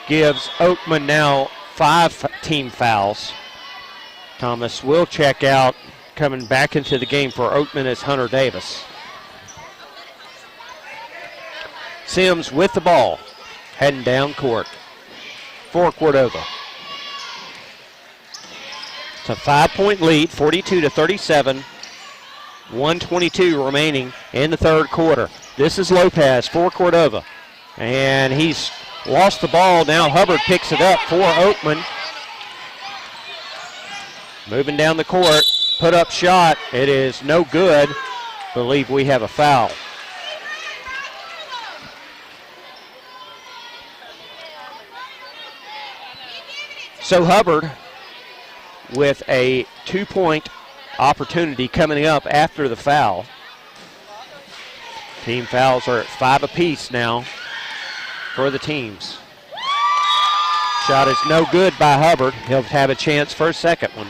gives Oakman now 5 team fouls. Thomas will check out. Coming back into the game for Oakman is Hunter Davis. Sims with the ball, heading down court for Cordova. It's a 5-point lead, 42-37. 1:22 remaining in the third quarter. This is Lopez for Cordova. And he's lost the ball. Now Hubbard picks it up for Oakman. Moving down the court, put up shot. It is no good. Believe we have a foul. So Hubbard with a 2-point opportunity coming up after the foul. Team fouls are at 5 apiece now for the teams. Shot is no good by Hubbard. He'll have a chance for a second one.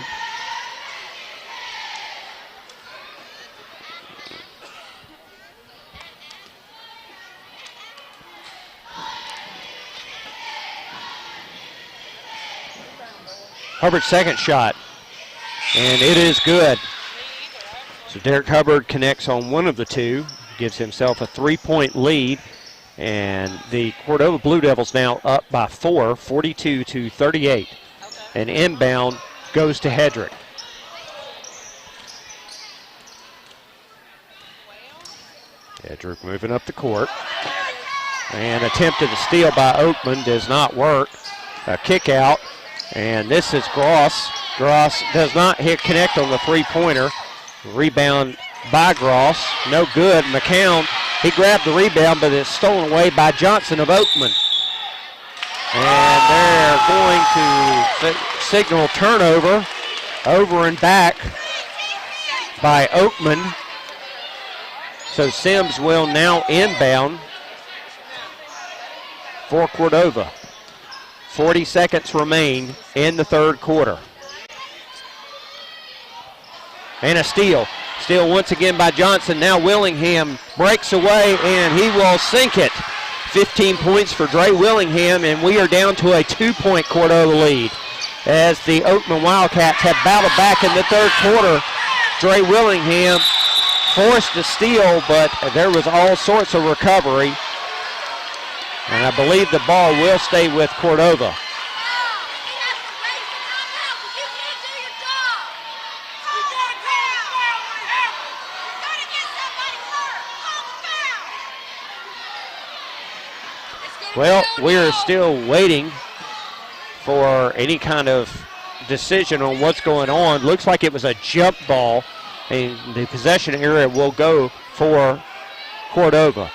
Hubbard's second shot, and it is good. So Derek Hubbard connects on one of the two, gives himself a 3-point lead, and the Cordova Blue Devils now up by 4, 42-38. And inbound goes to Hedrick. Hedrick moving up the court. And attempted to steal by Oakman does not work. A kick out. And this is Gross. Gross does not connect on the three-pointer. Rebound by Gross. No good. McCown, he grabbed the rebound, but it's stolen away by Johnson of Oakman. And they're going to signal turnover over and back by Oakman. So Sims will now inbound for Cordova. 40 seconds remain in the third quarter. And a steal. Steal once again by Johnson. Now Willingham breaks away and he will sink it. 15 points for Dre Willingham, and we are down to a 2-point Cordova lead as the Oakman Wildcats have battled back in the third quarter. Dre Willingham forced a steal, but there was all sorts of recovery. And I believe the ball will stay with Cordova. Well, we're still waiting for any kind of decision on what's going on. Looks like it was a jump ball, and the possession area will go for Cordova.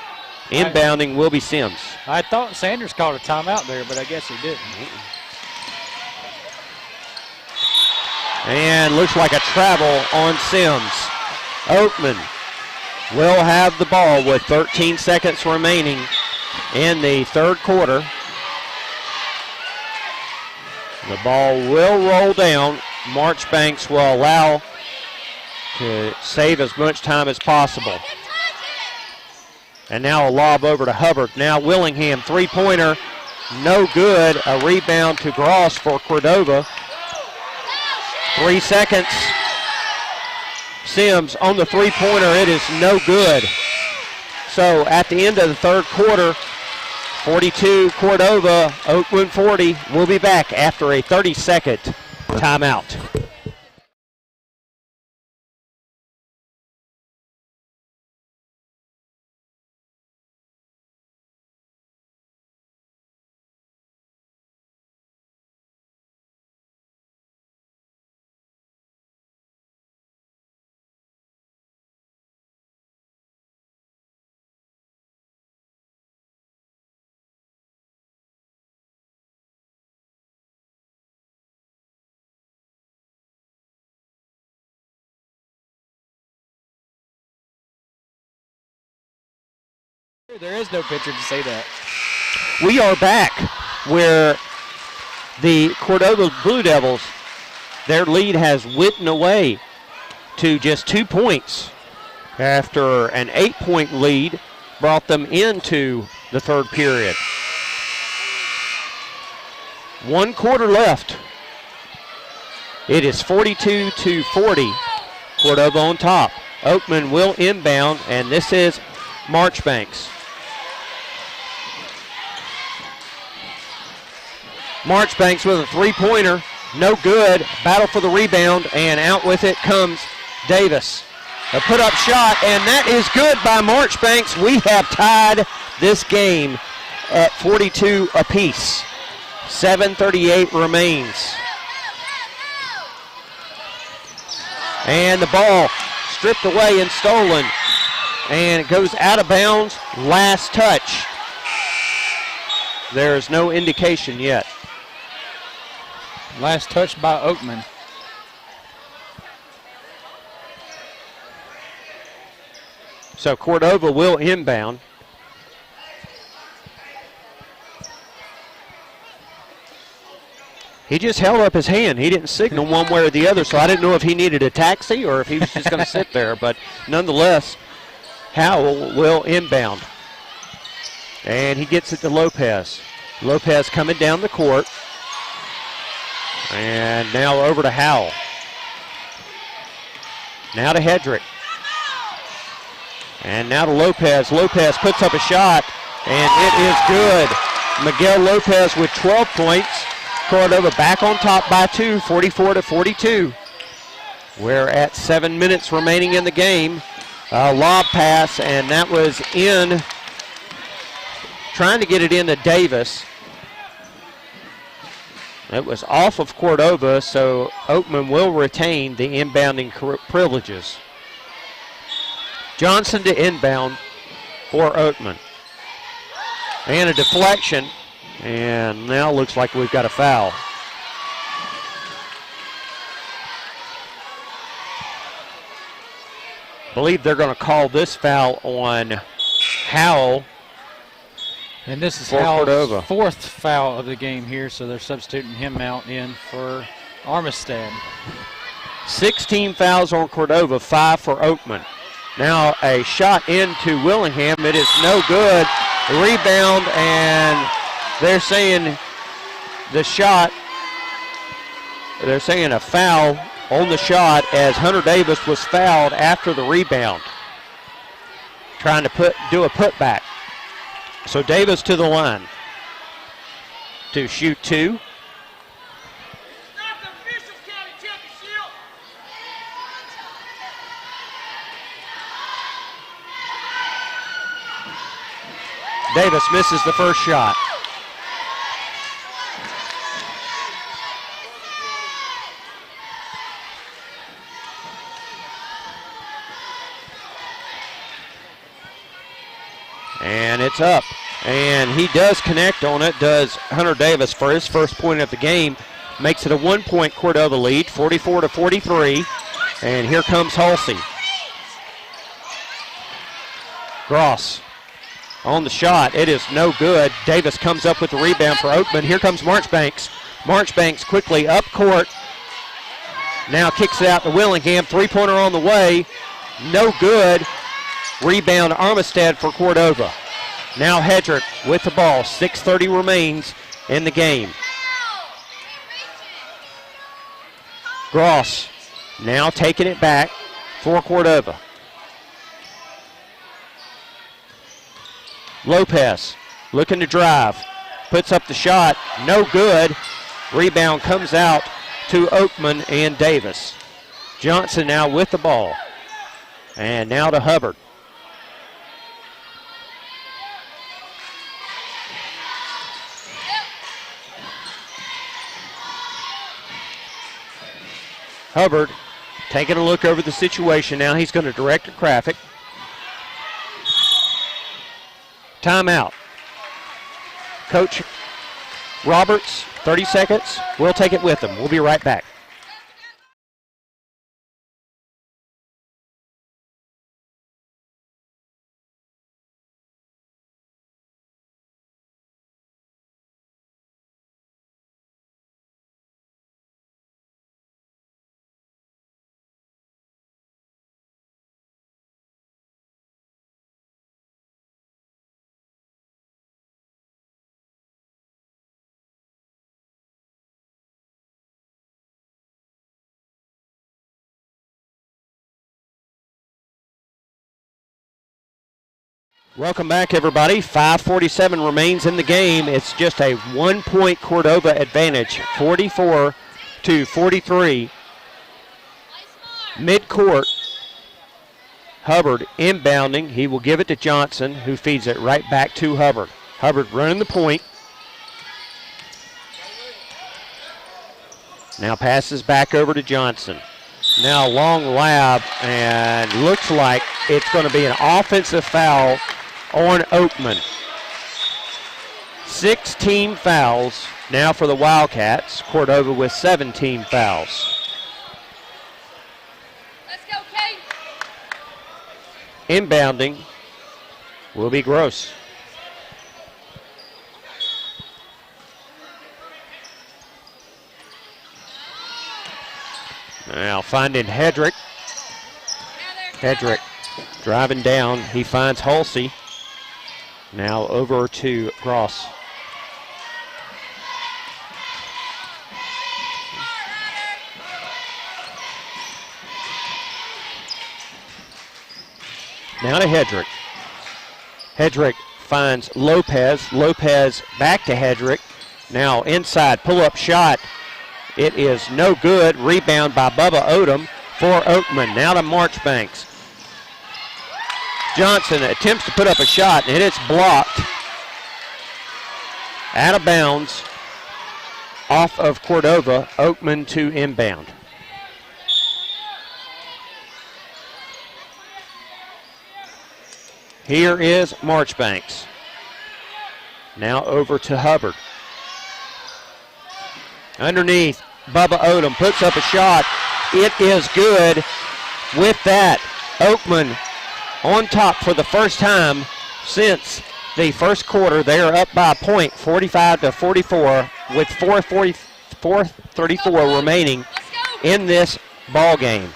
Inbounding will be Sims. I thought Sanders called a timeout there, but I guess he didn't. And looks like a travel on Sims. Oakman will have the ball with 13 seconds remaining in the third quarter. The ball will roll down. Marchbanks will allow to save as much time as possible. And now a lob over to Hubbard. Now Willingham, three-pointer, no good. A rebound to Gross for Cordova. 3 seconds. Sims on the three-pointer. It is no good. So at the end of the third quarter, 42 Cordova, Oakland 40. We'll be back after a 30-second timeout. There is no picture to say that. We are back where the Cordova Blue Devils, their lead has whipped away to just 2 points after an 8-point lead brought them into the third period. 1 quarter left. It is 42-40. Cordova on top. Oakman will inbound, and this is Marchbanks. Marchbanks with a three-pointer, no good. Battle for the rebound, and out with it comes Davis. A put-up shot, and that is good by Marchbanks. We have tied this game at 42 apiece. 7:38 remains. And the ball stripped away and stolen, and it goes out of bounds. Last touch. There is no indication yet. Last touch by Oakman. So Cordova will inbound. He just held up his hand. He didn't signal one way or the other, so I didn't know if he needed a taxi or if he was just going to sit there. But nonetheless, Howell will inbound. And he gets it to Lopez. Lopez coming down the court. And now over to Howell. Now to Hedrick. And now to Lopez. Lopez puts up a shot, and it is good. Miguel Lopez with 12 points. Cordova back on top by 2, 44-42. We're at 7 minutes remaining in the game. Lob pass, and that was in, trying to get it into Davis. It was off of Cordova, so Oakman will retain the inbounding privileges. Johnson to inbound for Oakman. And a deflection, and now looks like we've got a foul. I believe they're going to call this foul on Howell. And this is For Howell's Cordova. 4th foul of the game here, so they're substituting him out in for Armistead. 16 fouls on Cordova, 5 for Oakman. Now a shot into Willingham. It is no good. Rebound, and they're saying the shot, they're saying a foul on the shot as Hunter Davis was fouled after the rebound. Trying to do a putback. So Davis to the line to shoot 2. Davis misses the first shot. And it's up. And he does connect on it, does Hunter Davis for his first point of the game. Makes it a 1-point Cordova lead, 44-43. And here comes Halsey. Gross on the shot. It is no good. Davis comes up with the rebound for Oakman. Here comes Marchbanks. Marchbanks quickly up court. Now kicks it out to Willingham. Three-pointer on the way. No good. Rebound Armistead for Cordova. Now Hedrick with the ball. 6:30 remains in the game. Gross now taking it back for Cordova. Lopez looking to drive. Puts up the shot. No good. Rebound comes out to Oakman and Davis. Johnson now with the ball. And now to Hubbard. Hubbard taking a look over the situation. Now he's going to direct a traffic. Timeout. Coach Roberts, 30 seconds. We'll take it with them. We'll be right back. Welcome back, everybody. 5:47 remains in the game. It's just a 1-point Cordova advantage, 44-43. Mid-court, Hubbard inbounding. He will give it to Johnson, who feeds it right back to Hubbard. Hubbard running the point. Now passes back over to Johnson. Now long lab, and looks like it's going to be an offensive foul on Oakman. 6 team fouls now for the Wildcats. Cordova with 17 fouls. Let's go, Kate. Inbounding will be Gross. Now finding Hedrick. Hedrick driving down. He finds Halsey. Now over to Gross. Now to Hedrick. Hedrick finds Lopez. Lopez back to Hedrick. Now inside pull-up shot. It is no good. Rebound by Bubba Odom for Oakman. Now to Marchbanks. Johnson attempts to put up a shot, and it's blocked. Out of bounds. Off of Cordova. Oakman to inbound. Here is Marchbanks. Now over to Hubbard. Underneath, Bubba Odom puts up a shot. It is good. With that, Oakman on top for the first time since the first quarter. They are up by a point, 45-44, with 4:34 remaining in this ball game.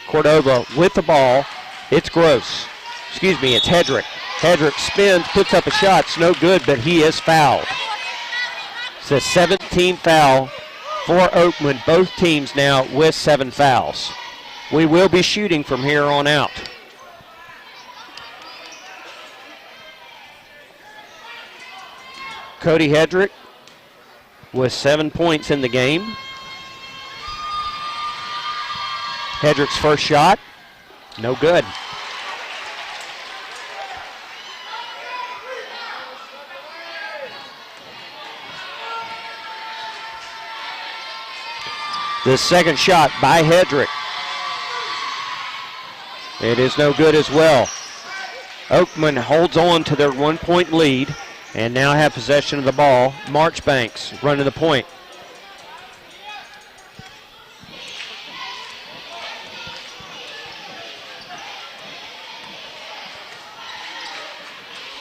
Cordova with the ball. It's Gross. Excuse me, it's Hedrick. Hedrick spins, puts up a shot. It's no good, but he is fouled. It's a 17th foul for Oakman. Both teams now with 7 fouls. We will be shooting from here on out. Cody Hedrick with 7 points in the game. Hedrick's first shot, no good. The second shot by Hedrick. It is no good as well. Oakman holds on to their 1-point lead and now have possession of the ball. Marchbanks running the point.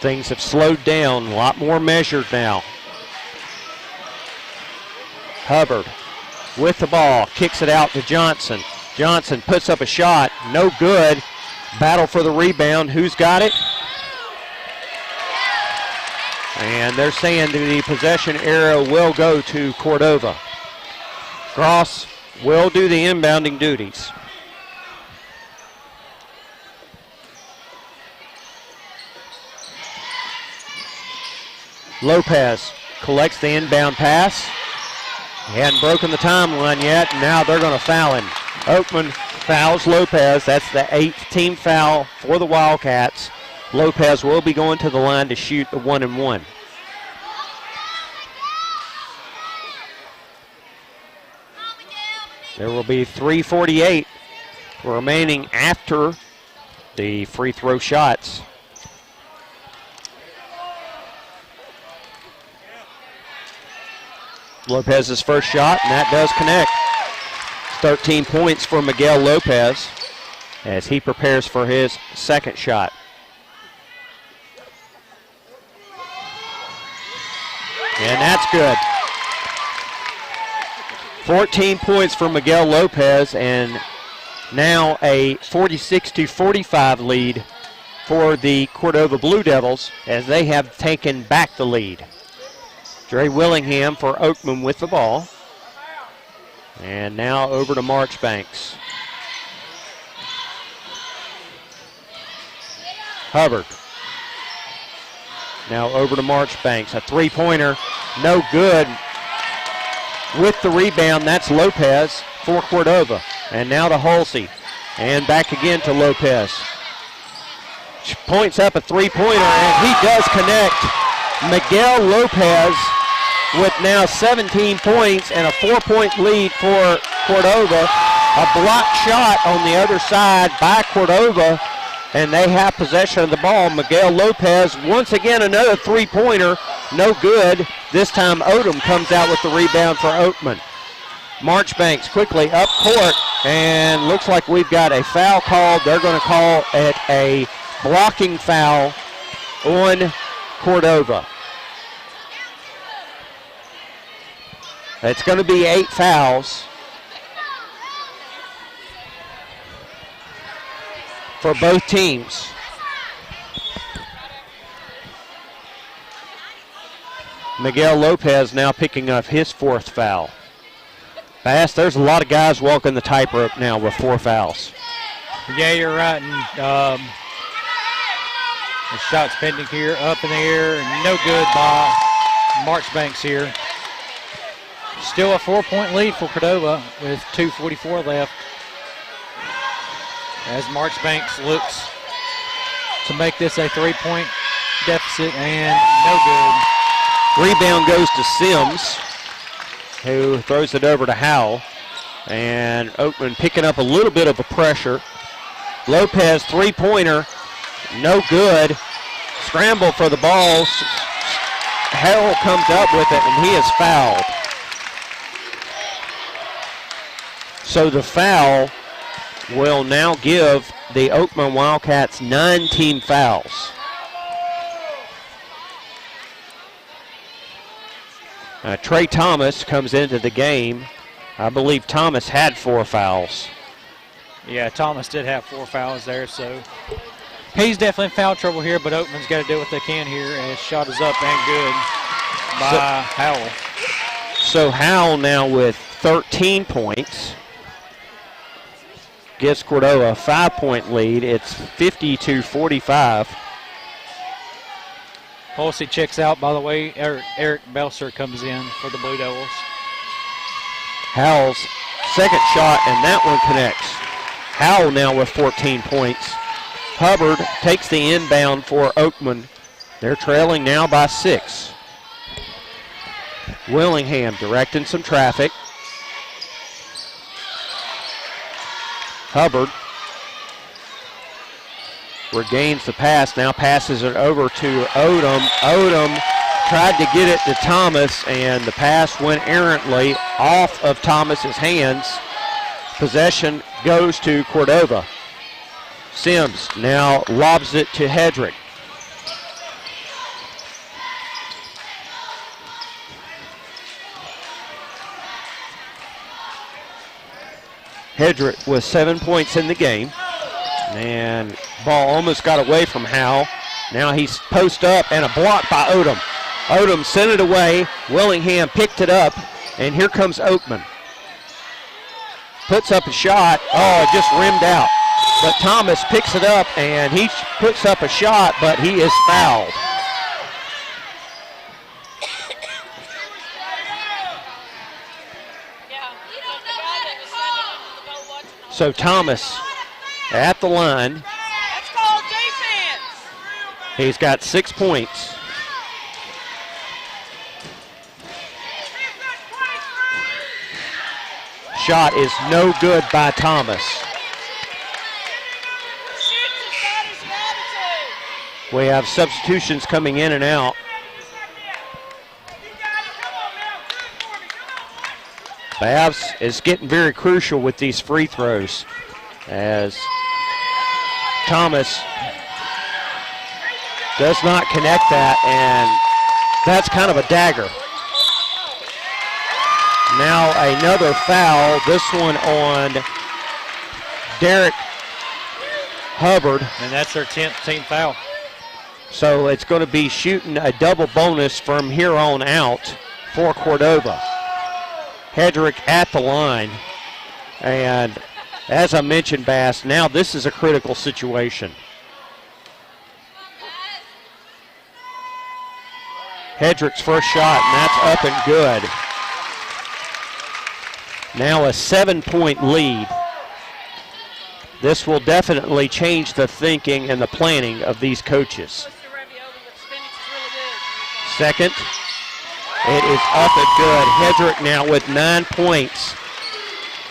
Things have slowed down, a lot more measured now. Hubbard with the ball, kicks it out to Johnson. Johnson puts up a shot, no good. Battle for the rebound, who's got it? And they're saying the possession arrow will go to Cordova. Gross will do the inbounding duties. Lopez collects the inbound pass. He hadn't broken the timeline yet, and now they're going to foul him. Oakman fouls Lopez. That's the 8th team foul for the Wildcats. Lopez will be going to the line to shoot the 1-and-1. There will be 3:48 remaining after the free throw shots. Lopez's first shot, and that does connect. 13 points for Miguel Lopez as he prepares for his second shot. And that's good. 14 points for Miguel Lopez, and now a 46-45 lead for the Cordova Blue Devils as they have taken back the lead. Dre Willingham for Oakman with the ball. And now over to Marchbanks. Hubbard. Now over to Marchbanks. A three-pointer, no good. With the rebound, that's Lopez for Cordova. And now to Halsey. And back again to Lopez. Points up a three-pointer, and he does connect. Miguel Lopez with now 17 points and a 4-point lead for Cordova. A blocked shot on the other side by Cordova, and they have possession of the ball. Miguel Lopez, once again, another three-pointer, no good. This time Odom comes out with the rebound for Oakman. Marchbanks quickly up court, and looks like we've got a foul called. They're going to call it a blocking foul on Cordova. It's going to be 8 fouls for both teams. Miguel Lopez now picking up his 4th foul. Bass, there's a lot of guys walking the tightrope now with 4 fouls. Yeah, you're right. And, the shot's pending here, up in the air, and no good by Marchbanks here. Still a 4-point lead for Cordova with 2:44 left. As Marchbanks looks to make this a 3-point deficit, and no good. Rebound goes to Sims, who throws it over to Howell. And Oakman picking up a little bit of a pressure. Lopez, three-pointer, no good. Scramble for the ball. Howell comes up with it, and he is fouled. So the foul will now give the Oakman Wildcats 9 team fouls. Trey Thomas comes into the game. I believe Thomas had 4 fouls. Yeah, Thomas did have 4 fouls there, so he's definitely in foul trouble here, but Oakman's got to do what they can here, and his shot is up and good by Howell. So Howell now with 13 points. Gives Cordova a 5-point lead. It's 50-45. Halsey checks out, by the way. Eric Belser comes in for the Blue Devils. Howell's second shot, and that one connects. Howell now with 14 points. Hubbard takes the inbound for Oakman. They're trailing now by 6. Willingham directing some traffic. Hubbard regains the pass, now passes it over to Odom. Odom tried to get it to Thomas, and the pass went errantly off of Thomas's hands. Possession goes to Cordova. Sims now lobs it to Hedrick. Hedrick with 7 points in the game. And ball almost got away from Howell. Now he's post up, and a block by Odom. Odom sent it away. Willingham picked it up, and here comes Oakman. Puts up a shot. Oh, it just rimmed out. But Thomas picks it up, and he puts up a shot, but he is fouled. So Thomas at the line. That's called defense. He's got 6 points. Shot is no good by Thomas. Shoots is not his attitude. We have substitutions coming in and out. Babs is getting very crucial with these free throws as Thomas does not connect that, and that's kind of a dagger. Now another foul, this one on Derek Hubbard. And that's their 10th team foul. So it's going to be shooting a double bonus from here on out for Cordova. Hedrick at the line. And as I mentioned, Bass, now this is a critical situation. Hedrick's first shot, and that's up and good. Now a 7-point lead. This will definitely change the thinking and the planning of these coaches. Second, it is up and good. Hedrick now with 9 points.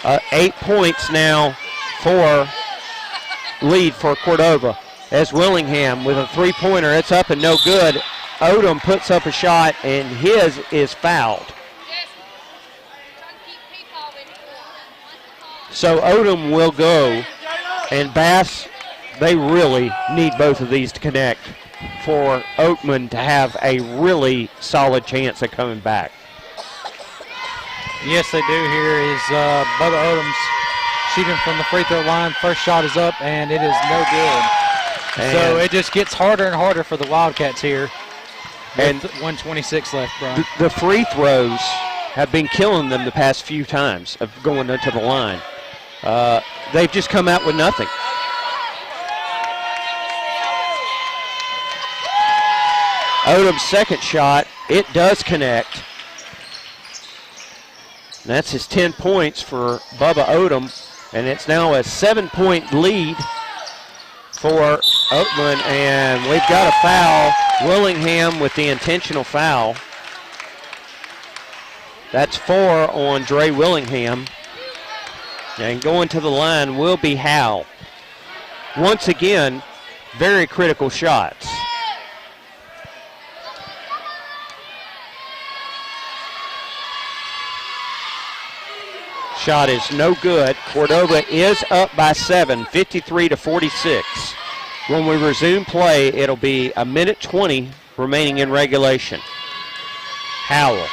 8 points now for lead for Cordova. As Willingham with a three-pointer, it's up and no good. Odom puts up a shot, and his is fouled. So Odom will go, and Bass, they really need both of these to connect for Oakman to have a really solid chance of coming back. Yes, they do. Here is Bubba Odom's shooting from the free throw line. First shot is up, and it is no good. And so it just gets harder and harder for the Wildcats here. And with 1:26 left, Brian. The free throws have been killing them the past few times of going into the line. They've just come out with nothing. Odom's second shot, it does connect. That's his 10 points for Bubba Odom, and it's now a 7-point lead for Oakman, and we've got a foul. Willingham with the intentional foul. That's 4 on Dre Willingham. And going to the line will be Howell. Once again, very critical shots. Shot is no good. Cordova is up by 7, 53-46. When we resume play, it'll be 1:20 remaining in regulation. Howell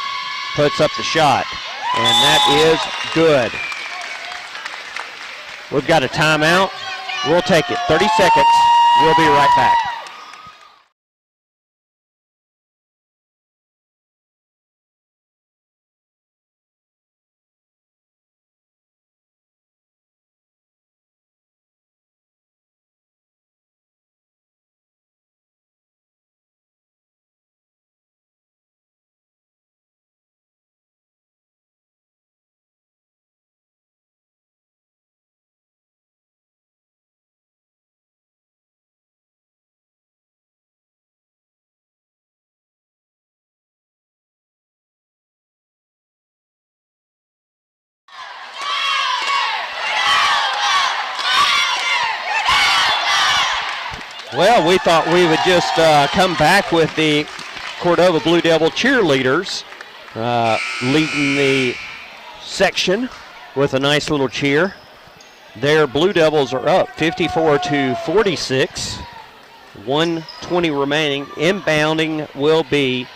puts up the shot, and that is good. We've got a timeout. We'll take it. 30 seconds. We'll be right back. Well, we thought we would just come back with the Cordova Blue Devil cheerleaders leading the section with a nice little cheer. Their Blue Devils are up 54-46. 1:20 remaining. Inbounding will be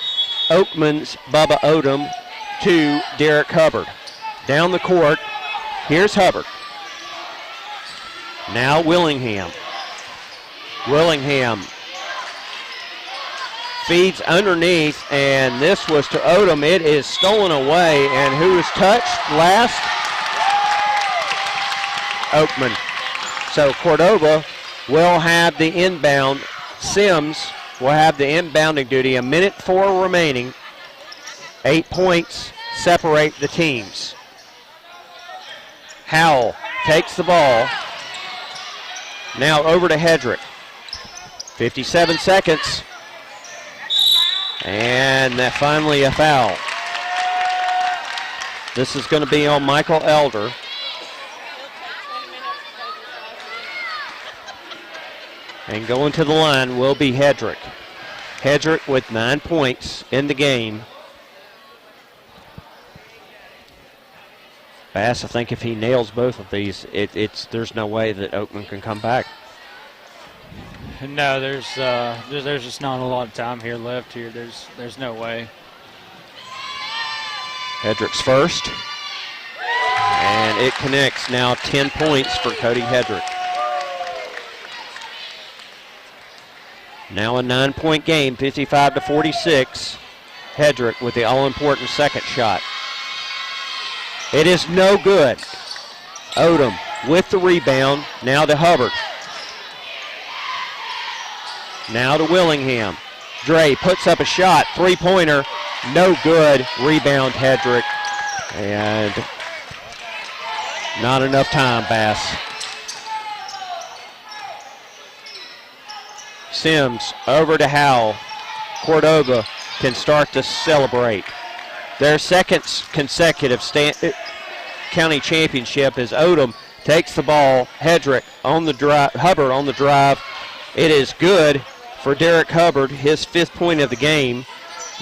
Oakman's Bubba Odom to Derek Hubbard. Down the court, here's Hubbard. Now Willingham. Willingham feeds underneath, and this was to Odom. It is stolen away, and who is touched last? Oakman. So Cordova will have the inbound. Sims will have the inbounding duty. 1:04 remaining. 8 points separate the teams. Howell takes the ball. Now over to Hedrick. 57 seconds. And that finally a foul. This is going to be on Michael Elder. And going to the line will be Hedrick. Hedrick with 9 points in the game. Bass, I think if he nails both of these, there's no way that Oakman can come back. No, there's just not a lot of time here left here. There's no way. Hedrick's first. And it connects now 10 points for Cody Hedrick. Now a 9-point game, 55-46. Hedrick with the all-important second shot. It is no good. Odom with the rebound. Now to Hubbard. Now to Willingham. Dre puts up a shot. Three-pointer. No good. Rebound Hedrick. And not enough time, Bass. Sims over to Howell. Cordova can start to celebrate. Their second consecutive county championship as Odom takes the ball. Hedrick on the drive, Hubbard on the drive. It is good for Derek Hubbard, his 5th point of the game.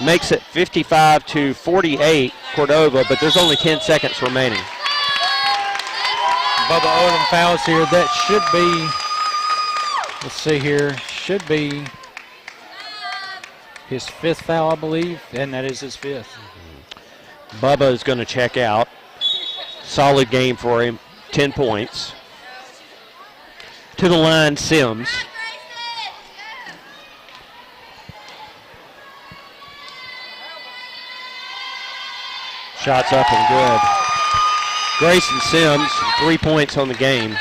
Makes it 55-48 Cordova, but there's only 10 seconds remaining. Bubba Odom fouls here. That should be, let's see here, should be his 5th foul, I believe, and that is his 5th. Bubba is going to check out. Solid game for him, 10 points. To the line, Sims. Shots up and good. Grayson Sims, 3 points on the game.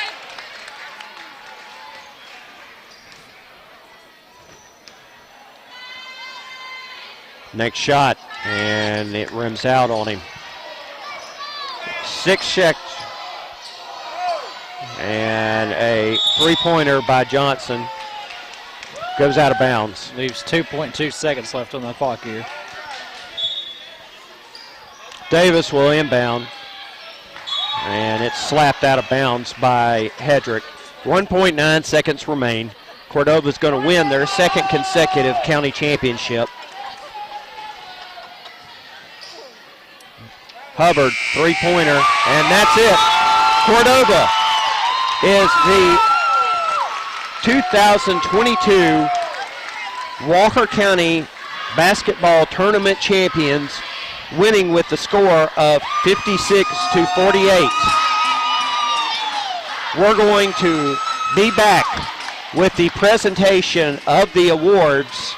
Next shot, and it rims out on him. 6 checks. And a three-pointer by Johnson goes out of bounds. Leaves 2.2 seconds left on the clock here. Davis will inbound. And it's slapped out of bounds by Hedrick. 1.9 seconds remain. Cordova's going to win their 2nd consecutive county championship. Hubbard, three-pointer, and that's it. Cordova is the 2022 Walker County Basketball Tournament champions, winning with the score of 56-48. We're going to be back with the presentation of the awards,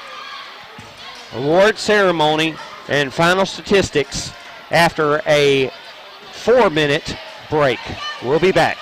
award ceremony, and final statistics after a 4-minute break. We'll be back.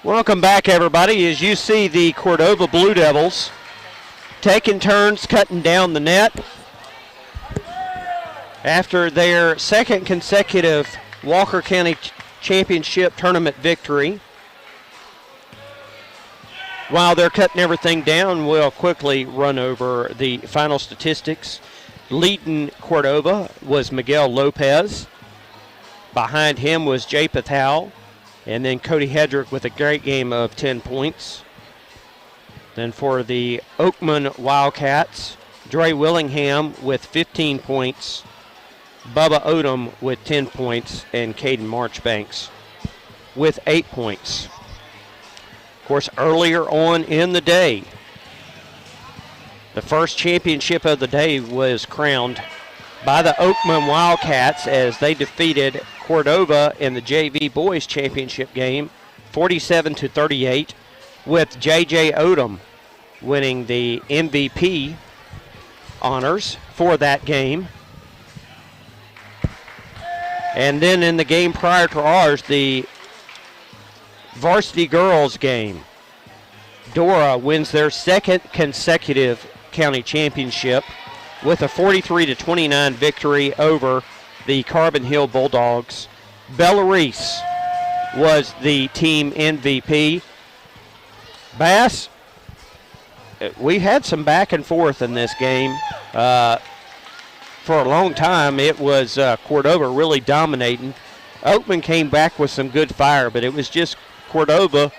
Welcome back, everybody. As you see the Cordova Blue Devils taking turns cutting down the net after their second consecutive Walker County Championship tournament victory. While they're cutting everything down, we'll quickly run over the final statistics. Leading Cordova was Miguel Lopez. Behind him was Japheth Howell. And then Cody Hedrick with a great game of 10 points. Then for the Oakman Wildcats, Dre Willingham with 15 points. Bubba Odom with 10 points. And Caden Marchbanks with 8 points. Of course, earlier on in the day, the first championship of the day was crowned by the Oakman Wildcats as they defeated Cordova in the JV Boys Championship game 47-38, with J.J. Odom winning the MVP honors for that game. And then in the game prior to ours, the varsity girls game, Dora wins their second consecutive county championship with a 43-29 victory over the Carbon Hill Bulldogs. Bella Reese was the team MVP. Bass, we had some back and forth in this game. For a long time, it was Cordova really dominating. Oakman came back with some good fire, but it was just Cordova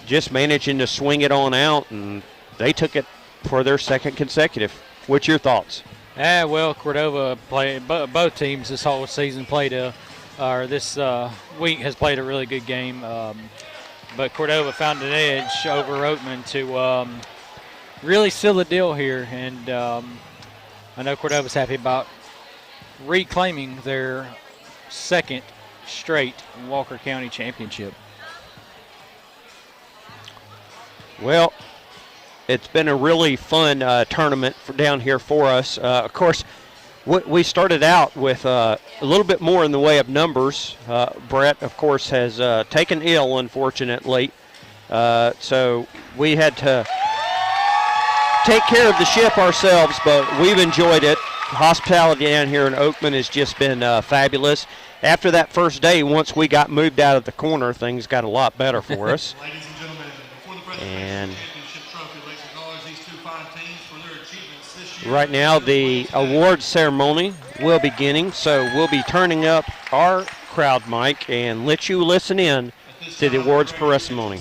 just managing to swing it on out, and they took it for their second consecutive. What's your thoughts? Well, Cordova played, both teams this whole season this week has played a really good game. But Cordova found an edge over Oakman to really seal the deal here. And I know Cordova's happy about reclaiming their second straight Walker County championship. Well, it's been a really fun tournament down here for us. Of course, we started out with a little bit more in the way of numbers. Brett, of course, has taken ill, unfortunately. So we had to take care of the ship ourselves, but we've enjoyed it. Hospitality down here in Oakman has just been fabulous. After that first day, once we got moved out of the corner, things got a lot better for us. Ladies and gentlemen, before the presentation of the championship trophy, let's acknowledge these two fine teams for their achievements this year. Right now, the award ceremony will be beginning, so we'll be turning up our crowd mic and let you listen in to the awards ceremony.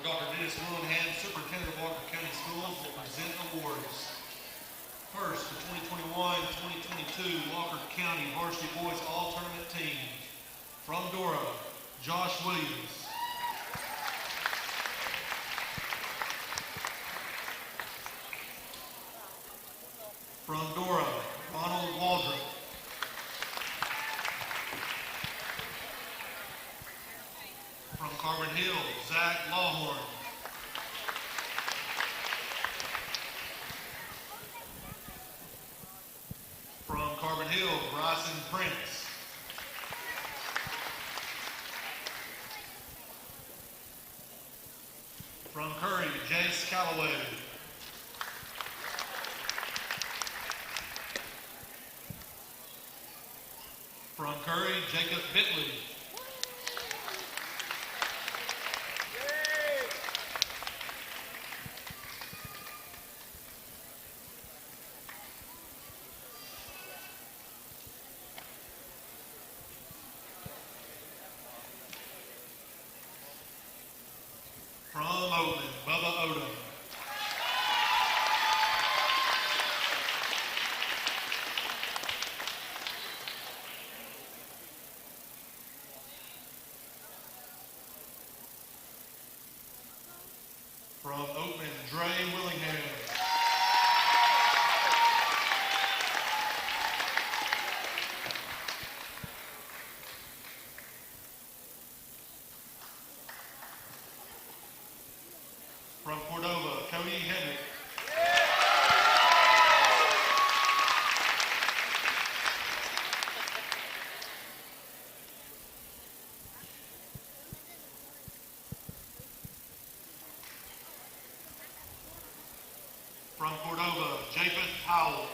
Dr. Dennis Willingham, Superintendent of Walker County Schools, will present awards. First, the 2021-2022 Walker County Varsity Boys All-Tournament Team. From Dora, Josh Williams. From Dora, Ronald Waldrop. From Carbon Hill, Zach Lawhorn. From Carbon Hill, Bryson Prince. From Curry, Jace Calloway. From Curry, Jacob Bitley. From Oakland, Bubba Odom. From Oakland, Dre Willingham. From Cordova, Cody Hennick. From Cordova, Japheth Howell.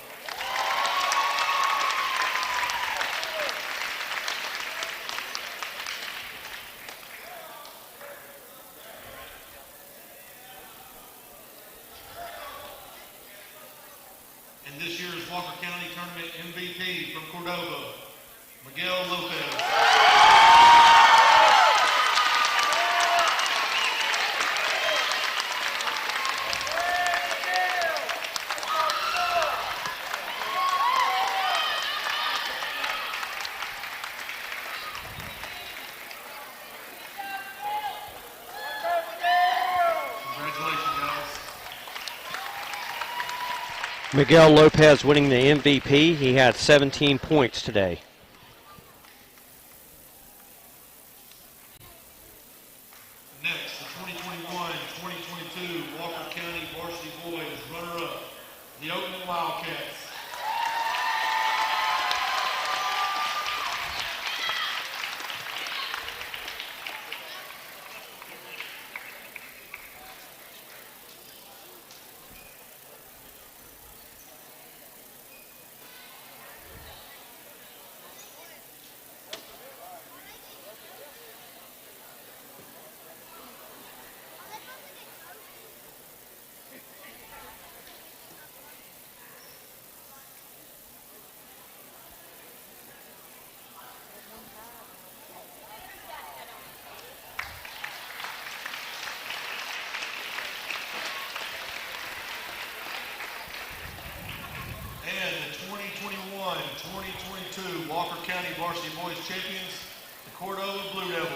And this year's Walker County Tournament MVP from Cordova, Miguel Lopez. Congratulations, guys. Miguel Lopez winning the MVP. He had 17 points today. Next, the 2021-2022 Walker County Varsity Boys runner-up, the Oakland Wildcats. And the 2021-2022 Walker County Varsity Boys champions, the Cordova Blue Devils.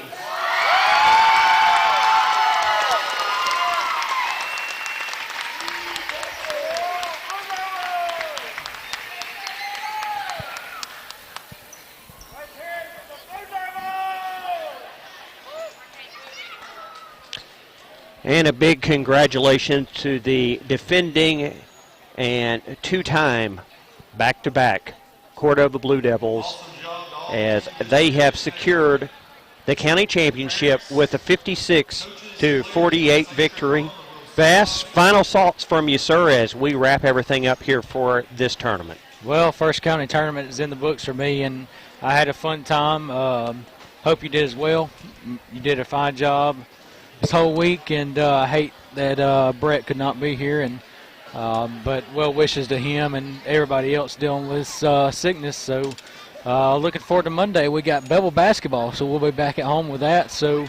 And a big congratulations to the defending and two-time back-to-back Cordova Blue Devils, Awesome job to all as they have secured the county championship with a 56-48 victory. Bass, final thoughts from you, sir, as we wrap everything up here for this tournament. Well, first county tournament is in the books for me, and I had a fun time. Hope you did as well. You did a fine job this whole week, and I hate that Brett could not be here, and but well wishes to him and everybody else dealing with sickness. So looking forward to Monday. We got Bevel basketball, so we'll be back at home with that. So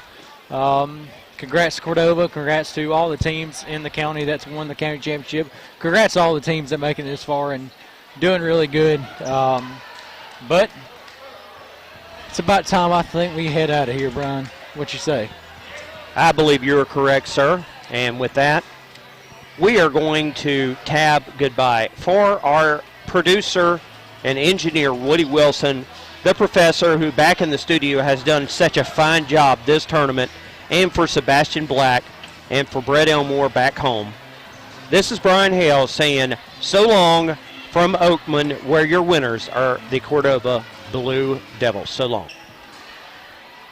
congrats to Cordova. Congrats to all the teams in the county that's won the county championship. Congrats to all the teams that making it this far and doing really good. But it's about time I think we head out of here, Brian. What you say? I believe you're correct, sir. And with that, we are going to tab goodbye. For our producer and engineer, Woody Wilson, the professor who back in the studio has done such a fine job this tournament, and for Sebastian Black and for Brett Elmore back home. This is Brian Hale saying so long from Oakman, where your winners are the Cordova Blue Devils. So long.